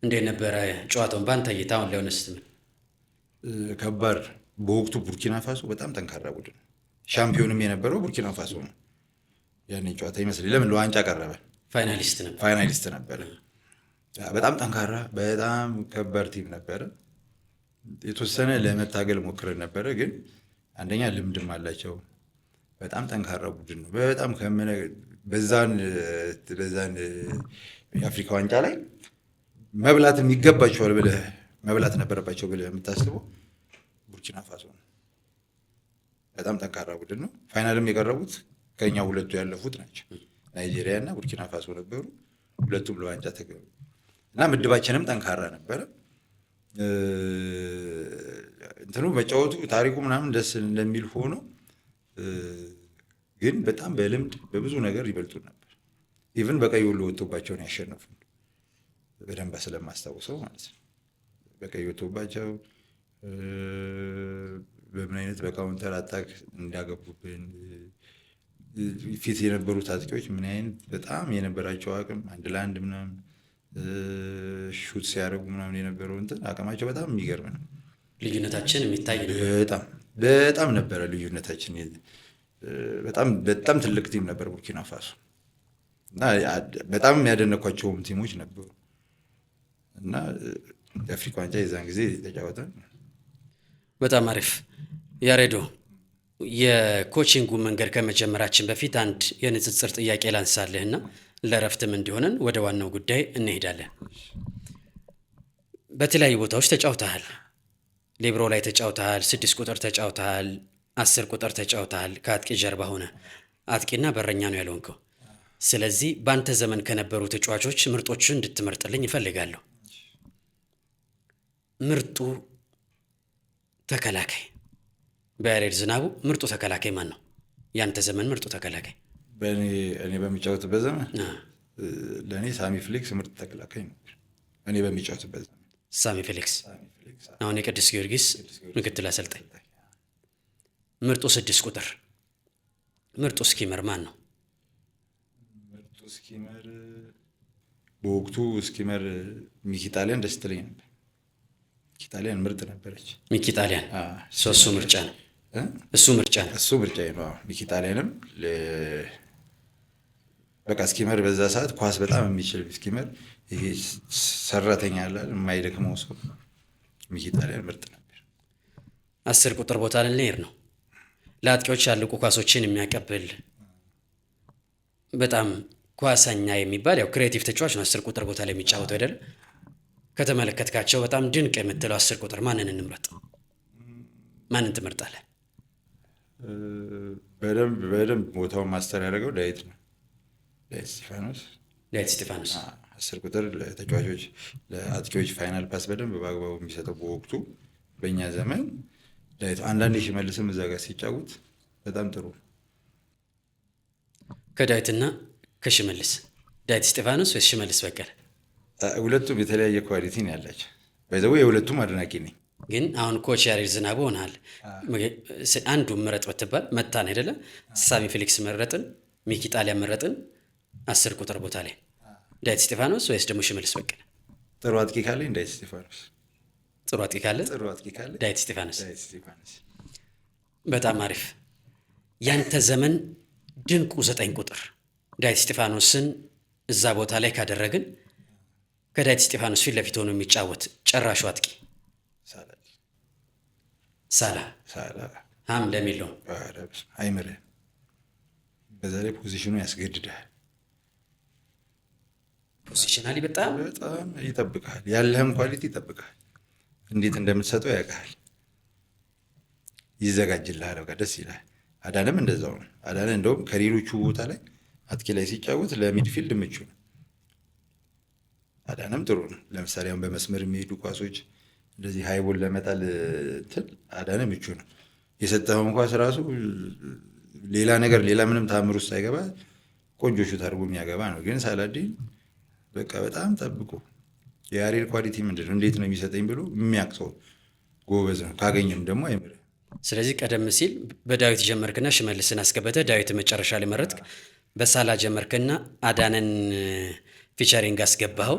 እንዴት ነበረ ጨዋታውን በአንተ እይታ? አሁን ሊሆን ስትል ከባድ። በወቅቱ ቡርኪና ፋሶ በጣም ጠንካራ ቡድን፣ ሻምፒዮንም የነበረው ቡርኪና ፋሶ ነው ያንን ጨዋታ ይመስል። ለምን ለዋንጫ ቀረበ፣ ፋይናሊስት ነበረ። በጣም ጠንካራ፣ በጣም ከባድ ቲም ነበረ። የተወሰነ ለመታገል ሞክረን ነበረ፣ ግን አንደኛ ልምድም አላቸው። በጣም ጠንካራ ቡድን ነው። በጣም በዛን የአፍሪካ ዋንጫ ላይ መብላትም ይገባቸዋል ብለህ መብላት ነበረባቸው ብለህ የምታስበው ቡርኪና ፋሶ ነው። በጣም ጠንካራ ቡድን ነው። ፋይናልም የቀረቡት ከኛ ሁለቱ ያለፉት ናቸው። ናይጄሪያ እና ቡርኪና ፋሶ ነበሩ። ሁለቱም ለዋንጫ ተገቡ እና ምድባችንም ጠንካራ ነበረ። እንትኑ መጫወቱ ታሪኩ ምናምን ደስ እንደሚል ሆኖ ግን በጣም በልምድ በብዙ ነገር ይበልጡ ነበር። ኢቭን በቀይ ሁሉ ወጥቶባቸውን ያሸነፉን በደንብ ስለማስታውሰው ማለት ነው። በቀይ ወጥቶባቸው በምን አይነት በካውንተር አታክ እንዳገቡብን ፊት የነበሩት አጥቂዎች ምን አይነት በጣም የነበራቸው አቅም 1-1 ምናምን ሹት ሲያደርጉ ምናምን የነበረው እንትን አቅማቸው በጣም የሚገርም ነው። ልዩነታችን የሚታይ በጣም ነበረ ልዩነታችን። በጣም ትልቅ ቲም ነበር ቡርኪና ፋሶ እና በጣም የሚያደነኳቸውም ቲሞች ነበሩ እና የአፍሪካ ዋንጫ የዛን ጊዜ ተጫወተን። በጣም አሪፍ ያሬዶ። የኮቺንጉ መንገድ ከመጀመራችን በፊት አንድ የንጽጽር ጥያቄ ላንሳልህና ለረፍትም እንዲሆነን ወደ ዋናው ጉዳይ እንሄዳለን። በተለያዩ ቦታዎች ተጫውተሃል። ሊብሮ ላይ ተጫውተሃል፣ 6 ቁጥር ተጫውተሃል፣ 10 ቁጥር ተጫውተሃል። ከአጥቂ ጀርባ ሆነ አጥቂና በረኛ ነው ያልሆንከው። ስለዚህ በአንተ ዘመን ከነበሩ ተጫዋቾች ምርጦቹን እንድትመርጥልኝ ይፈልጋለሁ። ምርጡ ተከላካይ በያሬድ ዝናቡ ምርጡ ተከላካይ ማን ነው? ያንተ ዘመን ምርጡ ተከላካይ? እኔ በሚጫወትበት ዘመን ለእኔ ሳሚ ፌሊክስ ምርጥ ተከላካይ ነው። እኔ በሚጫወትበት ዘመን ሳሚ ፌሊክስ አሁን የቅዱስ ጊዮርጊስ ምክትል አሰልጣኝ። ምርጡ 6 ቁጥር ምርጡ ስኪመር ማን ነው? ምርጡ ስኪመር በወቅቱ ስኪመር ሚኪ ጣሊያን ደስ ትለኝ ነበር። ሚኪ ጣሊያን ምርጥ ነበረች። ሚኪ ጣሊያን እሱ ምርጫ ነው። እሱ ምርጫ ነው። ሚኪ ጣሊያንም በቃ ስኪመር በዛ ሰዓት ኳስ በጣም የሚችል ስኪመር፣ ይሄ ሰራተኛ አለ የማይደክመው ሰው። ሚኪ ጣሊያን ምርጥ ነበር። 10 ቁጥር ቦታ ልንሄድ ነው። ለአጥቂዎች ያለቁ ኳሶችን የሚያቀብል በጣም ኳሰኛ የሚባል ያው ክሬቲቭ ተጫዋች ነው 10 ቁጥር ቦታ ላይ የሚጫወተው አይደል? ከተመለከትካቸው በጣም ድንቅ የምትለው 10 ቁጥር ማንን እንምረጥ? ማንን ትመርጣለህ? በደንብ ቦታውን ማስተር ያደረገው ዳዊት ነው። ዳዊት ስጢፋኖስ 10 ቁጥር ለተጫዋቾች ለአጥቂዎች ፋይናል ፓስ በደንብ በአግባቡ የሚሰጠው በወቅቱ በእኛ ዘመን ዳዊት። አንዳንድ ሽመልስም እዛ ጋር ሲጫወት በጣም ጥሩ። ከዳዊትና ከሽመልስ ዳዊት ስጢፋኖስ ወይስ ሽመልስ በቀለ? ሁለቱም የተለያየ ኳሊቲ ነው ያላቸው። ባይዘው የሁለቱም አድናቂ ነኝ። ግን አሁን ኮች ያሬድ ዝናቡ ሆናል። አንዱ ምረጥ ብትባል መታን አይደለ? ሳሚ ፌሊክስ መረጥን፣ ሚኪ ጣሊያን መረጥን 10 ቁጥር ቦታ ላይ ዳዊት ስጢፋኖስ ወይስ ደግሞ ሽመልስ በቀለ? ጥሩ አጥቂ ካለኝ ዳዊት ስጢፋኖስ። ጥሩ አጥቂ ካለ ዳዊት ስጢፋኖስ። በጣም አሪፍ። ያንተ ዘመን ድንቁ 9 ቁጥር ዳዊት ስጢፋኖስን እዛ ቦታ ላይ ካደረግን ከዳዊት ስጢፋኖስ ፊት ለፊት ሆኖ የሚጫወት ጨራሹ አጥቂ ሳላ ሀም ለሚለው አይምርህ። በዛ ላይ ፖዚሽኑ ያስገድዳል። ፖዚሽናሊ በጣም ይጠብቃል። ያለህም ኳሊቲ ይጠብቃል። እንዴት እንደምትሰጠው ያውቃል። ይዘጋጅልሃል። በቃ ደስ ይላል። አዳነም እንደዛው ነው። አዳነ እንደውም ከሌሎቹ ቦታ ላይ አጥቂ ላይ ሲጫወት ለሚድፊልድ ምቹ ነው። አዳነም ጥሩ ነው። ለምሳሌ አሁን በመስመር የሚሄዱ ኳሶች እንደዚህ ሃይቦል ለመጣል እንትን አዳነ ምቹ ነው። የሰጠኸው ኳስ ራሱ ሌላ ነገር ሌላ ምንም ተአምር ውስጥ ሳይገባ ቆንጆ ሹት አድርጎ የሚያገባ ነው። ግን ሳላዲን በቃ በጣም ጠብቆ የያሬድ ኳሊቲ ምንድን ነው እንዴት ነው የሚሰጠኝ ብሎ የሚያውቅ ሰው ጎበዝ ነው። ካገኘም ደግሞ አይምርህ። ስለዚህ ቀደም ሲል በዳዊት ጀመርክና ሽመልስን አስገብተህ ዳዊት መጨረሻ ላይ መረጥክ። በሳላ ጀመርክና አዳነን ፊቸሪንግ አስገባኸው።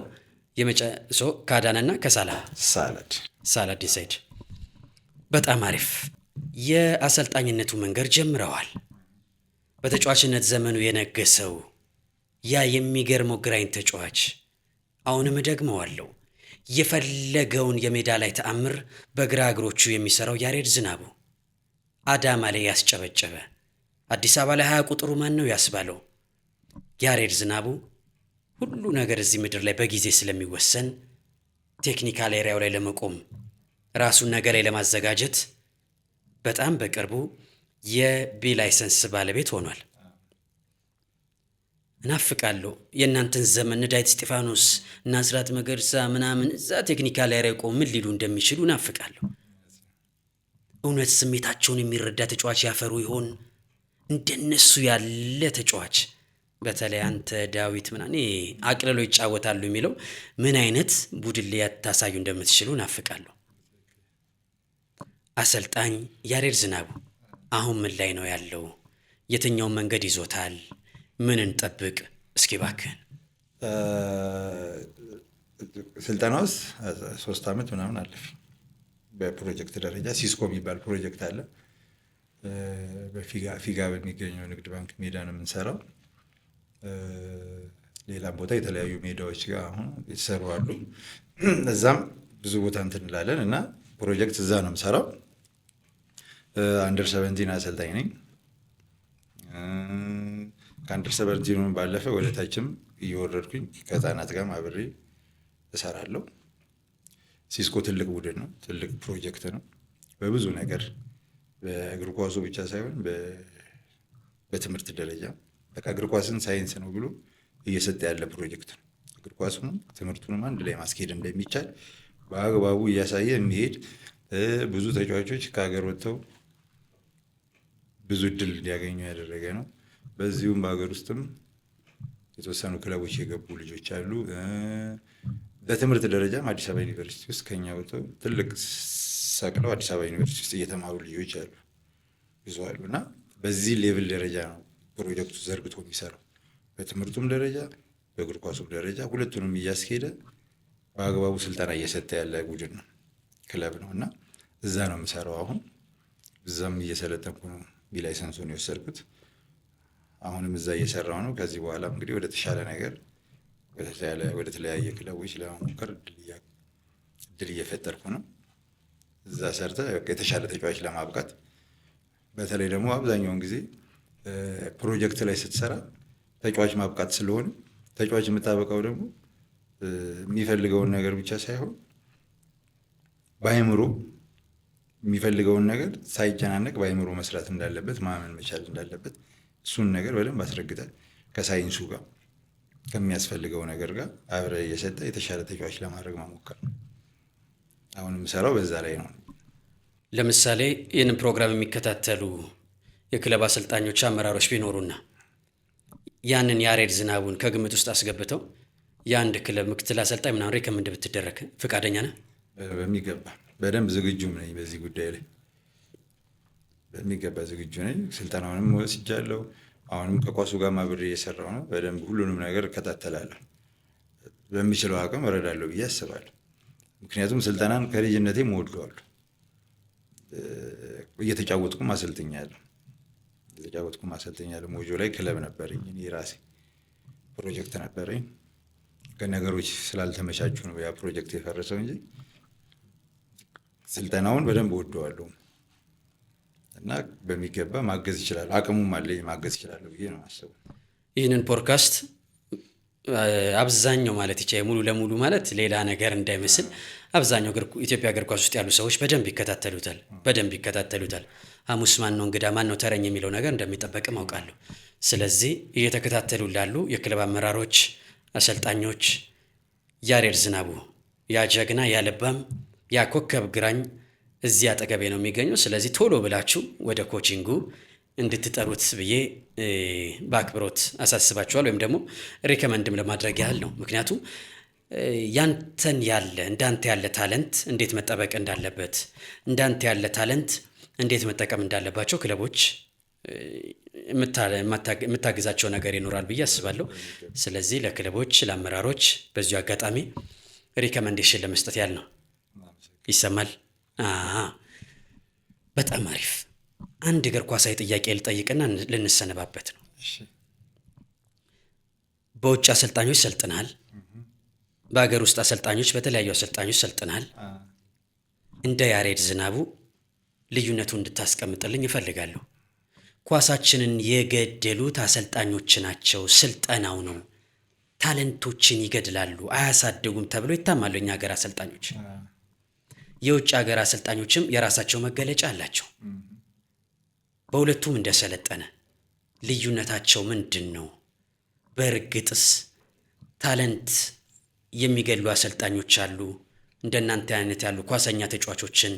ከአዳነና ከሳላ ሳላዲን ሰይድ በጣም አሪፍ የአሰልጣኝነቱ መንገድ ጀምረዋል። በተጫዋችነት ዘመኑ የነገሰው ያ የሚገርመው ግራኝ ተጫዋች አሁንም ደግመዋለሁ የፈለገውን የሜዳ ላይ ተአምር በግራ እግሮቹ የሚሰራው ያሬድ ዝናቡ አዳማ ላይ ያስጨበጨበ አዲስ አበባ ላይ 20 ቁጥሩ ማን ነው ያስባለው ያሬድ ዝናቡ ሁሉ ነገር እዚህ ምድር ላይ በጊዜ ስለሚወሰን ቴክኒካል ኤሪያው ላይ ለመቆም ራሱን ነገር ላይ ለማዘጋጀት በጣም በቅርቡ የቢ ላይሰንስ ባለቤት ሆኗል። እናፍቃለሁ የእናንተን ዘመን ዳዊት እስጢፋኖስ እና አስራት መገርሳ ምናምን እዛ ቴክኒካል ኤሪያ ቆም ምን ሊሉ እንደሚችሉ እናፍቃለሁ። እውነት ስሜታቸውን የሚረዳ ተጫዋች ያፈሩ ይሆን? እንደነሱ ያለ ተጫዋች በተለይ አንተ ዳዊት ምናምን አቅልሎ ይጫወታሉ የሚለው ምን አይነት ቡድን ሊያታሳዩ እንደምትችሉ እናፍቃለሁ። አሰልጣኝ ያሬድ ዝናቡ አሁን ምን ላይ ነው ያለው? የትኛውን መንገድ ይዞታል? ምን እንጠብቅ? እስኪ እባክህን። ስልጠና ውስጥ 3 ዓመት ምናምን አለፍ። በፕሮጀክት ደረጃ ሲስኮ የሚባል ፕሮጀክት አለ። በፊጋ በሚገኘው ንግድ ባንክ ሜዳ ነው የምንሰራው። ሌላም ቦታ የተለያዩ ሜዳዎች ጋር አሁን የተሰሩ አሉ። እዛም ብዙ ቦታ እንትን እንላለን እና ፕሮጀክት እዛ ነው የምሰራው። አንደር 17 አሰልጣኝ ነኝ። ከአንደር 17 ባለፈ ወደ ታችም እየወረድኩኝ ከህፃናት ጋር አብሬ እሰራለሁ። ሲስኮ ትልቅ ቡድን ነው፣ ትልቅ ፕሮጀክት ነው። በብዙ ነገር በእግር ኳሱ ብቻ ሳይሆን በትምህርት ደረጃ በቃ እግር ኳስን ሳይንስ ነው ብሎ እየሰጠ ያለ ፕሮጀክት ነው። እግር ኳሱንም ትምህርቱንም አንድ ላይ ማስኬድ እንደሚቻል በአግባቡ እያሳየ የሚሄድ ብዙ ተጫዋቾች ከሀገር ወጥተው ብዙ እድል እንዲያገኙ ያደረገ ነው። በዚሁም በሀገር ውስጥም የተወሰኑ ክለቦች የገቡ ልጆች አሉ። በትምህርት ደረጃም አዲስ አበባ ዩኒቨርሲቲ ውስጥ ከኛ ወጥተው ትልቅ ሰቅለው አዲስ አበባ ዩኒቨርሲቲ ውስጥ እየተማሩ ልጆች አሉ፣ ብዙ አሉ። እና በዚህ ሌቭል ደረጃ ነው ፕሮጀክቱ ዘርግቶ የሚሰራው። በትምህርቱም ደረጃ በእግር ኳሱም ደረጃ ሁለቱንም እያስኬደ በአግባቡ ስልጠና እየሰጠ ያለ ቡድን ነው፣ ክለብ ነው። እና እዛ ነው የምሰራው። አሁን እዛም እየሰለጠንኩ ነው። ቢላይሰንሱን የወሰድኩት አሁንም እዛ እየሰራው ነው። ከዚህ በኋላ እንግዲህ ወደ ተሻለ ነገር ወደ ተለያየ ክለቦች ለመሞከር እድል እየፈጠርኩ ነው። እዛ ሰርተ የተሻለ ተጫዋች ለማብቃት በተለይ ደግሞ አብዛኛውን ጊዜ ፕሮጀክት ላይ ስትሰራ ተጫዋች ማብቃት ስለሆነ ተጫዋች የምታበቃው ደግሞ የሚፈልገውን ነገር ብቻ ሳይሆን በአይምሮ የሚፈልገውን ነገር ሳይጨናነቅ በአይምሮ መስራት እንዳለበት ማመን መቻል እንዳለበት እሱን ነገር በደንብ አስረግጠህ ከሳይንሱ ጋር ከሚያስፈልገው ነገር ጋር አብረህ እየሰጠ የተሻለ ተጫዋች ለማድረግ መሞከር ነው። አሁን የምሰራው በዛ ላይ ነው። ለምሳሌ ይህንን ፕሮግራም የሚከታተሉ የክለብ አሰልጣኞች፣ አመራሮች ቢኖሩና ያንን ያሬድ ዝናቡን ከግምት ውስጥ አስገብተው የአንድ ክለብ ምክትል አሰልጣኝ ምናምን ሪከመንድ ብትደረግ ፈቃደኛ ነህ? በሚገባ በደንብ ዝግጁም ነኝ። በዚህ ጉዳይ ላይ በሚገባ ዝግጁ ነኝ። ስልጠናውንም ወስጃለሁ። አሁንም ከኳሱ ጋር አብሬ እየሰራሁ ነው። በደንብ ሁሉንም ነገር እከታተላለሁ። በሚችለው አቅም እረዳለሁ ብዬ አስባለሁ። ምክንያቱም ስልጠናን ከልጅነቴም እወደዋለሁ። እየተጫወትኩም አሰልጥኛለሁ። ሞጆ ላይ ክለብ ነበረኝ። እኔ ራሴ ፕሮጀክት ነበረኝ። ከነገሮች ስላልተመቻቹ ነው ያ ፕሮጀክት የፈረሰው እንጂ ስልጠናውን በደንብ እወደዋለሁ እና በሚገባ ማገዝ ይችላል፣ አቅሙም አለኝ ማገዝ ይችላለሁ ብዬ ነው የማስበው። ይህንን ፖድካስት አብዛኛው ማለት ይቻላል ሙሉ ለሙሉ ማለት ሌላ ነገር እንዳይመስል አብዛኛው ኢትዮጵያ እግር ኳስ ውስጥ ያሉ ሰዎች በደንብ ይከታተሉታል። ሐሙስ ማን ነው እንግዳ ማን ነው ተረኝ የሚለው ነገር እንደሚጠበቅም አውቃለሁ። ስለዚህ እየተከታተሉ ላሉ የክለብ አመራሮች፣ አሰልጣኞች ያሬድ ዝናቡ ያ ጀግና ያ ልባም ያ ኮከብ ግራኝ እዚህ አጠገቤ ነው የሚገኘው። ስለዚህ ቶሎ ብላችሁ ወደ ኮቺንጉ እንድትጠሩት ብዬ በአክብሮት አሳስባችኋል፣ ወይም ደግሞ ሪከመንድም ለማድረግ ያህል ነው። ምክንያቱም ያንተን ያለ እንዳንተ ያለ ታለንት እንዴት መጠበቅ እንዳለበት፣ እንዳንተ ያለ ታለንት እንዴት መጠቀም እንዳለባቸው ክለቦች የምታግዛቸው ነገር ይኖራል ብዬ አስባለሁ። ስለዚህ ለክለቦች ለአመራሮች በዚሁ አጋጣሚ ሪከመንዴሽን ለመስጠት ያህል ነው። ይሰማል? በጣም አሪፍ። አንድ እግር ኳሳዊ ጥያቄ ልጠይቅና ልንሰነባበት ነው። በውጭ አሰልጣኞች ሰልጥናል፣ በሀገር ውስጥ አሰልጣኞች በተለያዩ አሰልጣኞች ሰልጥናል። እንደ ያሬድ ዝናቡ ልዩነቱ እንድታስቀምጥልኝ ይፈልጋለሁ። ኳሳችንን የገደሉት አሰልጣኞች ናቸው፣ ስልጠናው ነው፣ ታለንቶችን ይገድላሉ አያሳድጉም ተብሎ ይታማሉ የኛ ሀገር አሰልጣኞች። የውጭ ሀገር አሰልጣኞችም የራሳቸው መገለጫ አላቸው። በሁለቱም እንደሰለጠነ ልዩነታቸው ምንድን ነው? በእርግጥስ ታለንት የሚገድሉ አሰልጣኞች አሉ? እንደናንተ አይነት ያሉ ኳሰኛ ተጫዋቾችን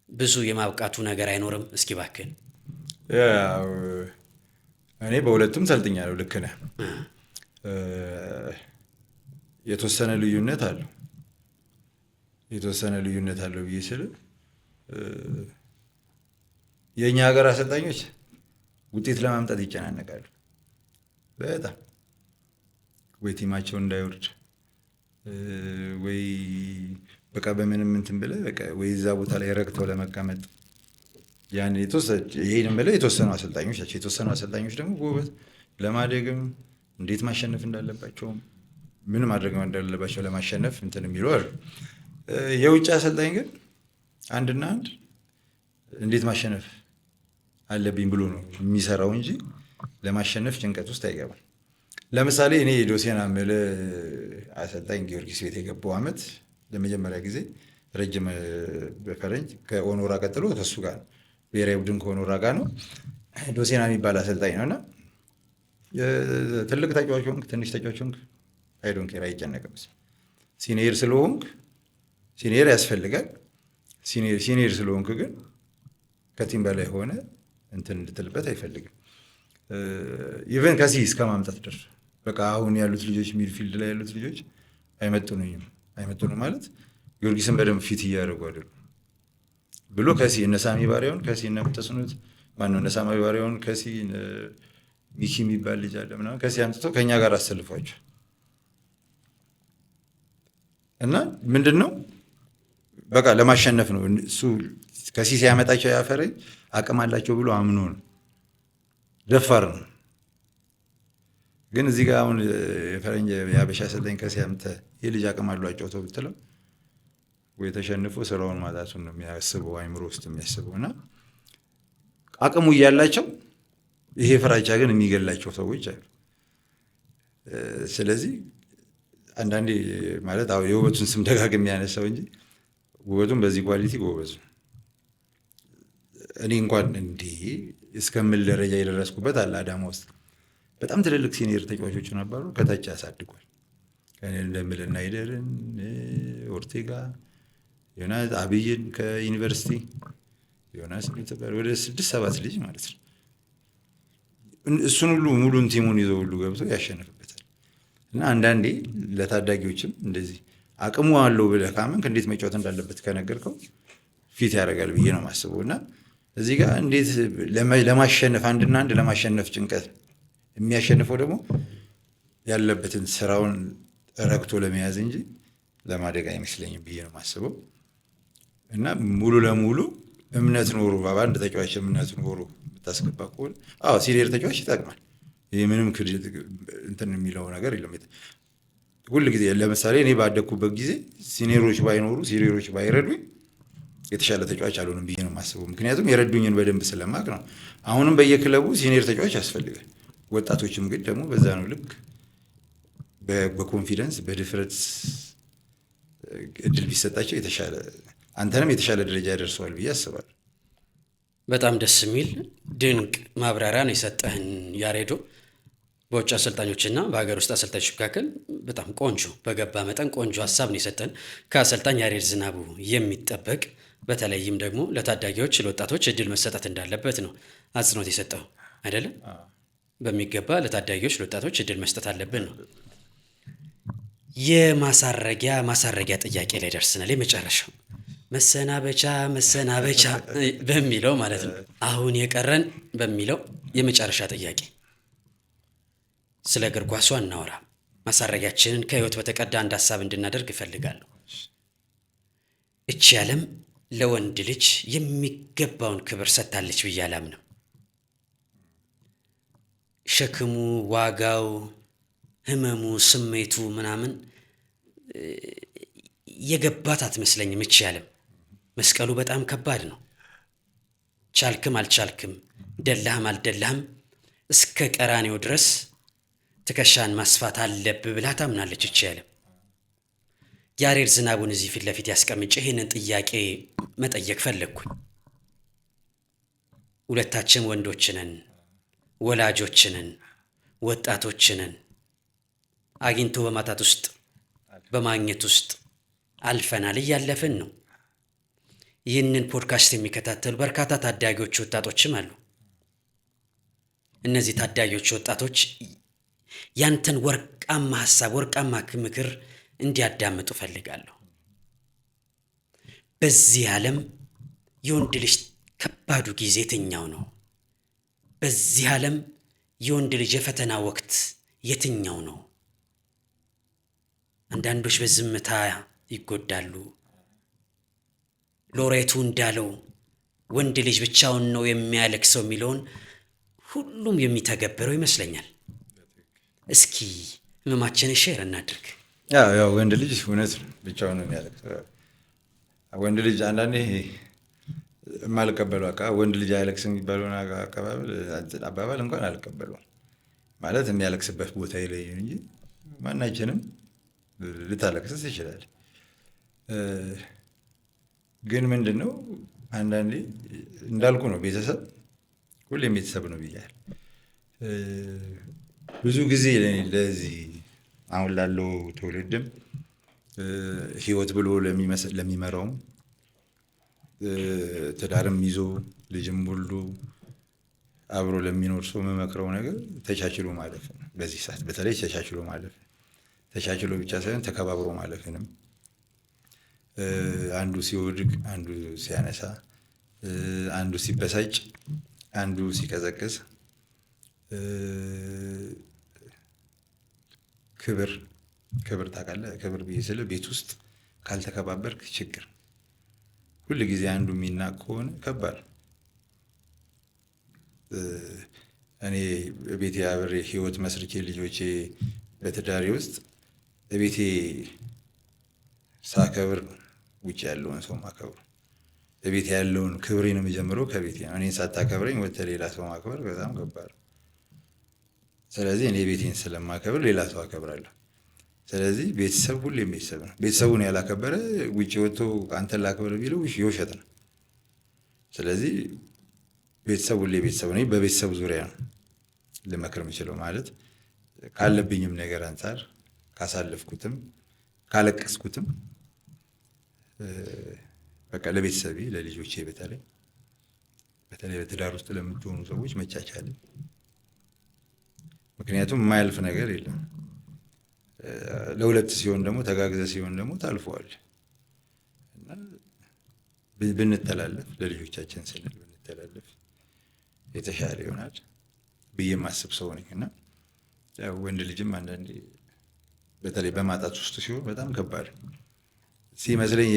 ብዙ የማብቃቱ ነገር አይኖርም? እስኪ እባክህ። እኔ በሁለቱም ሰልጥኛለሁ። ልክ ነህ። የተወሰነ ልዩነት አለው። የተወሰነ ልዩነት አለው ብዬ ስል የእኛ ሀገር አሰልጣኞች ውጤት ለማምጣት ይጨናነቃሉ በጣም። ወይ ቲማቸው እንዳይወርድ ወይ በቃ በምንም እንትን ብለህ በቃ ወይ እዛ ቦታ ላይ ረግተው ለመቀመጥ ያን የተወሰኑ አሰልጣኞች ናቸው። የተወሰኑ አሰልጣኞች ደግሞ ጎበዝ ለማደግም እንዴት ማሸነፍ እንዳለባቸው ምን ማድረግ እንዳለባቸው ለማሸነፍ እንትን የሚሉ አሉ። የውጭ አሰልጣኝ ግን አንድና አንድ እንዴት ማሸነፍ አለብኝ ብሎ ነው የሚሰራው እንጂ ለማሸነፍ ጭንቀት ውስጥ አይገባም። ለምሳሌ እኔ ዶሴና ምል አሰልጣኝ ጊዮርጊስ ቤት የገባው ዓመት ለመጀመሪያ ጊዜ ረጅም በፈረንጅ ከኦኖራ ቀጥሎ ከሱ ጋር ነው ብሔራዊ ቡድን ከኦኖራ ጋር ነው። ዶሴና የሚባል አሰልጣኝ ነው እና ትልቅ ተጫዋች ሆንክ ትንሽ ተጫዋች ሆንክ አይዶን ኬር አይጨነቅም። ሲኒየር ስለሆንክ ሲኒየር ያስፈልጋል። ሲኒየር ስለሆንክ ግን ከቲም በላይ ሆነ እንትን እንድትልበት አይፈልግም። ኢቨን ከዚህ እስከ ማምጣት ድረስ በቃ አሁን ያሉት ልጆች ሚድፊልድ ላይ ያሉት ልጆች አይመጡንም ማለት ጊዮርጊስን በደንብ ፊት እያደረጉ አይደሉም ብሎ ከዚህ እነ ሳሚ ባሪያውን ከዚህ እነ ምተስኑት ማነው እነ ሳሚ ባሪያውን ከዚህ ሚኪ የሚባል ልጅ አለ ምናምን ከዚህ አምጥቶ ከኛ ጋር አሰልፏቸው እና ምንድነው በቃ ለማሸነፍ ነው እሱ ከዚህ ሲያመጣቸው ያፈረኝ አቅም አላቸው ብሎ አምኖ ነው። ደፋር ነው። ግን እዚህ ጋር አሁን የፈረንጅ የአበሻ አሰልጣኝ ከዚህ አምጥተህ የልጅ አቅም አሏቸው ተው ብትለው ወይ ተሸንፎ ስራውን ማጣቱን ነው የሚያስበው አይምሮ ውስጥ የሚያስበው እና አቅሙ እያላቸው ይሄ ፍራቻ ግን የሚገላቸው ሰዎች አሉ። ስለዚህ አንዳንዴ ማለት አዎ የውበቱን ስም ደጋግም የሚያነሳው እንጂ ውበቱን በዚህ ኳሊቲ ጎበዝ ነው። እኔ እንኳን እንዲህ እስከምል ደረጃ የደረስኩበት አለ አዳማ ውስጥ በጣም ትልልቅ ሲኒየር ተጫዋቾች ነበሩ። ከታች ያሳድጓል እንደምልና አይደርን ኦርቴጋ ዮናስ አብይን ከዩኒቨርሲቲ ዮናስ ወደ 6-7 ልጅ ማለት ነው። እሱን ሁሉ ሙሉን ቲሙን ይዘው ሁሉ ገብቶ ያሸንፍበታል። እና አንዳንዴ ለታዳጊዎችም እንደዚህ አቅሙ አለው ብለህ ካመንክ እንዴት መጫወት እንዳለበት ከነገርከው ፊት ያደርጋል ብዬ ነው የማስበው። እና እዚህ ጋር እንዴት ለማሸነፍ አንድና አንድ ለማሸነፍ ጭንቀት የሚያሸንፈው ደግሞ ያለበትን ስራውን ረግቶ ለመያዝ እንጂ ለማደግ አይመስለኝም ብዬ ነው የማስበው። እና ሙሉ ለሙሉ እምነት ኖሮ በአንድ ተጫዋች እምነት ኖሮ የምታስገባ ከሆነ አዎ ሲኒየር ተጫዋች ይጠቅማል። ይሄ ምንም እንትን የሚለው ነገር የለም። ሁል ጊዜ ለምሳሌ እኔ ባደግኩበት ጊዜ ሲኒየሮች ባይኖሩ ሲኒየሮች ባይረዱኝ የተሻለ ተጫዋች አልሆንም ብዬ ነው የማስበው። ምክንያቱም የረዱኝን በደንብ ስለማቅ ነው። አሁንም በየክለቡ ሲኒየር ተጫዋች ያስፈልጋል። ወጣቶችም ግን ደግሞ በዛ ነው ልክ በኮንፊደንስ በድፍረት እድል ቢሰጣቸው የተሻለ አንተንም የተሻለ ደረጃ ያደርሰዋል ብዬ አስባለሁ። በጣም ደስ የሚል ድንቅ ማብራሪያ ነው የሰጠህን ያሬዶ። በውጭ አሰልጣኞችና በሀገር ውስጥ አሰልጣኞች መካከል በጣም ቆንጆ በገባ መጠን ቆንጆ ሀሳብ ነው የሰጠን። ከአሰልጣኝ ያሬድ ዝናቡ የሚጠበቅ በተለይም ደግሞ ለታዳጊዎች ለወጣቶች እድል መሰጠት እንዳለበት ነው አጽንኦት የሰጠው አይደለም? በሚገባ ለታዳጊዎች ለወጣቶች እድል መስጠት አለብን ነው። የማሳረጊያ ጥያቄ ላይ ደርስናል። የመጨረሻው መሰናበቻ በሚለው ማለት ነው። አሁን የቀረን በሚለው የመጨረሻ ጥያቄ ስለ እግር ኳሱ እናወራ። ማሳረጊያችንን ከህይወት በተቀዳ አንድ ሀሳብ እንድናደርግ እፈልጋለሁ። እቺ ዓለም ለወንድ ልጅ የሚገባውን ክብር ሰጥታለች ብዬ አላምንም። ሸክሙ፣ ዋጋው፣ ህመሙ፣ ስሜቱ ምናምን የገባት አትመስለኝም። እቺ ዓለም መስቀሉ በጣም ከባድ ነው። ቻልክም አልቻልክም፣ ደላህም አልደላህም እስከ ቀራኔው ድረስ ትከሻን ማስፋት አለብህ ብላ ታምናለች እቺ ዓለም። ያሬድ ዝናቡን እዚህ ፊት ለፊት ያስቀምጬ ይህንን ጥያቄ መጠየቅ ፈለግኩኝ። ሁለታችን ወንዶችንን፣ ወላጆችንን፣ ወጣቶችንን አግኝቶ በማጣት ውስጥ በማግኘት ውስጥ አልፈናል፣ እያለፍን ነው። ይህንን ፖድካስት የሚከታተሉ በርካታ ታዳጊዎች ወጣቶችም አሉ። እነዚህ ታዳጊዎች ወጣቶች ያንተን ወርቃማ ሀሳብ ወርቃማ ምክር እንዲያዳምጡ ፈልጋለሁ። በዚህ ዓለም የወንድ ልጅ ከባዱ ጊዜ የትኛው ነው? በዚህ ዓለም የወንድ ልጅ የፈተና ወቅት የትኛው ነው? አንዳንዶች በዝምታ ይጎዳሉ። ሎሬቱ እንዳለው ወንድ ልጅ ብቻውን ነው የሚያለቅሰው የሚለውን ሁሉም የሚተገብረው ይመስለኛል። እስኪ ህመማችንን ሼር እናድርግ። ያው ወንድ ልጅ እውነት ብቻውን ነው የሚያለቅሰው። ወንድ ልጅ አንዳንዴ የማልቀበለው ወንድ ልጅ አያለቅስም የሚባለውን አባባል እንኳን አልቀበለውም። ማለት የሚያለቅስበት ቦታ ይለይ እንጂ ማናችንም ልታለቅስስ ይችላል። ግን ምንድን ነው አንዳንዴ እንዳልኩ ነው፣ ቤተሰብ ሁሌም ቤተሰብ ነው ብያለሁ። ብዙ ጊዜ ለዚህ አሁን ላለው ትውልድም ህይወት ብሎ ለሚመራውም ትዳርም ይዞ ልጅም ወልዶ አብሮ ለሚኖር ሰው የምመክረው ነገር ተቻችሎ ማለፍ ነው። በዚህ ሰዓት በተለይ ተቻችሎ ማለፍ፣ ተቻችሎ ብቻ ሳይሆን ተከባብሮ ማለፍንም አንዱ ሲወድቅ አንዱ ሲያነሳ፣ አንዱ ሲበሳጭ አንዱ ሲቀዘቅዝ፣ ክብር ታውቃለህ። ክብር ብዬ ስለ ቤት ውስጥ ካልተከባበርክ ችግር፣ ሁል ጊዜ አንዱ የሚናቅ ከሆነ ከባድ። እኔ ቤቴ አብሬ ህይወት መስርቼ ልጆቼ በትዳሬ ውስጥ ቤቴ ሳከብር ውጭ ያለውን ሰው ማከብሩ፣ ቤቴ ያለውን ክብሬ ነው የሚጀምረው ከቤቴ ነው። እኔን ሳታከብረኝ ወደ ሌላ ሰው ማክበር በጣም ከባድ። ስለዚህ እኔ ቤቴን ስለማከብር ሌላ ሰው አከብራለሁ። ስለዚህ ቤተሰብ ሁሌም ቤተሰብ ነው። ቤተሰቡን ያላከበረ ውጭ ወጥቶ አንተን ላክብር ቢለው የውሸት ነው። ስለዚህ ቤተሰብ ሁሌ ቤተሰብ ነው። በቤተሰብ ዙሪያ ነው ልመክር የምችለው። ማለት ካለብኝም ነገር አንጻር ካሳለፍኩትም ካለቀስኩትም በቃ ለቤተሰቤ ለልጆቼ በተለይ በትዳር ውስጥ ለምትሆኑ ሰዎች መቻቻል። ምክንያቱም የማያልፍ ነገር የለም። ለሁለት ሲሆን ደግሞ ተጋግዘ ሲሆን ደግሞ ታልፈዋል። እና ብንተላለፍ ለልጆቻችን ስንል ብንተላለፍ የተሻለ ይሆናል ብዬ የማስብ ሰው ነኝ። እና ወንድ ልጅም አንዳንዴ በተለይ በማጣት ውስጥ ሲሆን በጣም ከባድ ሲመስለኝ፣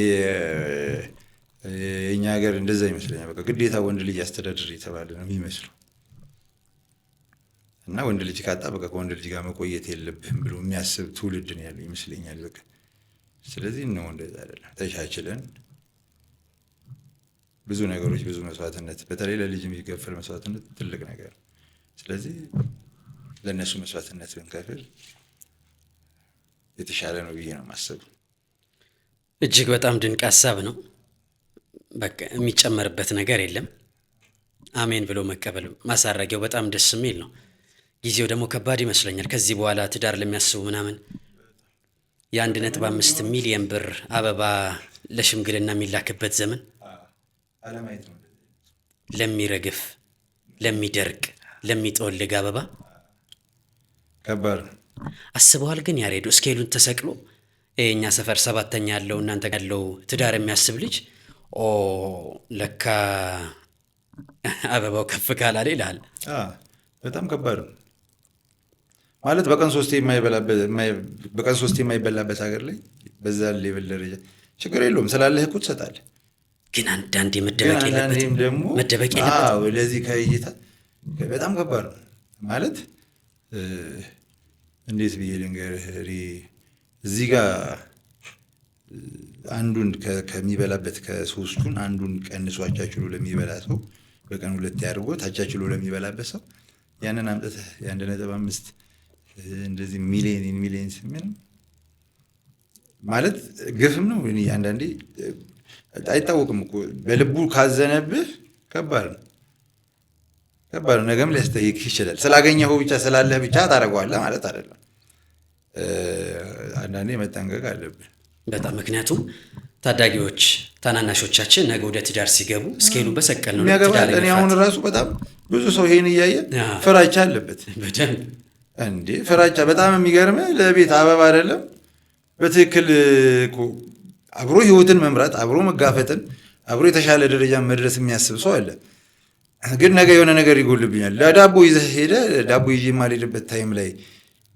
የእኛ ሀገር እንደዛ ይመስለኛል። በቃ ግዴታ ወንድ ልጅ አስተዳድር የተባለ ነው የሚመስለው። እና ወንድ ልጅ ካጣ በቃ ከወንድ ልጅ ጋር መቆየት የለብህም ብሎ የሚያስብ ትውልድ ነው ያለው ይመስለኛል። በቃ ስለዚህ ነው እንደዛ አይደለም። ተቻችለን ብዙ ነገሮች ብዙ መስዋዕትነት፣ በተለይ ለልጅ የሚከፈል መስዋዕትነት ትልቅ ነገር። ስለዚህ ለእነሱ መስዋዕትነት ብንከፍል የተሻለ ነው ብዬ ነው የማስበው። እጅግ በጣም ድንቅ ሀሳብ ነው። በቃ የሚጨመርበት ነገር የለም። አሜን ብሎ መቀበል ማሳረጊያው በጣም ደስ የሚል ነው። ጊዜው ደግሞ ከባድ ይመስለኛል። ከዚህ በኋላ ትዳር ለሚያስቡ ምናምን የ1.5 ሚሊዮን ብር አበባ ለሽምግልና የሚላክበት ዘመን አለማየት ነው። ለሚረግፍ፣ ለሚደርቅ፣ ለሚጠወልግ አበባ ከባድ ነው። አስበዋል። ግን ያሬዱ እስኬሉን ተሰቅሎ እኛ ሰፈር 7ኛ ያለው እናንተ ያለው ትዳር የሚያስብ ልጅ ለካ አበባው ከፍ ካላለ ይላል። በጣም ከባድ ነው ማለት በቀን ሶስቴ የማይበላበት ሀገር ላይ በዛ ሌቭል ደረጃ ችግር የለውም ስላለህ እኮ ትሰጣለህ። ግን አንዳንዴ መደበቅ የለበትም። ለዚህ ከእይታ በጣም ከባድ ነው ማለት እንዴት ብዬ ልንገርህ? እዚህ ጋር አንዱን ከሚበላበት ከ3ቱን አንዱን ቀንሶ አቻችሎ ለሚበላ ሰው በቀን 2 አድርጎ ታቻችሎ ለሚበላበት ሰው ያንን አምጥተህ የ1.5 እንደዚህ ሚሊየን ምንም ማለት ግፍም ነው። አንዳንዴ አይታወቅም እኮ በልቡ ካዘነብህ ከባድ ነው። ነገም ሊያስጠይቅህ ይችላል። ስላገኘኸው ብቻ ስላለህ ብቻ ታደርገዋለህ ማለት አይደለም። አንዳንዴ መጠንቀቅ አለብን በጣም። ምክንያቱም ታዳጊዎች ታናናሾቻችን ነገ ወደ ትዳር ሲገቡ እስኬሉ በሰቀል ነው ትዳር። እኔ አሁን ራሱ በጣም ብዙ ሰው ይሄን እያየ ፍራቻ አለበት እንዴ። ፍራቻ በጣም የሚገርምህ ለቤት አበባ አይደለም በትክክል አብሮ ህይወትን መምራት አብሮ መጋፈጥን አብሮ የተሻለ ደረጃ መድረስ የሚያስብ ሰው አለ። ግን ነገ የሆነ ነገር ይጎልብኛል ለዳቦ ይዘህ ሄደህ ዳቦ ይዤ የማልሄድበት ታይም ላይ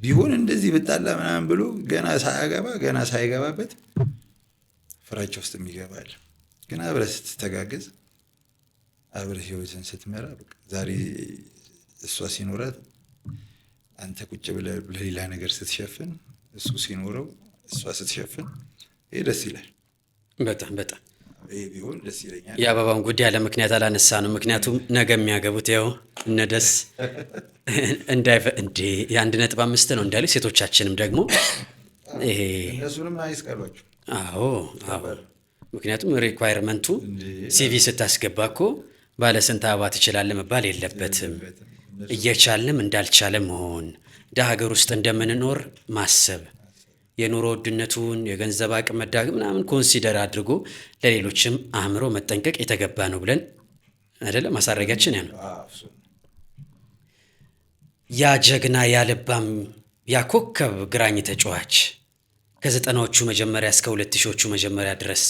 ቢሆን እንደዚህ ብጣላ ምናምን ብሎ ገና ሳይገባበት ፍራቻ ውስጥ የሚገባል። ግን አብረህ ስትተጋገዝ አብረህ ህይወትን ስትመራ ዛሬ እሷ ሲኖራት አንተ ቁጭ ብለህ ለሌላ ነገር ስትሸፍን እሱ ሲኖረው እሷ ስትሸፍን ይሄ ደስ ይላል። በጣም ይሄ ቢሆን ደስ ይለኛል። የአበባውን ጉዳይ ያለ ምክንያት አላነሳ ነው። ምክንያቱም ነገ የሚያገቡት ያው እነ ደስ እንዴ የ1.5 ነው እንዳሉ ሴቶቻችንም ደግሞ ይሄ እነሱንም አይስቀሏቸው። አዎ ምክንያቱም ሪኳየርመንቱ ሲቪ ስታስገባ እኮ ባለስንት አበባ ትችላለህ መባል የለበትም። እየቻልንም እንዳልቻለ መሆን ሀገር ውስጥ እንደምንኖር ማሰብ የኑሮ ውድነቱን የገንዘብ አቅም መዳግም ምናምን ኮንሲደር አድርጎ ለሌሎችም አእምሮ መጠንቀቅ የተገባ ነው ብለን አይደለ ማሳረጊያችን ያ ነው። ያ ጀግና ያልባም ያ ኮከብ ግራኝ ተጫዋች ከ90ዎቹ መጀመሪያ እስከ 2000ዎቹ መጀመሪያ ድረስ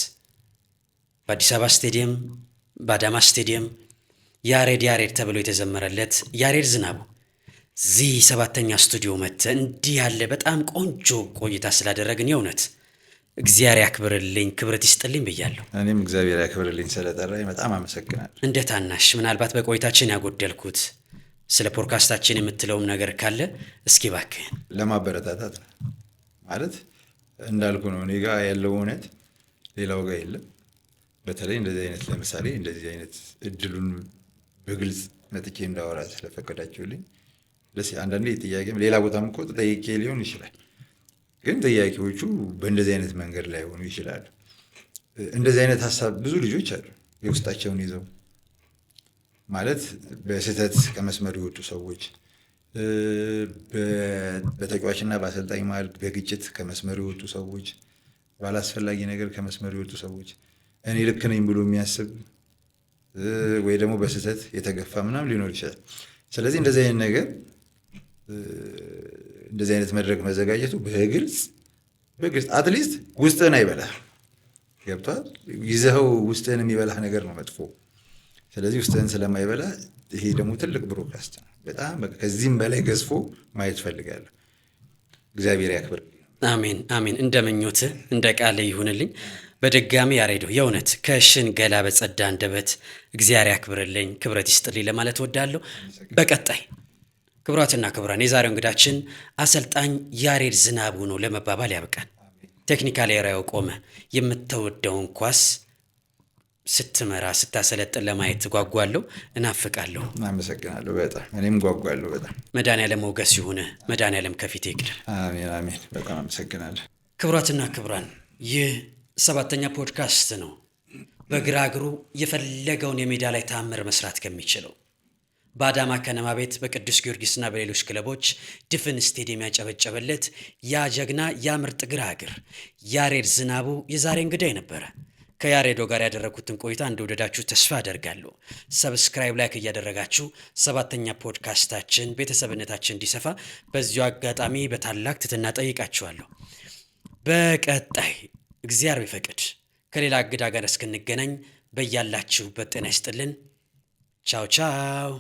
በአዲስ አበባ ስቴዲየም በአዳማ ስቴዲየም ያሬድ ተብሎ የተዘመረለት ያሬድ ዝናቡ እዚህ 7ኛ ስቱዲዮ መጥተህ እንዲህ ያለ በጣም ቆንጆ ቆይታ ስላደረግን የእውነት እግዚአብሔር ያክብርልኝ፣ ክብረት ይስጥልኝ ብያለሁ። እኔም እግዚአብሔር ያክብርልኝ ስለጠራኝ በጣም አመሰግናለሁ። እንደ ታናሽ ምናልባት በቆይታችን ያጎደልኩት ስለ ፖድካስታችን የምትለውም ነገር ካለ እስኪ እባክህን። ለማበረታታት ነው ማለት እንዳልኩ ነው። እኔ ጋር ያለው እውነት ሌላው ጋር የለም። በተለይ እንደዚህ አይነት ለምሳሌ እንደዚህ አይነት እድሉን በግልጽ መጥቼ እንዳወራ ስለፈቀዳችሁልኝ ደስ አንዳንዴ ጥያቄም ሌላ ቦታም እኮ ተጠይቄ ሊሆን ይችላል። ግን ጥያቄዎቹ በእንደዚህ አይነት መንገድ ላይ ሆኑ ይችላሉ። እንደዚህ አይነት ሀሳብ ብዙ ልጆች አሉ የውስጣቸውን ይዘው ማለት በስህተት ከመስመር የወጡ ሰዎች፣ በተጫዋችና በአሰልጣኝ መሀል በግጭት ከመስመር የወጡ ሰዎች፣ ባላስፈላጊ ነገር ከመስመር የወጡ ሰዎች፣ እኔ ልክ ነኝ ብሎ የሚያስብ ወይ ደግሞ በስህተት የተገፋ ምናምን ሊኖር ይችላል። ስለዚህ እንደዚህ አይነት ነገር እንደዚህ አይነት መድረክ መዘጋጀቱ በግልጽ አትሊስት ውስጥህን አይበላህ። ገብቷል? ይዘኸው ውስጥህን የሚበላህ ነገር ነው መጥፎ። ስለዚህ ውስጥህን ስለማይበላ ይሄ ደግሞ ትልቅ ብሮድካስት ነው። በጣም ከዚህም በላይ ገዝፎ ማየት ፈልጋለሁ። እግዚአብሔር ያክብር። አሜን አሜን። እንደ ምኞትህ እንደ ቃልህ ይሁንልኝ። በድጋሚ ያሬዶ የእውነት ከሽንገላ በጸዳ አንደበት እግዚአብሔር ያክብርልኝ፣ ክብረት ይስጥልኝ ለማለት እወዳለሁ። በቀጣይ ክቡራትና ክቡራን የዛሬው እንግዳችን አሰልጣኝ ያሬድ ዝናቡ ነው ለመባባል ያብቃን። ቴክኒካል ኤሪያው ቆመ የምትወደውን ኳስ ስትመራ ስታሰለጥን ለማየት ጓጓለሁ፣ እናፍቃለሁ። አመሰግናለሁ። በጣም እኔም ጓጓለሁ በጣም። መድኃኒዓለም ሞገስ ይሁን፣ መድኃኒዓለም ከፊት ይቅደም። አሜን አሜን። በጣም አመሰግናለሁ። ክቡራትና ክቡራን ይህ 7ኛ ፖድካስት ነው። በግራ እግሩ የፈለገውን የሜዳ ላይ ተአምር መስራት ከሚችለው በአዳማ ከነማ ቤት በቅዱስ ጊዮርጊስና በሌሎች ክለቦች ድፍን ስቴዲየም ያጨበጨበለት ያ ጀግና ያ ምርጥ ግራ እግር ያሬድ ዝናቡ የዛሬ እንግዳይ ነበረ። ከያሬዶ ጋር ያደረኩትን ቆይታ እንደወደዳችሁ ተስፋ አደርጋለሁ። ሰብስክራይብ፣ ላይክ እያደረጋችሁ ሰባተኛ ፖድካስታችን ቤተሰብነታችን እንዲሰፋ በዚሁ አጋጣሚ በታላቅ ትህትና ጠይቃችኋለሁ። በቀጣይ እግዚአብሔር ቢፈቅድ ከሌላ እንግዳ ጋር እስክንገናኝ በያላችሁበት ጤና ይስጥልን። ቻው ቻው።